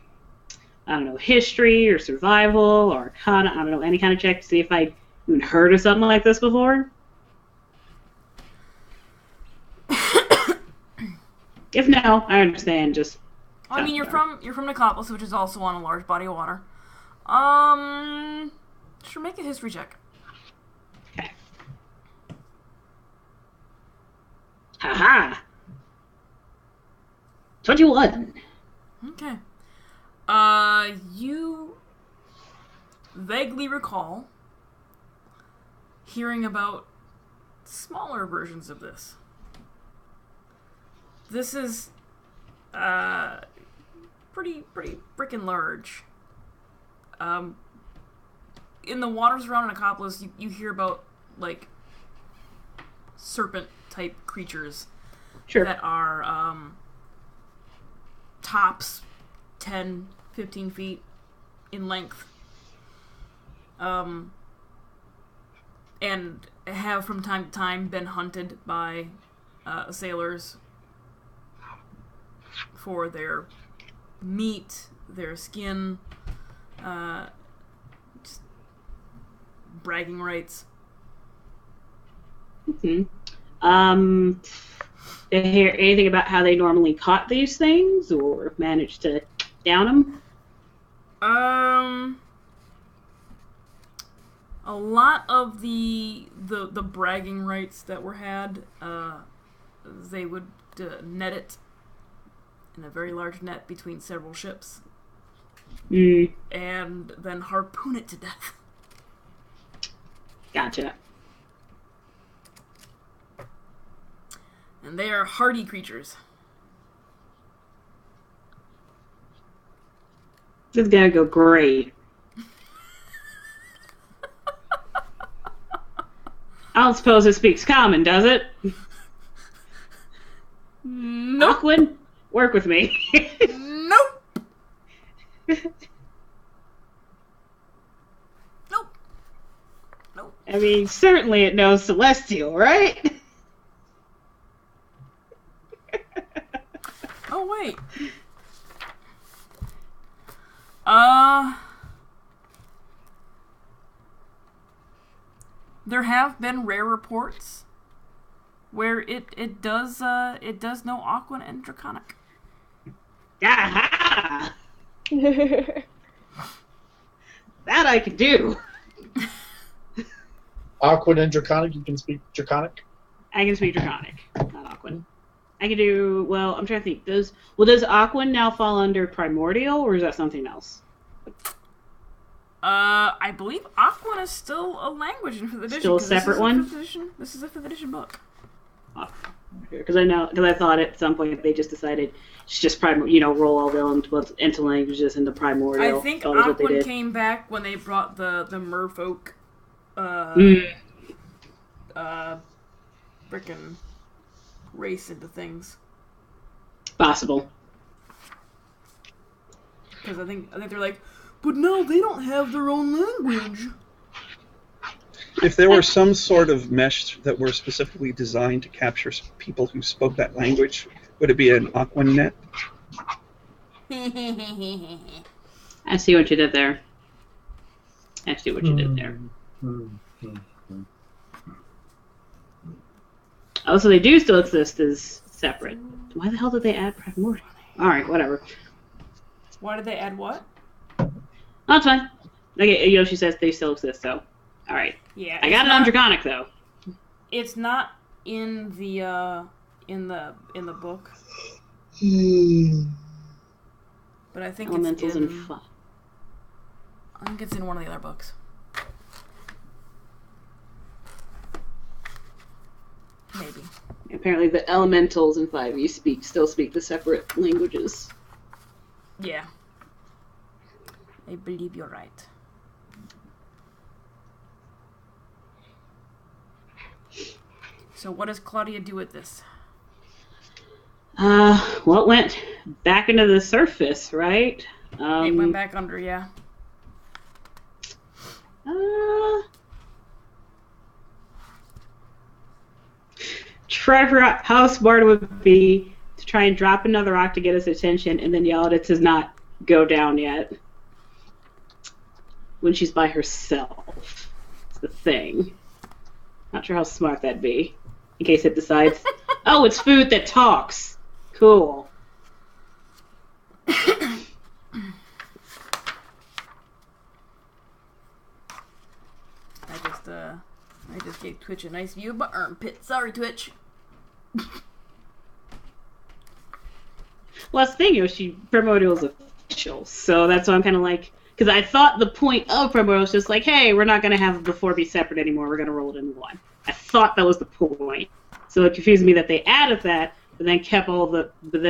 I don't know, history or survival or I don't know, any kind of check to see if I even heard of something like this before? If no, I understand. Just. I mean, you're from Nicopolis, which is also on a large body of water. Sure, make a history check. Okay. Haha. 21. Okay. You vaguely recall hearing about smaller versions of this. This is pretty freaking large. In the waters around Nicopolis, you hear about like serpent type creatures that are tops 10, 15 feet in length. And have from time to time been hunted by sailors for their meat, their skin, just bragging rights. Did you hear anything about how they normally caught these things or managed to down them? A lot of the bragging rights that were had, they would net it in a very large net between several ships, and then harpoon it to death. Gotcha. And they are hardy creatures. This is gonna go great. I don't suppose it speaks common, does it? Nope. Aquin, work with me. Nope. Nope. Nope. I mean, certainly it knows Celestial, right? Oh, wait. There have been rare reports where it does know Aquan and Draconic. Aha! That I can do. Aquan and Draconic, you can speak Draconic? I can speak Draconic, not Aquan. I could do. Well, I'm trying to think. Does Aquan now fall under Primordial, or is that something else? I believe Aquan is still a language in 5th edition. Still a separate one? This is a 5th edition book. Because I thought at some point they just decided it's just roll all the into languages into Primordial. I think Aquan came back when they brought the merfolk frickin' race into things. Possible. Because I think they're like, but no, they don't have their own language. If there were some sort of mesh that were specifically designed to capture people who spoke that language, would it be an Aquanet? I see what you did there. Oh, so they do still exist as separate. Why the hell did they add Primordial? Alright, whatever. Why did they add what? Oh, it's fine. Okay, Yoshi says they still exist, so. Alright. Yeah. I got it on Draconic, though. It's not in the book. But I think Elementals it's in... and fun. I think it's in one of the other books. Maybe. Apparently the Elementals in 5e still speak the separate languages. Yeah. I believe you're right. So what does Claudia do with this? Well, it went back into the surface, right? It went back under, yeah. Try for how smart it would be to try and drop another rock to get his attention and then yell at it to not go down yet. When she's by herself. It's the thing. Not sure how smart that'd be. In case it decides, oh, it's food that talks. Cool. I just gave Twitch a nice view of my armpit. Sorry, Twitch. Well, that's the thing, Primordial is official, so that's why I'm kind of like, because I thought the point of Primordial was just like, hey, we're not going to have the 4 be separate anymore, we're going to roll it into one. I thought that was the point. So it confused me that they added that, but then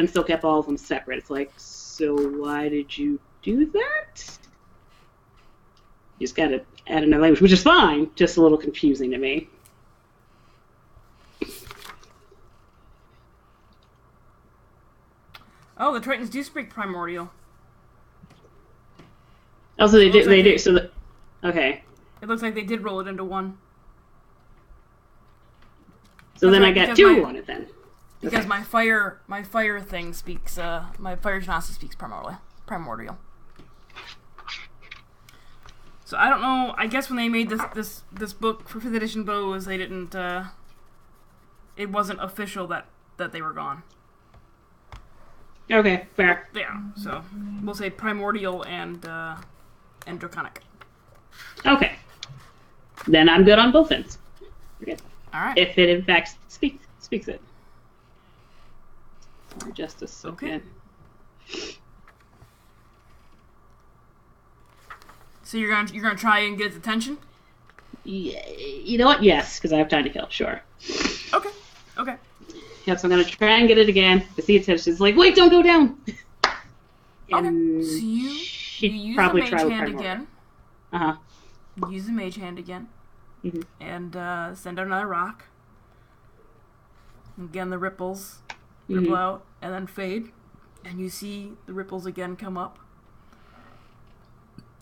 still kept all of them separate. It's like, so why did you do that? You just got to add another language, which is fine, just a little confusing to me. Oh, the Tritons do speak Primordial. Also, they do. So, okay. It looks like they did roll it into one. So then I got 2 on it then. Because my fire thing speaks. My fire genasi speaks primordial. So I don't know. I guess when they made this book for 5th edition bows, they didn't. It wasn't official that they were gone. Okay, fair. Yeah. So we'll say primordial and draconic. Okay. Then I'm good on both ends. Okay. All right. If it in fact speaks it. Or just a second. Okay. So you're gonna try and get its attention? Yeah, you know what? Yes, because I have time to kill. Sure. Okay. Okay. Yep. So I'm gonna try and get it again. To see attention. It's like, wait, don't go down. Okay. So you use probably the mage hand again. Uh-huh. Use the mage hand again. Mm-hmm. And send out another rock. Again, the ripples ripple out and then fade. And you see the ripples again come up.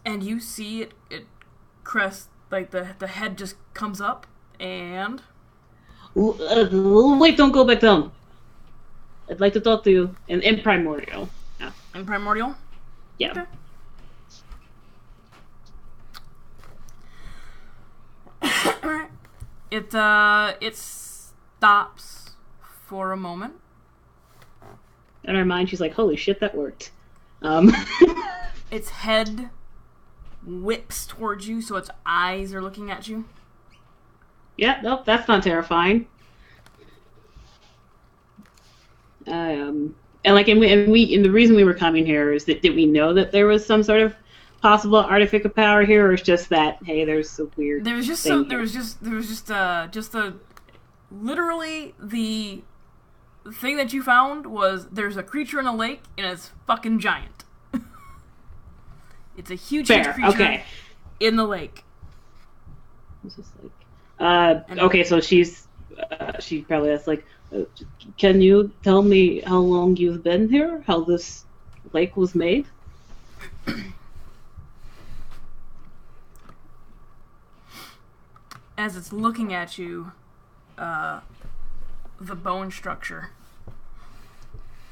And you see it crest, like the head just comes up and... Wait, don't go back down. I'd like to talk to you in Primordial. Yeah. In Primordial? Yeah. Okay. Alright. It stops for a moment. In her mind, she's like, holy shit, that worked. Its head whips towards you, so its eyes are looking at you. Yeah, nope, that's not terrifying. And the reason we were coming here is that did we know that there was some sort of possible artifact of power here, or it's just that hey, there's a weird. There was just thing there was just a literally the thing that you found was there's a creature in a lake and it's fucking giant. It's a huge creature in the lake. It's just like, okay, so she probably asked like, can you tell me how long you've been here? How this lake was made? As it's looking at you, the bone structure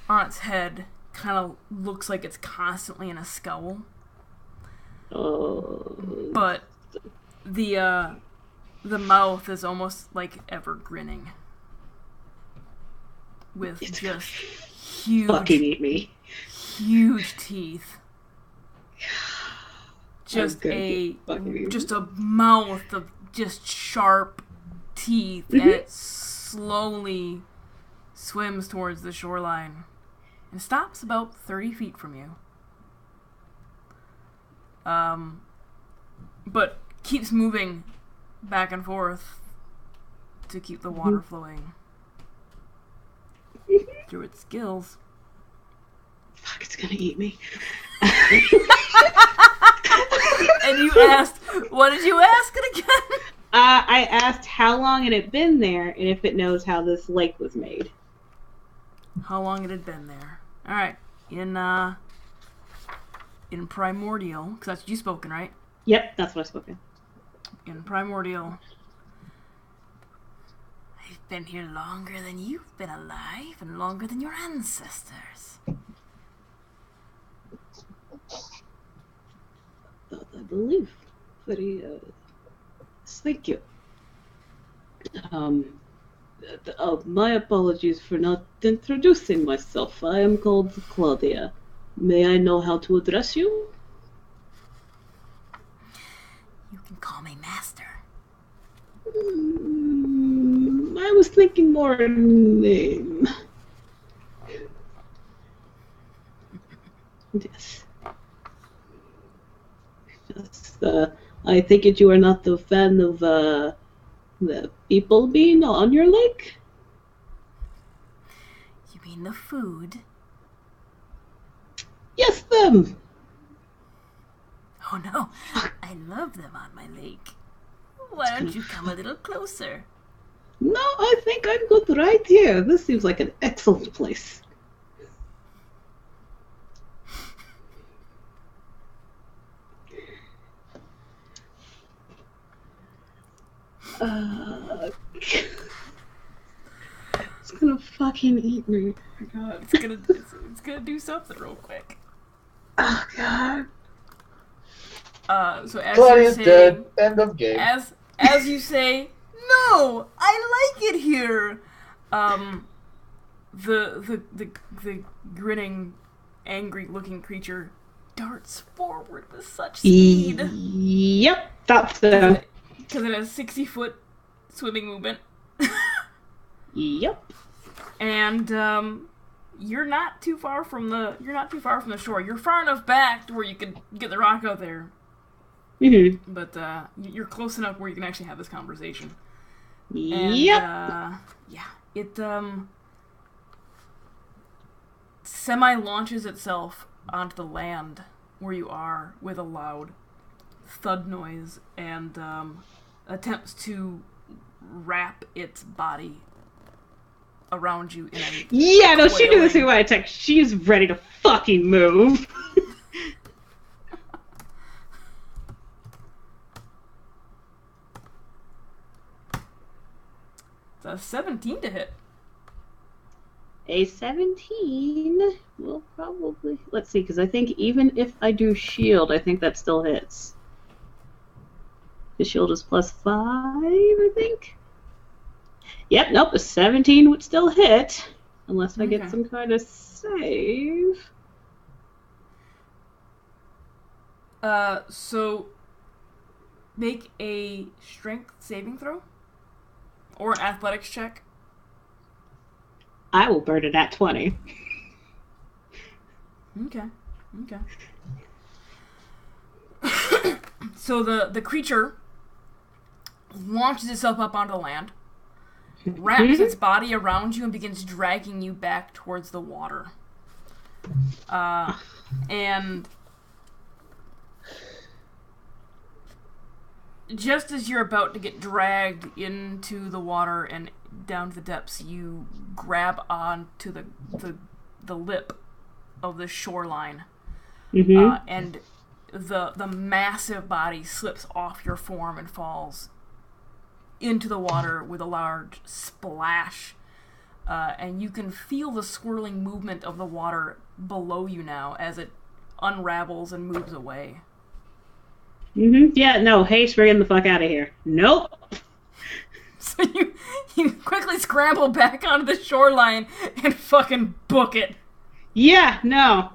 on its head kind of looks like it's constantly in a scowl. But the mouth is almost like ever grinning. With just huge, fucking eat me. Huge teeth. Just a mouth of just sharp teeth, and it slowly swims towards the shoreline and stops about 30 feet from you. But keeps moving back and forth to keep the water flowing through its gills. Fuck, it's gonna eat me. And you asked, what did you ask it again? I asked how long it had been there and if it knows how this lake was made. How long it had been there. Alright. In Primordial, because that's what you've spoken, right? Yep, that's what I've spoken. In Primordial, I've been here longer than you've been alive and longer than your ancestors. I believe. Very, thank you. My apologies for not introducing myself. I am called Claudia. May I know how to address you? You can call me Master. I was thinking more name. Yes. Just, I take it you are not a fan of the people being on your lake? You mean the food? Yes, them! Oh no, I love them on my lake. Why don't you come a little closer? No, I think I'm good right here. This seems like an excellent place. It's gonna fucking eat me. Oh my god, it's gonna do something real quick. Oh god. So as Claudia's you say, dead. End of game. As you say, no, I like it here. The grinning, angry-looking creature darts forward with such speed. Yep, thought so. Because it has 60-foot swimming movement. Yep. And you're not too far from the shore. You're far enough back to where you can get the rock out there. Mm-hmm. But you're close enough where you can actually have this conversation. And, yep. It semi-launches itself onto the land where you are with a loud thud noise and attempts to wrap its body around you in a yeah, no, she knew this thing by attack. She's ready to fucking move. It's a 17 to hit. A 17 will probably... Let's see, because I think even if I do shield, I think that still hits. The shield is +5, I think? Yep, nope, a 17 would still hit. Unless I get some kind of save. So... Make a strength saving throw? Or an athletics check? I will burn it at 20. Okay. So the creature launches itself up onto land, wraps its body around you, and begins dragging you back towards the water. And just as you're about to get dragged into the water and down to the depths, you grab onto the lip of the shoreline, and the massive body slips off your form and falls into the water with a large splash, and you can feel the swirling movement of the water below you now as it unravels and moves away. Yeah, no, Haste, we're getting the fuck out of here. Nope. So you quickly scramble back onto the shoreline and fucking book it. Yeah, no.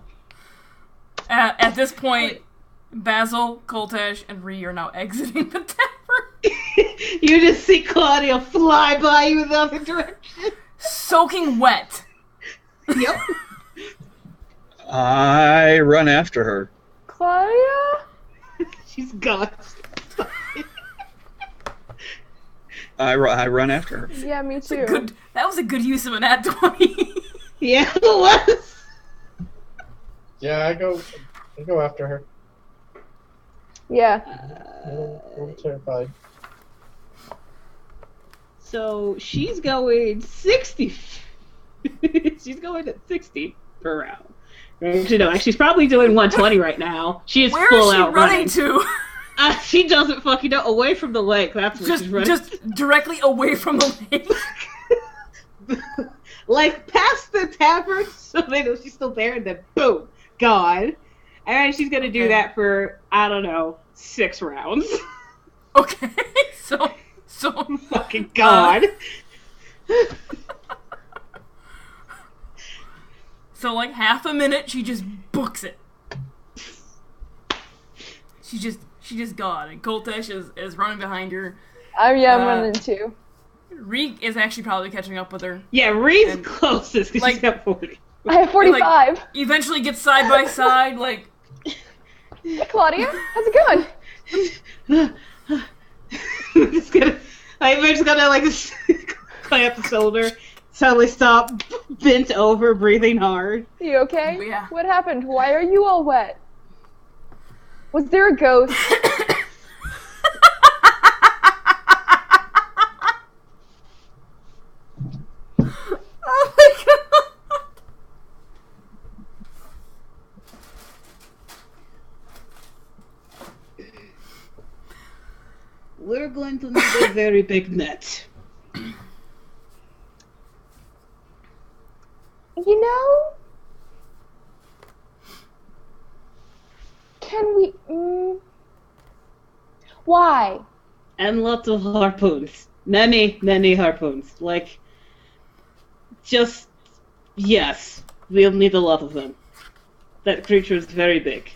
At this point, Basil, Koltesh, and Ree are now exiting the tavern. You just see Claudia fly by you in the other direction. Soaking wet. Yep. I run after her. Claudia? She's gone. I run after her. Yeah, me too. That was a good use of an at 20. Yeah, it was. Yeah, I go after her. Yeah. I'm terrified. So she's going 60. She's going at 60 per round. Actually, no, she's probably doing 120 right now. She is Where full is she out running to? She doesn't fucking know. Away from the lake. That's where she's running. Just directly away from the lake. Like past the tavern, so they know she's still there, and then boom, gone. And she's gonna do that for, I don't know, 6 rounds. Okay, so Fucking god. So like half a minute, she just books it. She just gone, and Koltesh is running behind her. I'm running too. Reek is actually probably catching up with her. Yeah, Reed's closest because like- she's got 40. I have 45. Like, eventually get side by side, like. Hey, Claudia, how's it going? I'm just gonna like clamp the shoulder, suddenly stop, bent over, breathing hard. You okay? Yeah. What happened? Why are you all wet? Was there a ghost? Oh my god! We're going to need a very big net. You know? Can we... Why? And lots of harpoons. Many, many harpoons. Like, just... Yes. We'll need a lot of them. That creature is very big.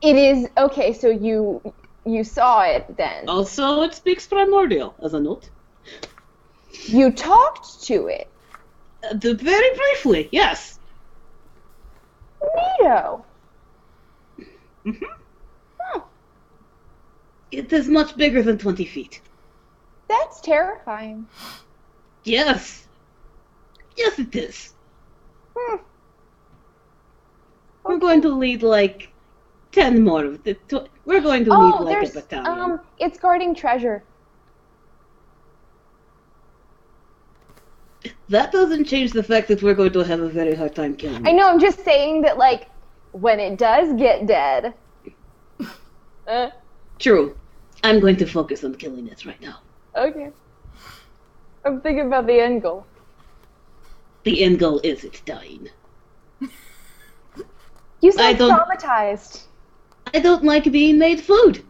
It is... Okay, so you saw it then. Also, it speaks primordial, as a note. You talked to it. Very briefly, yes. Neato. Mm-hmm. Oh, It is much bigger than 20 feet. that's terrifying. Yes. Yes, it is. We're going to need, like, 10 more of the... We're going to need, like, a battalion. It's guarding treasure. That doesn't change the fact that we're going to have a very hard time killing I it. know, I'm just saying that, like, when it does get dead... True. I'm going to focus on killing it right now. Okay. I'm thinking about the end goal. The end goal is it dying. You I sound don't- traumatized. I don't like being made food.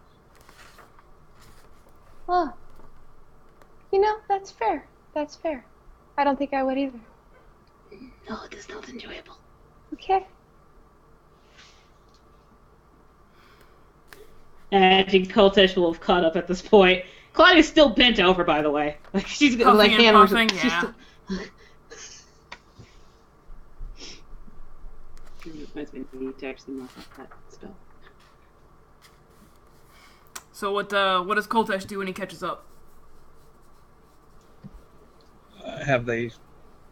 Huh. You know, that's fair. That's fair. I don't think I would either. No, it is not enjoyable. Okay. And I think Koltesh will have caught up at this point. Claudia's still bent over, by the way. Like she's Puffing like and hammers. puffing, She's yeah. still- Reminds me need to actually mark up that spell. So what does Koltesh do when he catches up?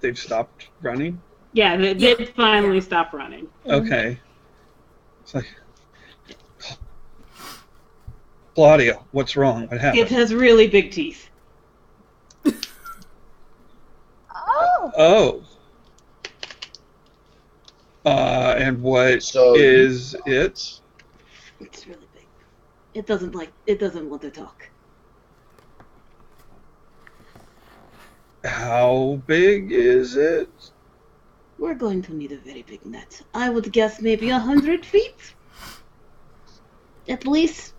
They've stopped running? Yeah, they did finally stop running. Okay. It's like, Claudia, what's wrong? What happened? It has really big teeth. Oh! Oh. And what is So it? It's really big. It doesn't want to talk. How big is it? We're going to need a very big net. I would guess maybe 100 feet. At least.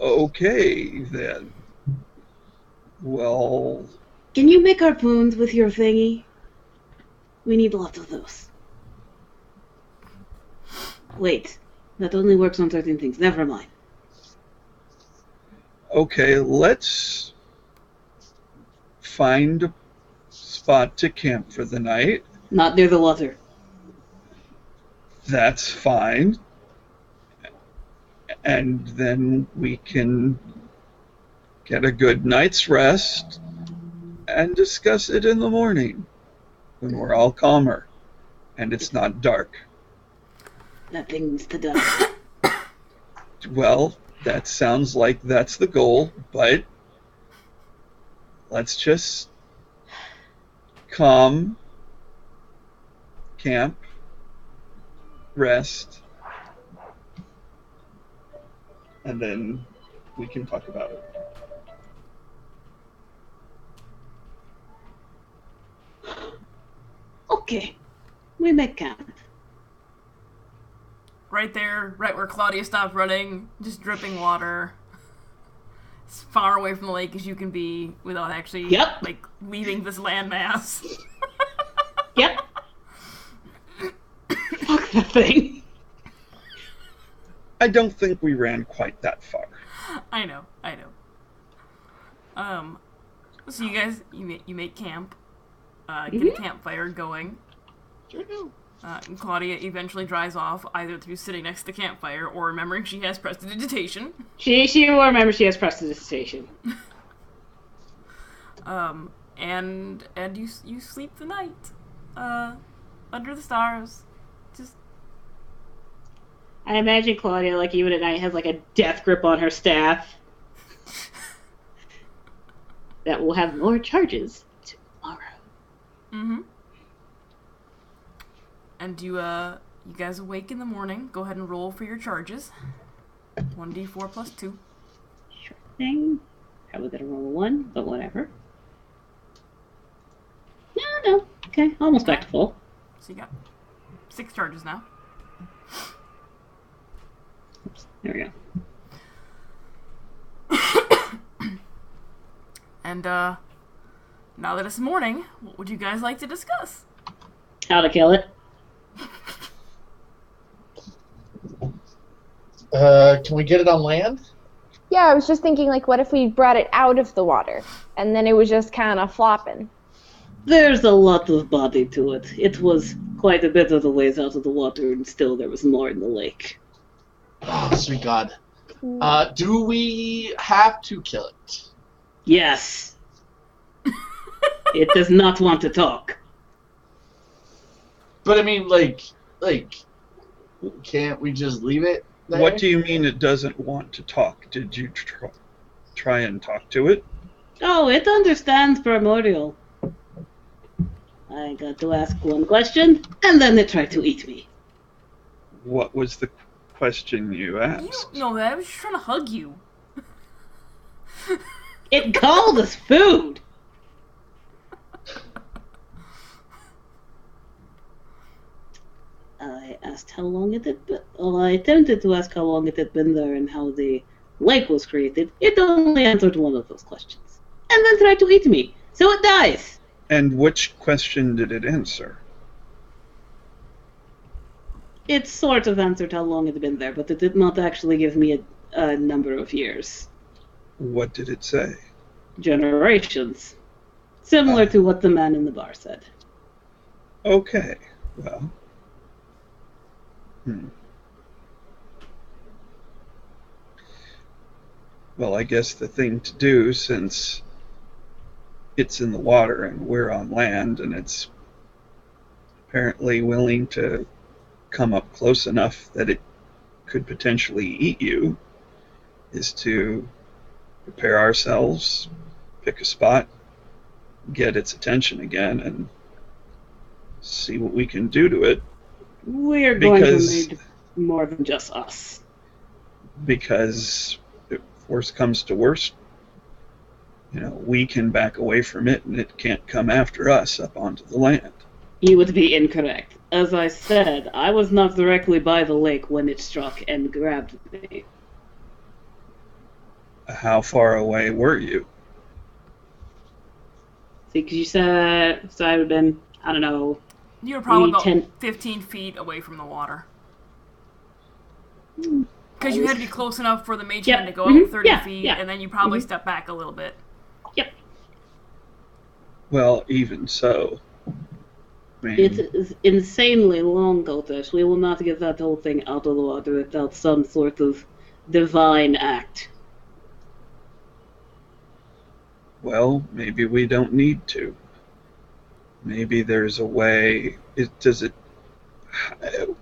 Okay, then. Well, Can you make harpoons with your thingy? We need lots of those. Wait, that only works on certain things. Never mind. okay, let's find a spot to camp for the night. Not near the water. That's fine. And then we can get a good night's rest and discuss it in the morning when we're all calmer and it's not dark. That thing needs to die. Well, that sounds like that's the goal, but let's just calm, camp, rest, and then we can talk about it. Okay, we make camp. Right there, right where Claudia stopped running, just dripping water. As far away from the lake as you can be without actually, like, leaving this landmass. Yep. Fuck the thing. I don't think we ran quite that far. I know. So you guys, you make camp, get a campfire going. Sure do. And Claudia eventually dries off, either through sitting next to the campfire or remembering she has prestidigitation. She will remember she has prestidigitation. And you sleep the night, under the stars. Just I imagine Claudia, like, even at night, has, like, a death grip on her staff. That will have more charges tomorrow. Mm-hmm. And you guys awake in the morning. Go ahead and roll for your charges. 1d4 plus 2. Sure thing. Probably gonna roll a 1, but whatever. No. Okay, almost back to full. So you got 6 charges now. Oops, there we go. And now that it's morning, what would you guys like to discuss? How to kill it. Can we get it on land? Yeah, I was just thinking, like, what if we brought it out of the water, and then it was just kind of flopping? There's a lot of body to it. It was quite a bit of the ways out of the water, and still there was more in the lake. Oh, sweet God. Do we have to kill it? Yes. It does not want to talk. But I mean, like, can't we just leave it there? What do you mean it doesn't want to talk? Did you try and talk to it? Oh, it understands primordial. I got to ask one question, and then it tried to eat me. What was the question you You asked? don't know that. I was just trying to hug you. It called us food! I asked how long it had been. Well, I attempted to ask how long it had been there and how the lake was created. It only answered one of those questions. And then tried to eat me. So it dies! And which question did it answer? It sort of answered how long it had been there, but it did not actually give me a number of years. What did it say? Generations. Similar to what the man in the bar said. Okay, well, Hmm. Well, I guess the thing to do, since it's in the water and we're on land, and it's apparently willing to come up close enough that it could potentially eat you, is to prepare ourselves, pick a spot, get its attention again, and see what we can do to it. We're going to Because need more than just us. because if worst comes to worst, we can back away from it and it can't come after us up onto the land. You would be incorrect. As I said, I was not directly by the lake when it struck and grabbed me. How far away were you? See, because you said, so I would have been, I don't know. You were probably about 10 15 feet away from the water. Because you had to be close enough for the mage hand to go out 30 feet, and then you probably step back a little bit. Yep. Well, even so. I mean, It's insanely long, Gotish. We will not get that whole thing out of the water without some sort of divine act. well, maybe we don't need to. Maybe there's a way.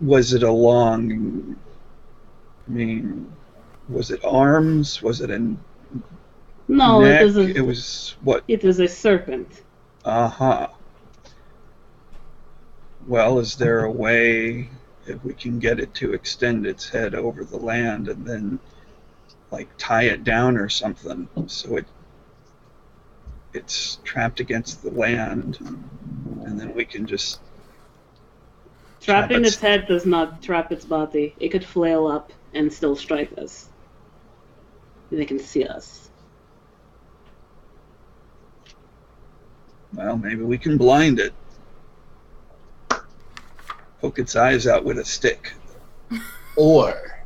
Was it along? I mean, was it arms? Was it a No, neck? it was what? was a serpent. Uh-huh. Well, is there a way if we can get it to extend its head over the land and then like tie it down or something so it's trapped against the land and then we can just Trapping its head does not trap its body. It could flail up and still strike us. They can see us. well, maybe we can blind it. Poke its eyes out with a stick. Or,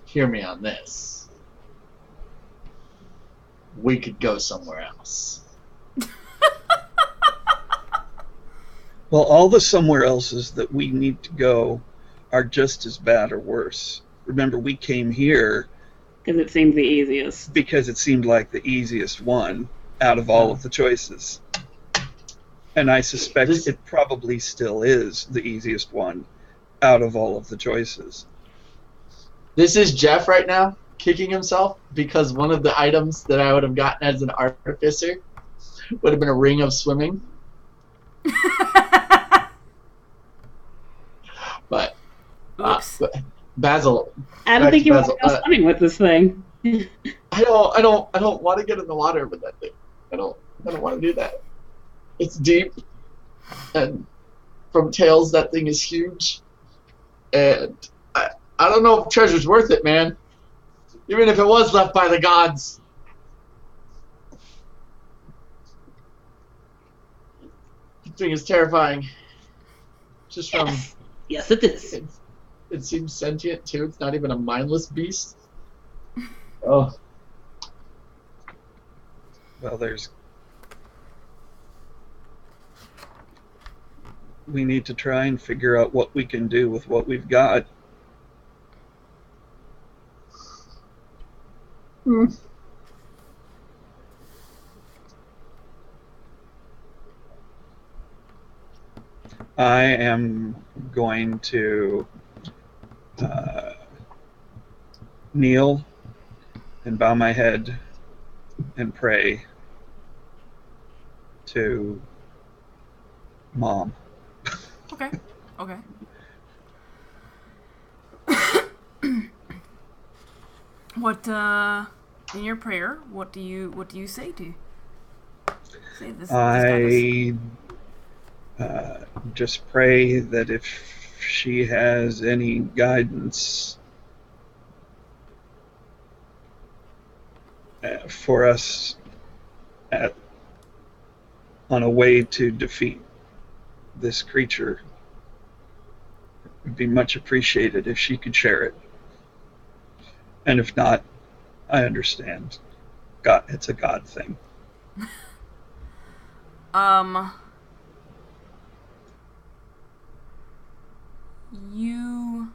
hear me on this. We could go somewhere else. Well, all the somewhere else's that we need to go are just as bad or worse. Remember, we came here Because it seemed the easiest. because it seemed like the easiest one out of all of the choices. And I suspect it probably still is the easiest one out of all of the choices. This is Jeff right now, kicking himself, because one of the items that I would have gotten as an artificer would have been a ring of swimming. But, Basil, I don't think you want Basil, to go swimming with this thing. I don't want to get in the water with that thing. I don't want to do that. It's deep, and from tails, that thing is huge, and I don't know if treasure's worth it, man. Even if it was left by the gods. The thing is terrifying. Just from... Yes, it is. It seems sentient, too. It's not even a mindless beast. Oh. Well, we need to try and figure out what we can do with what we've got. I am going to kneel and bow my head and pray to Mom. Okay. Okay. What in your prayer? What do you say to? Say this. I just pray that if she has any guidance for us on a way to defeat this creature, it would be much appreciated if she could share it. And if not, I understand. God, it's a God thing. You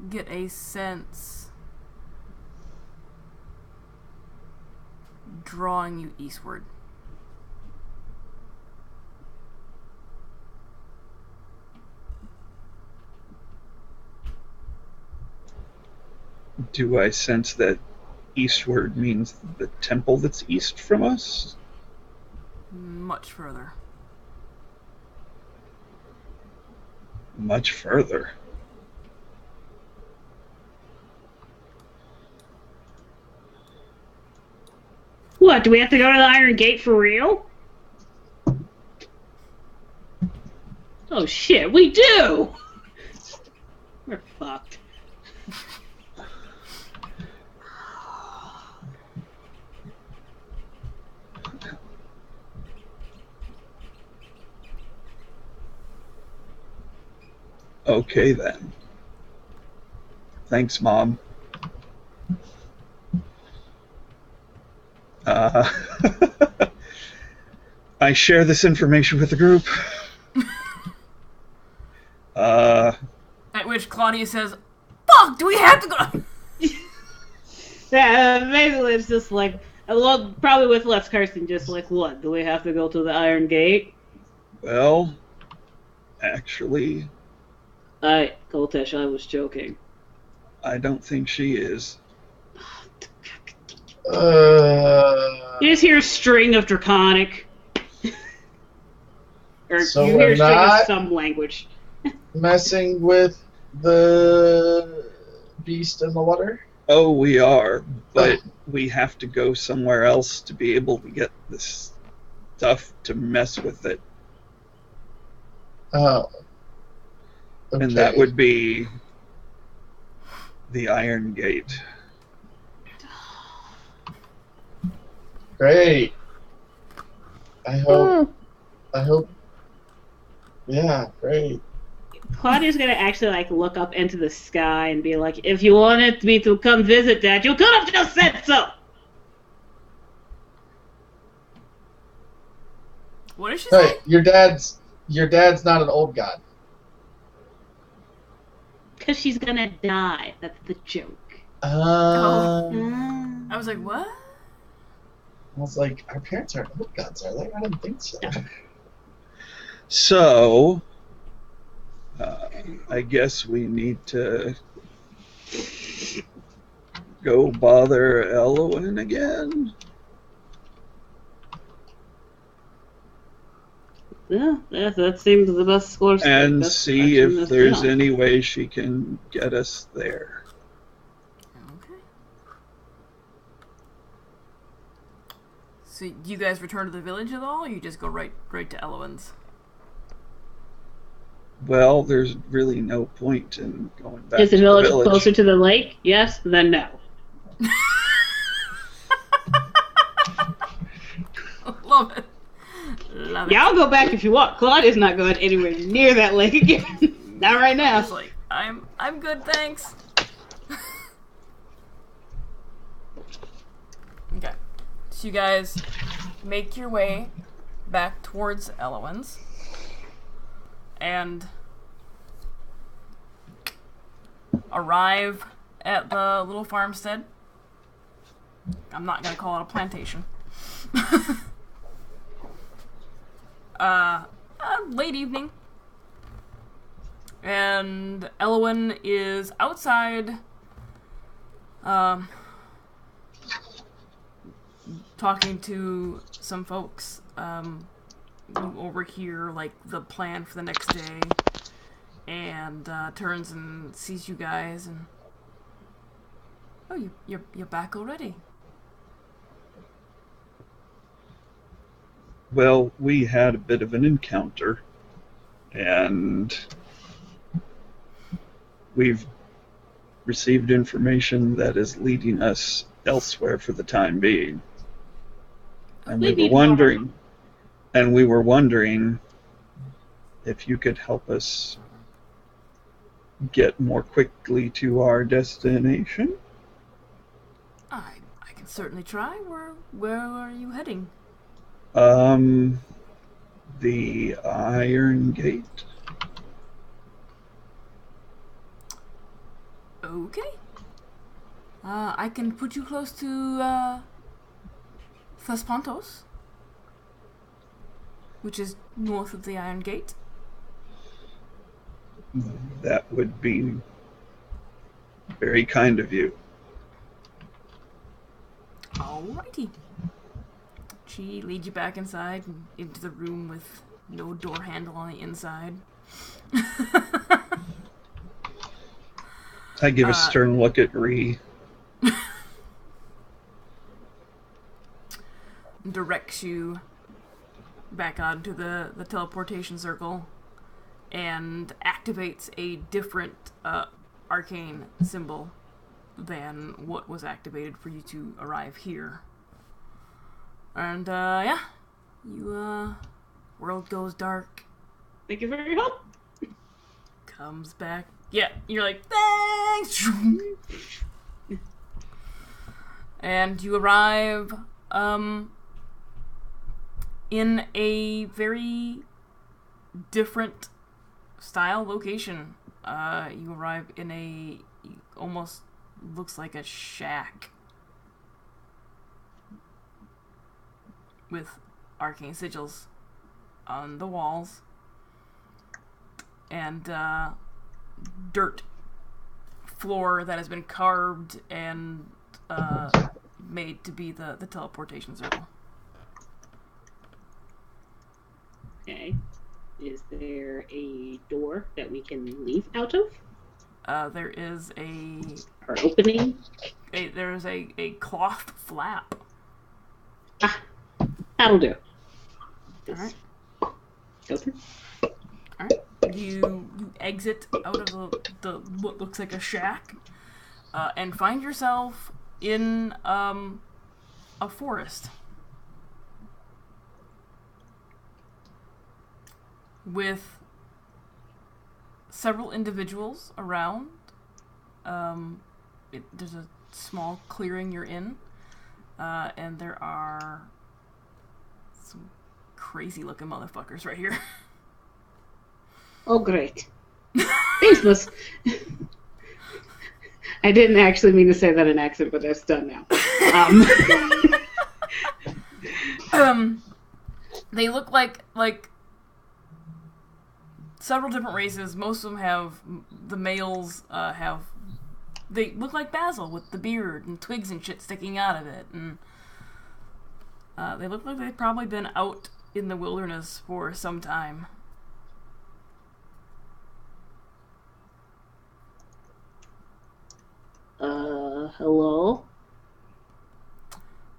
get a sense drawing you eastward. Do I sense that eastward means the temple that's east from us? Much further. Much further. What, do we have to go to the Iron Gate for real? Oh shit, we do! We're fucked. Okay then. Thanks, Mom. I share this information with the group. At which Claudia says, "Fuck, do we have to go?" Yeah, basically it's just like, well, probably with less cursing, just like, what, do we have to go to the Iron Gate? Well, actually, Goltesh, I was joking. I don't think she is. You just hear a string of Draconic. Or So you hear we're a string not- of some language. Messing with the beast in the water? Oh, we are, but we have to go somewhere else to be able to get this stuff to mess with it. Oh. Okay. And that would be the Iron Gate. Great. I hope. Yeah, great. Claudia's gonna actually like look up into the sky and be like, if you wanted me to come visit Dad, you could have just said so! What did she Hey, say? your dad's not an old god. Because she's gonna die. That's the joke. I was like, what? I was like, our parents aren't old gods, are they? I didn't think so. So, I guess we need to go bother Elwyn again. Yeah, that seems the best course. And best see action if to there's take. any way she can get us there. Okay. So, do you guys return to the village at all, or you just go right to Elowin's? Well, there's really no point in going back Is the to village the village. closer to the lake? Yes, then no. Love it. Love it. Yeah, I'll go back if you want. Claudia's not going anywhere near that lake again. Not right now. It's like, I'm good, thanks. Okay. So you guys make your way back towards Elowin's. And arrive at the little farmstead. I'm not gonna call it a plantation. Late evening. And Elowin is outside talking to some folks. You overhear like the plan for the next day, and turns and sees you guys, and oh, you're back already. Well, we had a bit of an encounter, and we've received information that is leading us elsewhere for the time being. And we were wondering if you could help us get more quickly to our destination. I can certainly try. Where are you heading? The Iron Gate. Okay. I can put you close to Thespontos, which is north of the Iron Gate. That would be very kind of you. Alrighty. She leads you back inside and into the room with no door handle on the inside. I give a stern look at Ree. Directs you back onto the teleportation circle and activates a different arcane symbol than what was activated for you to arrive here. And yeah, you world goes dark. Thank you for your help. Comes back. Yeah, you're like, thanks. And you arrive in a very different style location. You arrive in a almost looks like a shack with arcane sigils on the walls and dirt floor that has been carved and made to be the teleportation circle. Okay. Is there a door that we can leave out of? There is Or opening? There's a cloth flap. Ah, that'll do. Alright. Go through. Alright. You exit out of the what looks like a shack, and find yourself in a forest with several individuals around. There's a small clearing you're in, and there are some crazy looking motherfuckers right here. Oh, great. Thanks, I didn't actually mean to say that in accent, but that's done now. They look like several different races. Most of them have, the males they look like Basil with the beard and twigs and shit sticking out of it, and they look like they've probably been out in the wilderness for some time. Hello?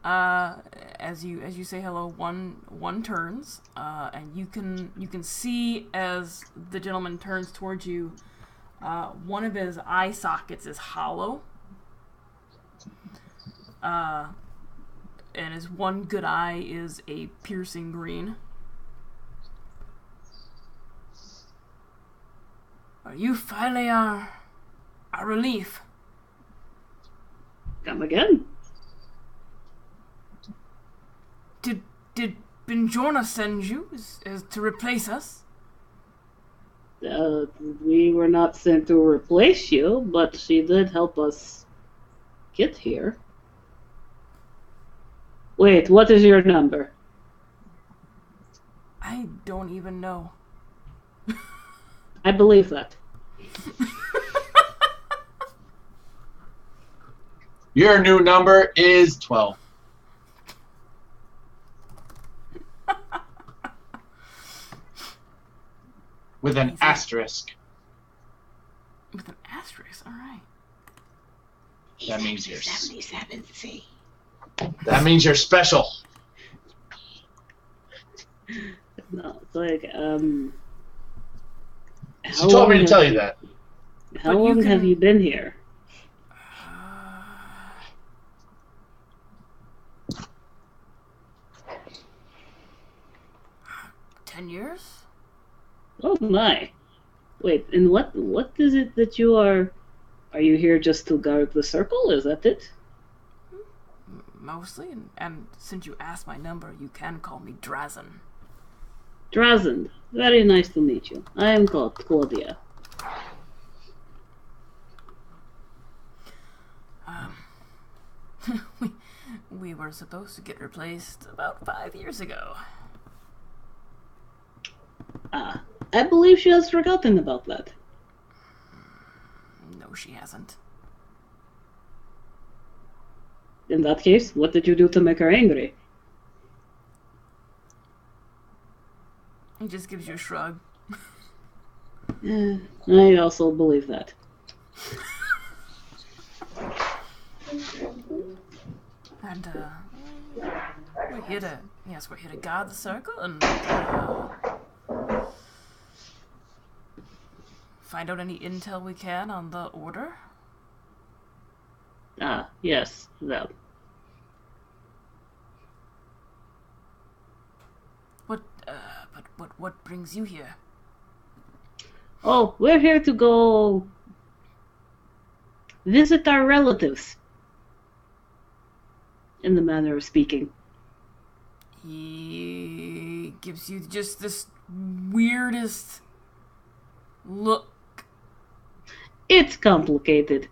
As you say hello, one turns, and you can see as the gentleman turns towards you, one of his eye sockets is hollow, and his one good eye is a piercing green. You finally are a relief. Come again. Did Benjorna send you as to replace us? We were not sent to replace you, but she did help us get here. Wait, what is your number? I don't even know. I believe that. Your new number is 12. With an asterisk. With an asterisk, alright. That means you're 77C. That means you're special. No, it's like, She told me to tell you that. How long have you been here? 10 years? Oh my. Wait, and what is it that you are you here just to guard the circle? Is that it? Mostly, and since you asked my number, you can call me Drazen. Drazen, very nice to meet you. I am Claudia. We were supposed to get replaced about 5 years ago. I believe she has forgotten about that. No, she hasn't. In that case, what did you do to make her angry? He just gives you a shrug. I also believe that. And, we're here to guard the circle and, find out any intel we can on the Order. Yes, that. What brings you here? Oh, we're here to go visit our relatives. In the manner of speaking. He gives you just this weirdest look. It's complicated.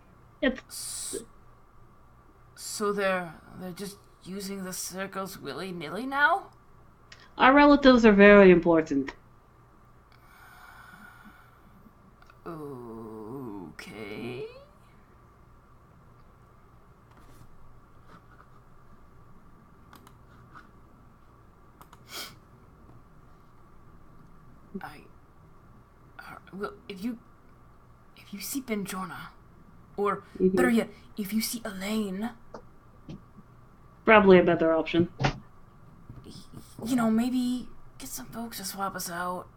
So they're just using the circles willy-nilly now? Our relatives are very important. Okay. Well, if you see Benjorna, or better yet, if you see Elaine, probably a better option. You know, maybe get some folks to swap us out.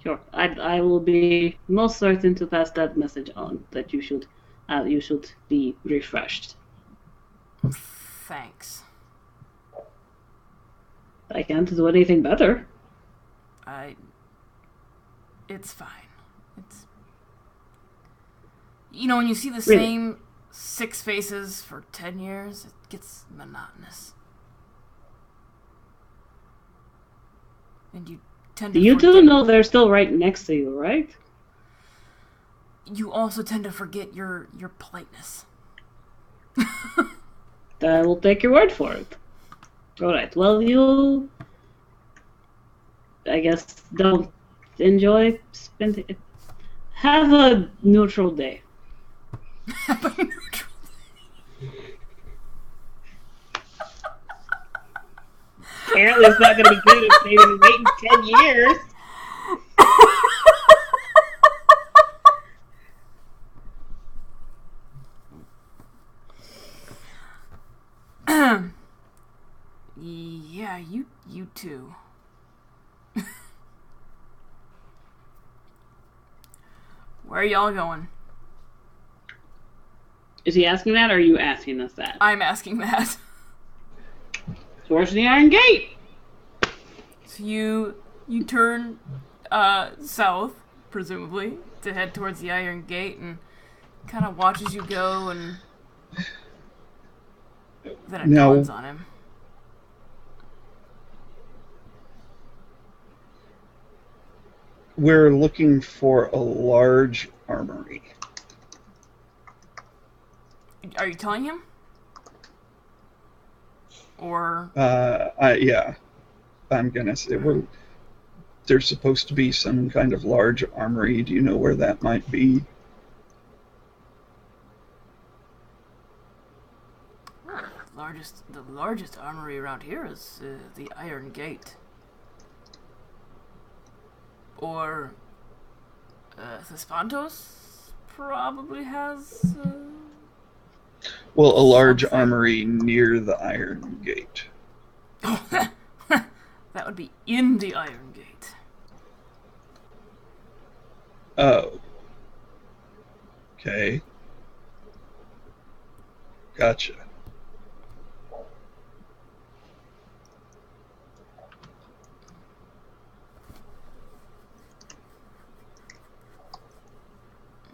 Sure, I will be most certain to pass that message on. That you should be refreshed. Thanks. I can't do anything better. It's fine. It's... You know, when you see the Really? same 6 faces for 10 years, it gets monotonous. And you tend to You forget... do know they're still right next to you, right? You also tend to forget your politeness. I will take your word for it. Alright, well, you... I guess don't enjoy spending... Have a neutral day. Have a neutral Apparently it's not going to be good if they've been waiting 10 years. Yeah, you too. Where are y'all going? Is he asking that, or are you asking us that? I'm asking that. Towards the Iron Gate! So you turn south, presumably, to head towards the Iron Gate, and kind of watch as you go, and then it dawns on him. We're looking for a large armory. Are you telling him? Or... Yeah. I'm gonna say there's supposed to be some kind of large armory. Do you know where that might be? The largest armory around here is the Iron Gate. Or Thespantos probably has. Well, a large something. armory near the Iron Gate. Oh, that would be in the Iron Gate. Oh. Okay. Gotcha.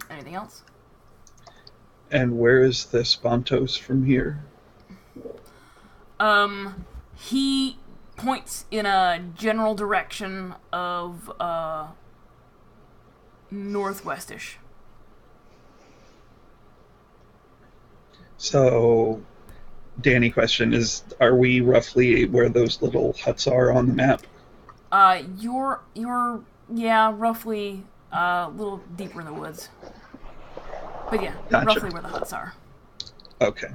Anything else? And where is the Spontos from here? He points in a general direction of northwestish. So, Danny, question is: are we roughly where those little huts are on the map? You're yeah, roughly a little deeper in the woods. But yeah, Gotcha. roughly where the huts are. Okay.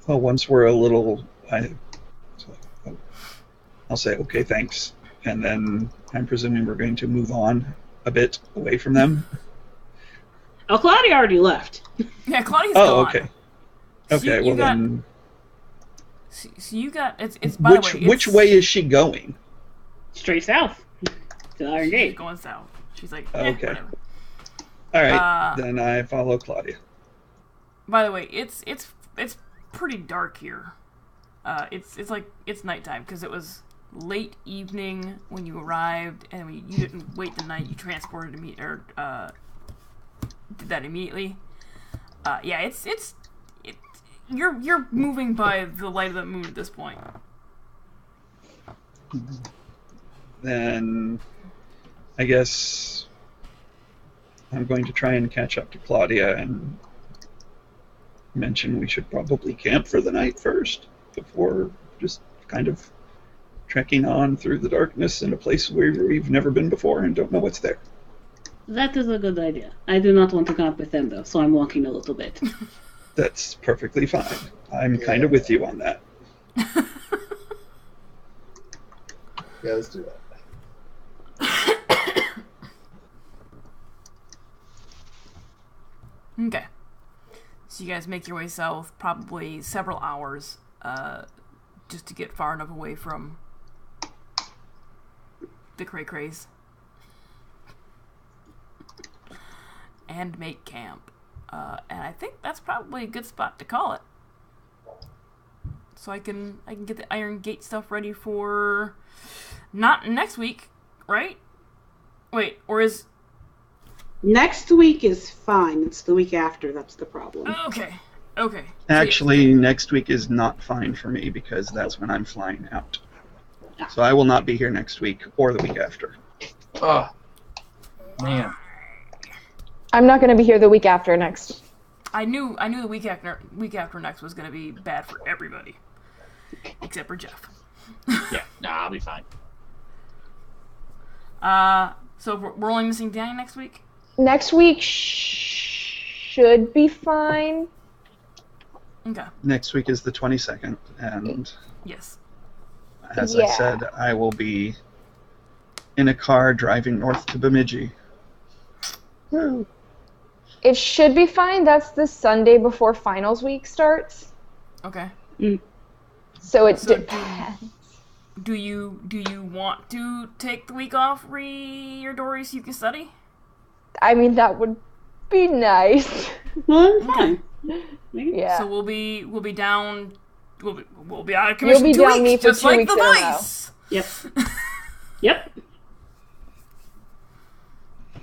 Well, once we're a little, I'll say, okay, thanks. And then I'm presuming we're going to move on a bit away from them. Oh, Claudia already left. Yeah, Claudia's Oh, gone. okay. So Okay, you well got, then... So you got... It's by the way, it's, which way is she going? Straight south. To Iron She's Gate. going south. She's like, Okay. whatever. All right, then I follow Claudia. By the way, it's pretty dark here. It's nighttime because it was late evening when you arrived, and you didn't wait the night. You transported did that immediately. Yeah, you're moving by the light of the moon at this point. Then I guess I'm going to try and catch up to Claudia and mention we should probably camp for the night first before just kind of trekking on through the darkness in a place where we've never been before and don't know what's there. That is a good idea. I do not want to camp with them, though, so I'm walking a little bit. That's perfectly fine. I'm kind of with you on that. Yeah, let's do that. Okay. So you guys make your way south, probably several hours, just to get far enough away from the cray-crays. And make camp. And I think that's probably a good spot to call it. So I can get the Iron Gate stuff ready for not next week, right? Wait, or is... Next week is fine. It's the week after that's the problem. Okay. Actually, next week is not fine for me because that's when I'm flying out. So I will not be here next week or the week after. Oh, man. I'm not going to be here the week after next. I knew the week after next was going to be bad for everybody, except for Jeff. Yeah, I'll be fine. So we're only missing Danny next week? Next week should be fine. Okay. Next week is the 22nd, and Yes. as I said, I will be in a car driving north to Bemidji. Woo. It should be fine. That's the Sunday before finals week starts. Okay. So it So depends. Do you want to take the week off, your Dory, so you can study? I mean, that would be nice. Well, fine. Yeah. So we'll be down. We'll be out of commission You'll be 2 down weeks, me for just 2 like weeks the in a row. Vice. Yep. Yep.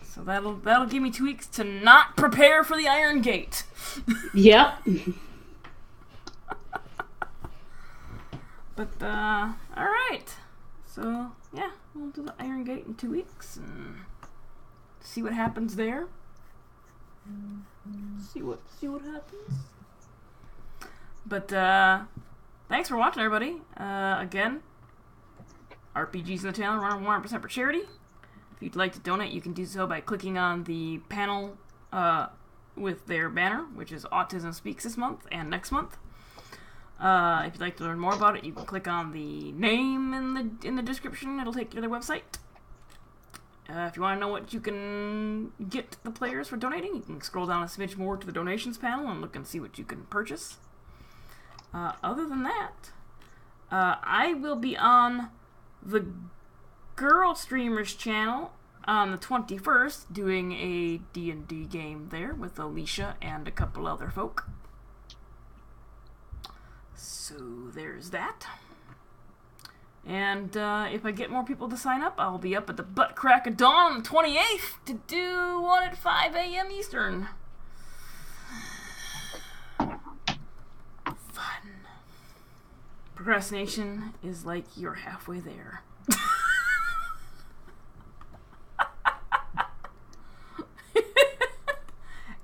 So that'll give me 2 weeks to not prepare for the Iron Gate. Yep. But all right. So yeah, we'll do the Iron Gate in 2 weeks and see what happens there. See what happens. But thanks for watching, everybody. Again, RPGs in the channel run 100% for charity. If you'd like to donate, you can do so by clicking on the panel with their banner, which is Autism Speaks this month and next month. If you'd like to learn more about it, you can click on the name in the description. It'll take you to their website. If you want to know what you can get the players for donating, you can scroll down a smidge more to the donations panel and look and see what you can purchase. Other than that, I will be on the Girl Streamers channel on the 21st doing a D&D game there with Alicia and a couple other folk. So there's that. And if I get more people to sign up, I'll be up at the butt crack of dawn on the 28th to do one at 5 a.m. Eastern. Fun. Procrastination is like you're halfway there.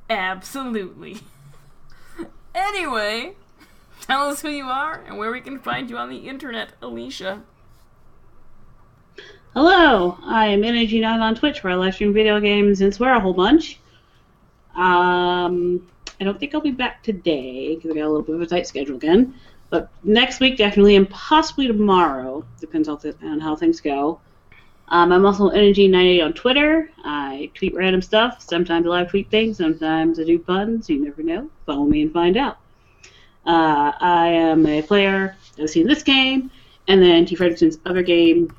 Absolutely. Anyway, tell us who you are and where we can find you on the internet, Alicia. Hello, I am Energy Nine on Twitch, where I live stream video games and swear a whole bunch. I don't think I'll be back today because I got a little bit of a tight schedule again. But next week, definitely, and possibly tomorrow, depends on how things go. I'm also Energy98 on Twitter. I tweet random stuff. Sometimes I live tweet things. Sometimes I do puns. You never know. Follow me and find out. I am a player I've seen this game, and then T. Fredrickson's other game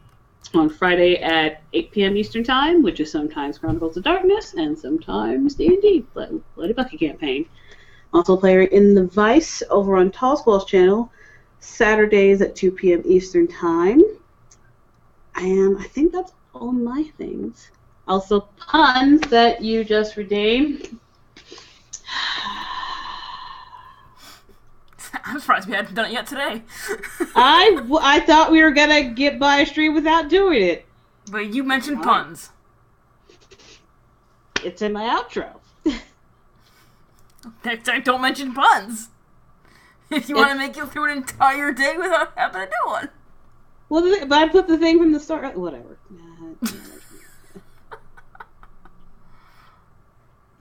on Friday at 8 p.m. Eastern Time, which is sometimes Chronicles of Darkness and sometimes D&D, Bloody Bucket Campaign. Also a player in the Vice over on Tall Squall's channel, Saturdays at 2 p.m. Eastern Time. And I think that's all my things. Also, puns that you just redeemed. I'm surprised we hadn't done it yet today. I thought we were going to get by a stream without doing it. But you mentioned puns. It's in my outro. Next time, don't mention puns. If you want to make it through an entire day without having to do one. Well, but I put the thing from the start. Whatever.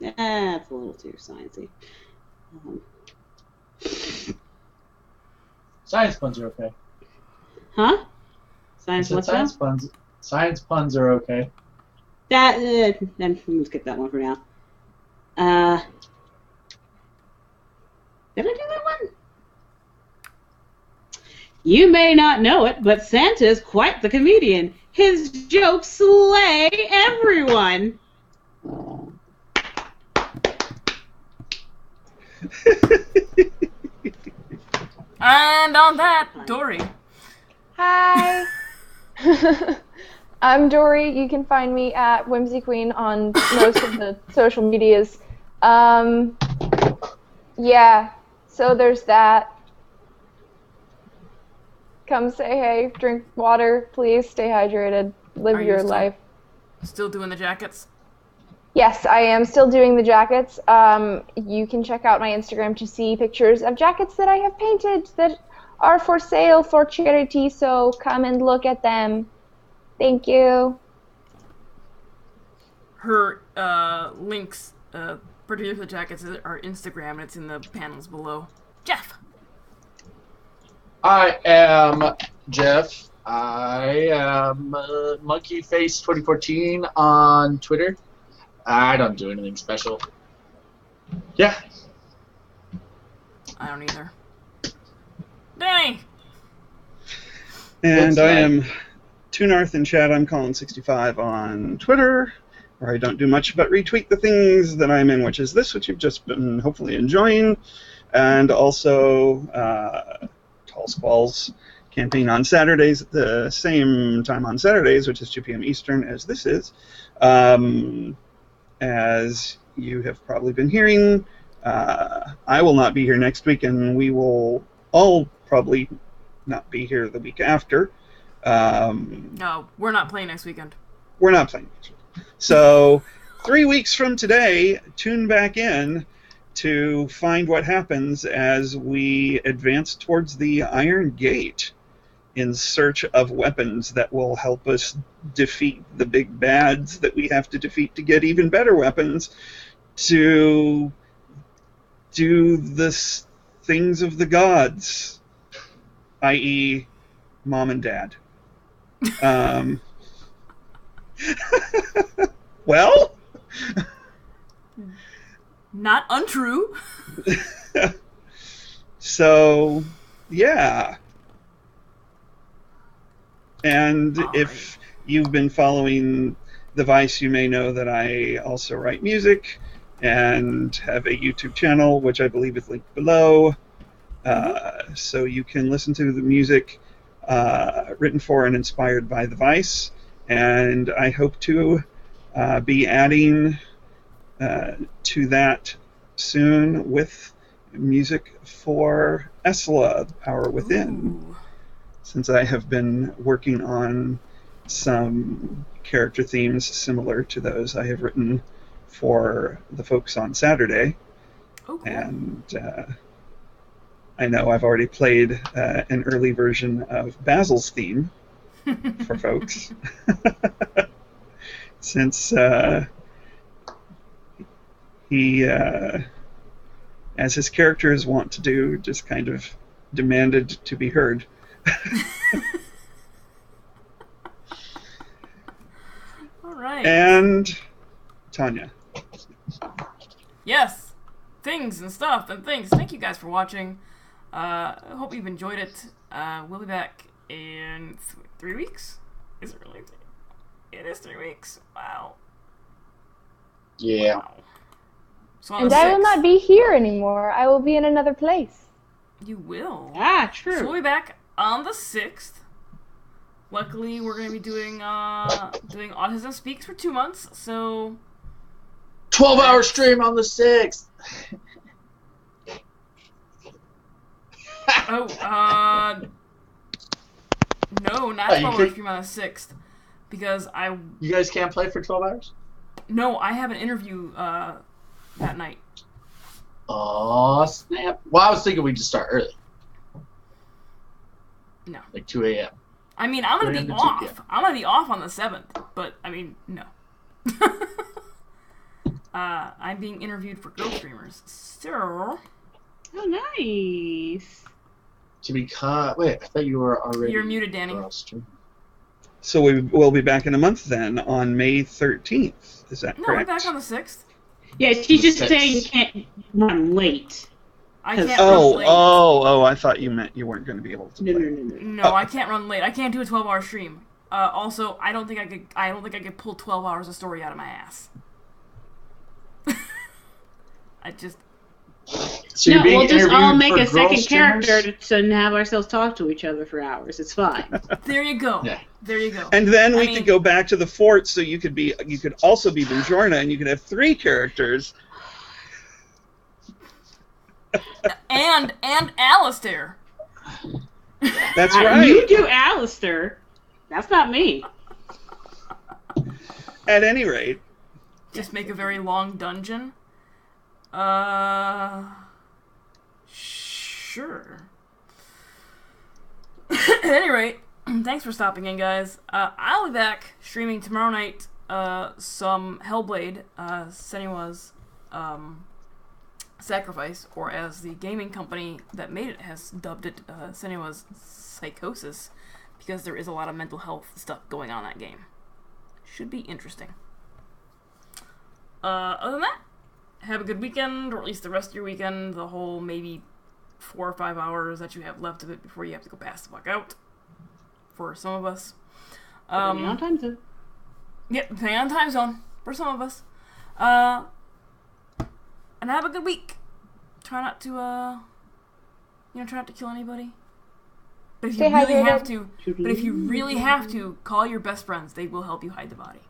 That's a little too sciencey. Science puns are okay. Huh? Science what's science that? puns. Science puns are okay. Then we'll skip that one for now. Did I do that one? You may not know it, but Santa's quite the comedian. His jokes slay everyone. And on that, Dory. Hi. I'm Dory. You can find me at Whimsy Queen on most of the social medias. Yeah, so there's that. Come say hey, drink water, please, stay hydrated, live your life. Still doing the jackets? Yes, I am still doing the jackets. You can check out my Instagram to see pictures of jackets that I have painted that are for sale for charity, so come and look at them. Thank you. Her links, particularly for the jackets, are Instagram, and it's in the panels below. Jeff! I am Jeff. I am Monkeyface 2014 on Twitter. I don't do anything special. Yeah. I don't either. Danny! And I am Tunarth in chat. I'm Colin65 on Twitter, where I don't do much but retweet the things that I'm in, which is this, which you've just been hopefully enjoying, and also Tall Squall's campaign on Saturdays at the same time on Saturdays, which is 2 p.m. Eastern, as this is. As you have probably been hearing, I will not be here next week, and we will all probably not be here the week after. No, we're not playing next weekend. We're not playing next week. So 3 weeks from today, tune back in to find what happens as we advance towards the Iron Gate in search of weapons that will help us defeat the big bads that we have to defeat to get even better weapons to do the things of the gods, i.e. Mom and Dad. Well? Not untrue. So, yeah. And if you've been following the Vice, you may know that I also write music and have a YouTube channel, which I believe is linked below. So you can listen to the music written for and inspired by the Vice, and I hope to be adding to that soon with music for Esela, The Power Within, Ooh. since I have been working on some character themes similar to those I have written for the folks on Saturday. Oh, cool. And I know I've already played an early version of Basil's theme for folks, since he, as his characters want to do, just kind of demanded to be heard. All right. And Tanya. Yes. Things and stuff and things. Thank you guys for watching. I hope you've enjoyed it. We'll be back in 3 weeks. Is it really? It is 3 weeks. Wow. Yeah. Wow. So on And the I will 6th, not be here anymore. I will be in another place. You will. Ah, So we'll true. be back on the 6th. Luckily, we're going to be doing Autism Speaks for 2 months, so... 12-hour stream on the 6th. No, not Oh, you 12 hour could- stream on the 6th. Because You guys can't play for 12 hours? No, I have an interview that night. Oh, snap. Well, I was thinking we'd just start early. No. Like 2 a.m. I mean, I'm going to be 3 to 2 off. p.m. I'm going to be off on the 7th, but, I mean, no. I'm being interviewed for Girl Streamers. So... Oh, nice. To become... Wait, I thought you were already... You're muted, Danny. Girl stream. So we will be back in a month then, on May 13th. Is that No, we're correct? back on the 6th. Yeah, she's just Six. saying you can't run late. I can't run Oh, late. I thought you meant you weren't going to be able to No, play. no, no, no. No, I can't run late. I can't do a 12-hour stream. Also, I don't think I could pull 12 hours of story out of my ass. I just... So you're No, being we'll just all interviewed make for a girl second streamers? character to have ourselves talk to each other for hours. It's fine. There you go. Yeah. There you go. And then I we mean- could go back to the fort, so you could also be Bajorna, and you could have 3 characters. And Alistair. That's right. You do Alistair. That's not me. At any rate, Just make a very long dungeon. Sure. At any rate, thanks for stopping in, guys. I'll be back streaming tomorrow night some Hellblade, Senua's Sacrifice, or as the gaming company that made it has dubbed it, Senua's Psychosis, because there is a lot of mental health stuff going on in that game. Should be interesting. Other than that, have a good weekend, or at least the rest of your weekend, the whole maybe 4 or 5 hours that you have left of it before you have to go pass the fuck out. For some of us. Depending on time zone. Yeah, depending on time zone. For some of us. And have a good week. Try not to, try not to kill anybody. But if you Stay really hydrated. have to, call your best friends. They will help you hide the body.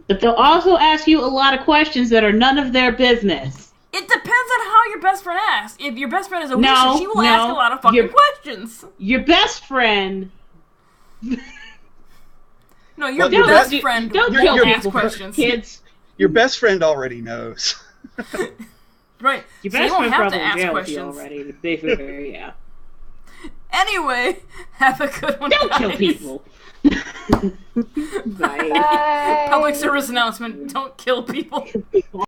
But they'll also ask you a lot of questions that are none of their business. It depends on how your best friend asks. If your best friend is Alicia, No, she will no, ask a lot of fucking your- questions. Your best friend. No, your Well, best don't- friend don't will kill ask people, questions. kids. your best friend already knows. Right. Your So you best wone friend have probably to in ask jail with you questions. already. To be fair, yeah. Anyway, have a good one. Don't kill guys. people. Bye. Bye. Public service announcement: don't kill people.